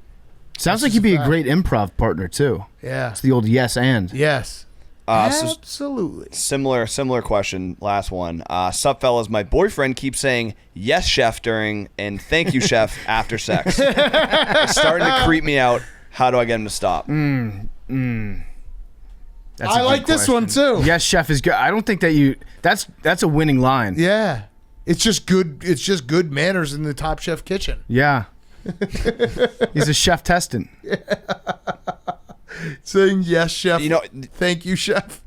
Sounds like just he'd be a a fact. great improv partner too. Yeah. It's the old yes and. Yes. So Absolutely. similar question. Last one. Sup, fellas? My boyfriend keeps saying yes, chef during and thank you, chef after sex. It's starting to creep me out. How do I get him to stop? That's a I good like this one question. too. Yes, chef is good. I don't think that you. That's a winning line. Yeah. It's just good. It's just good manners in the Top Chef kitchen. Yeah. He's a chef testing. Saying yes, chef. You know, Thank you, chef.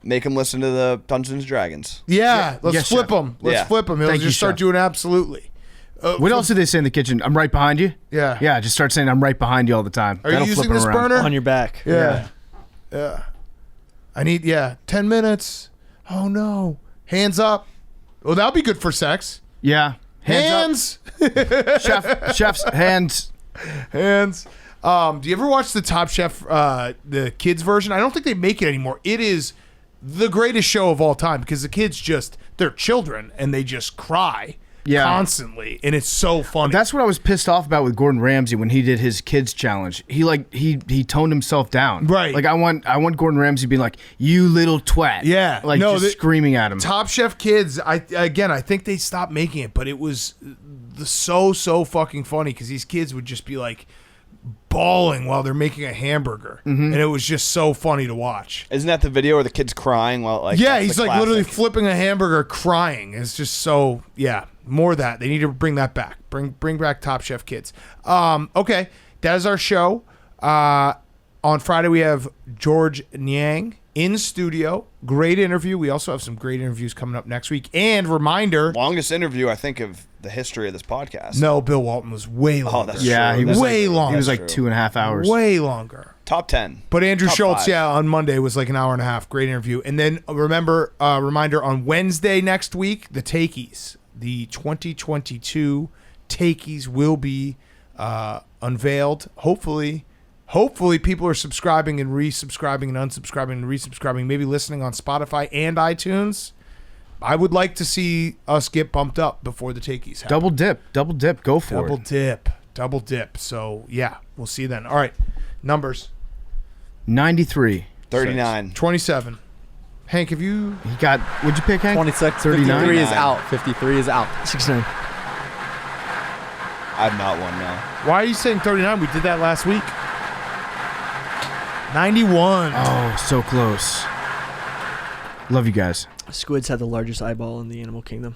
make him listen to the Dungeons and Dragons. Yeah. Let's Yes, flip chef. him. Let's Yeah. flip him. He'll Thank you, just start chef. doing absolutely. What else do they say in the kitchen? I'm right behind you. Yeah. Yeah. Just start saying I'm right behind you all the time. Are you That'll flip using it this around. burner? On your back. Yeah. I need 10 minutes. Oh no. Hands up. Well, that'll be good for sex. Yeah. Hands up. Chef's hands. Hands. Do you ever watch the Top Chef, the kids version? I don't think they make it anymore. It is the greatest show of all time because the kids they're children and they just cry constantly, and it's so funny. That's what I was pissed off about with Gordon Ramsay when he did his kids challenge. He toned himself down. Right. Like I want Gordon Ramsay being like, "You little twat." Yeah. Like No, just screaming at him. Top Chef Kids, I think they stopped making it, but it was so fucking funny because these kids would just be like bawling while they're making a hamburger, and it was just so funny to watch. Isn't that the video where the kid's crying while like? Yeah, that's he's the like literally classic. flipping a hamburger, crying. It's just so more of that. They need to bring that back. Bring back Top Chef Kids. Okay, that is our show. On Friday we have George Niang in studio. Great interview. We also have some great interviews coming up next week. And reminder, Longest interview I think of the history of this podcast. no, Bill Walton was way longer. that's yeah, true. he was way like, longer. He was like True. 2.5 hours. Way longer. Top 10. But Andrew Top Schultz, 5. on Monday was like an hour and a half. Great interview. And then reminder on Wednesday next week, the Takeys, the 2022 Takeys will be unveiled. Hopefully people are subscribing and resubscribing and unsubscribing and resubscribing, maybe listening on Spotify and iTunes. I would like to see us get bumped up before the Takeys happen. Double dip, go for it. Double dip. So, yeah, we'll see you then. All right, numbers. 93. 39. 27. Hank, have you... He got. What'd you pick, Hank? 26. 39? 53 is out. 53 is out. 69. I've not won now. Why are you saying 39? We did that last week. 91. Oh, so close. Love you guys. Squids have the largest eyeball in the animal kingdom.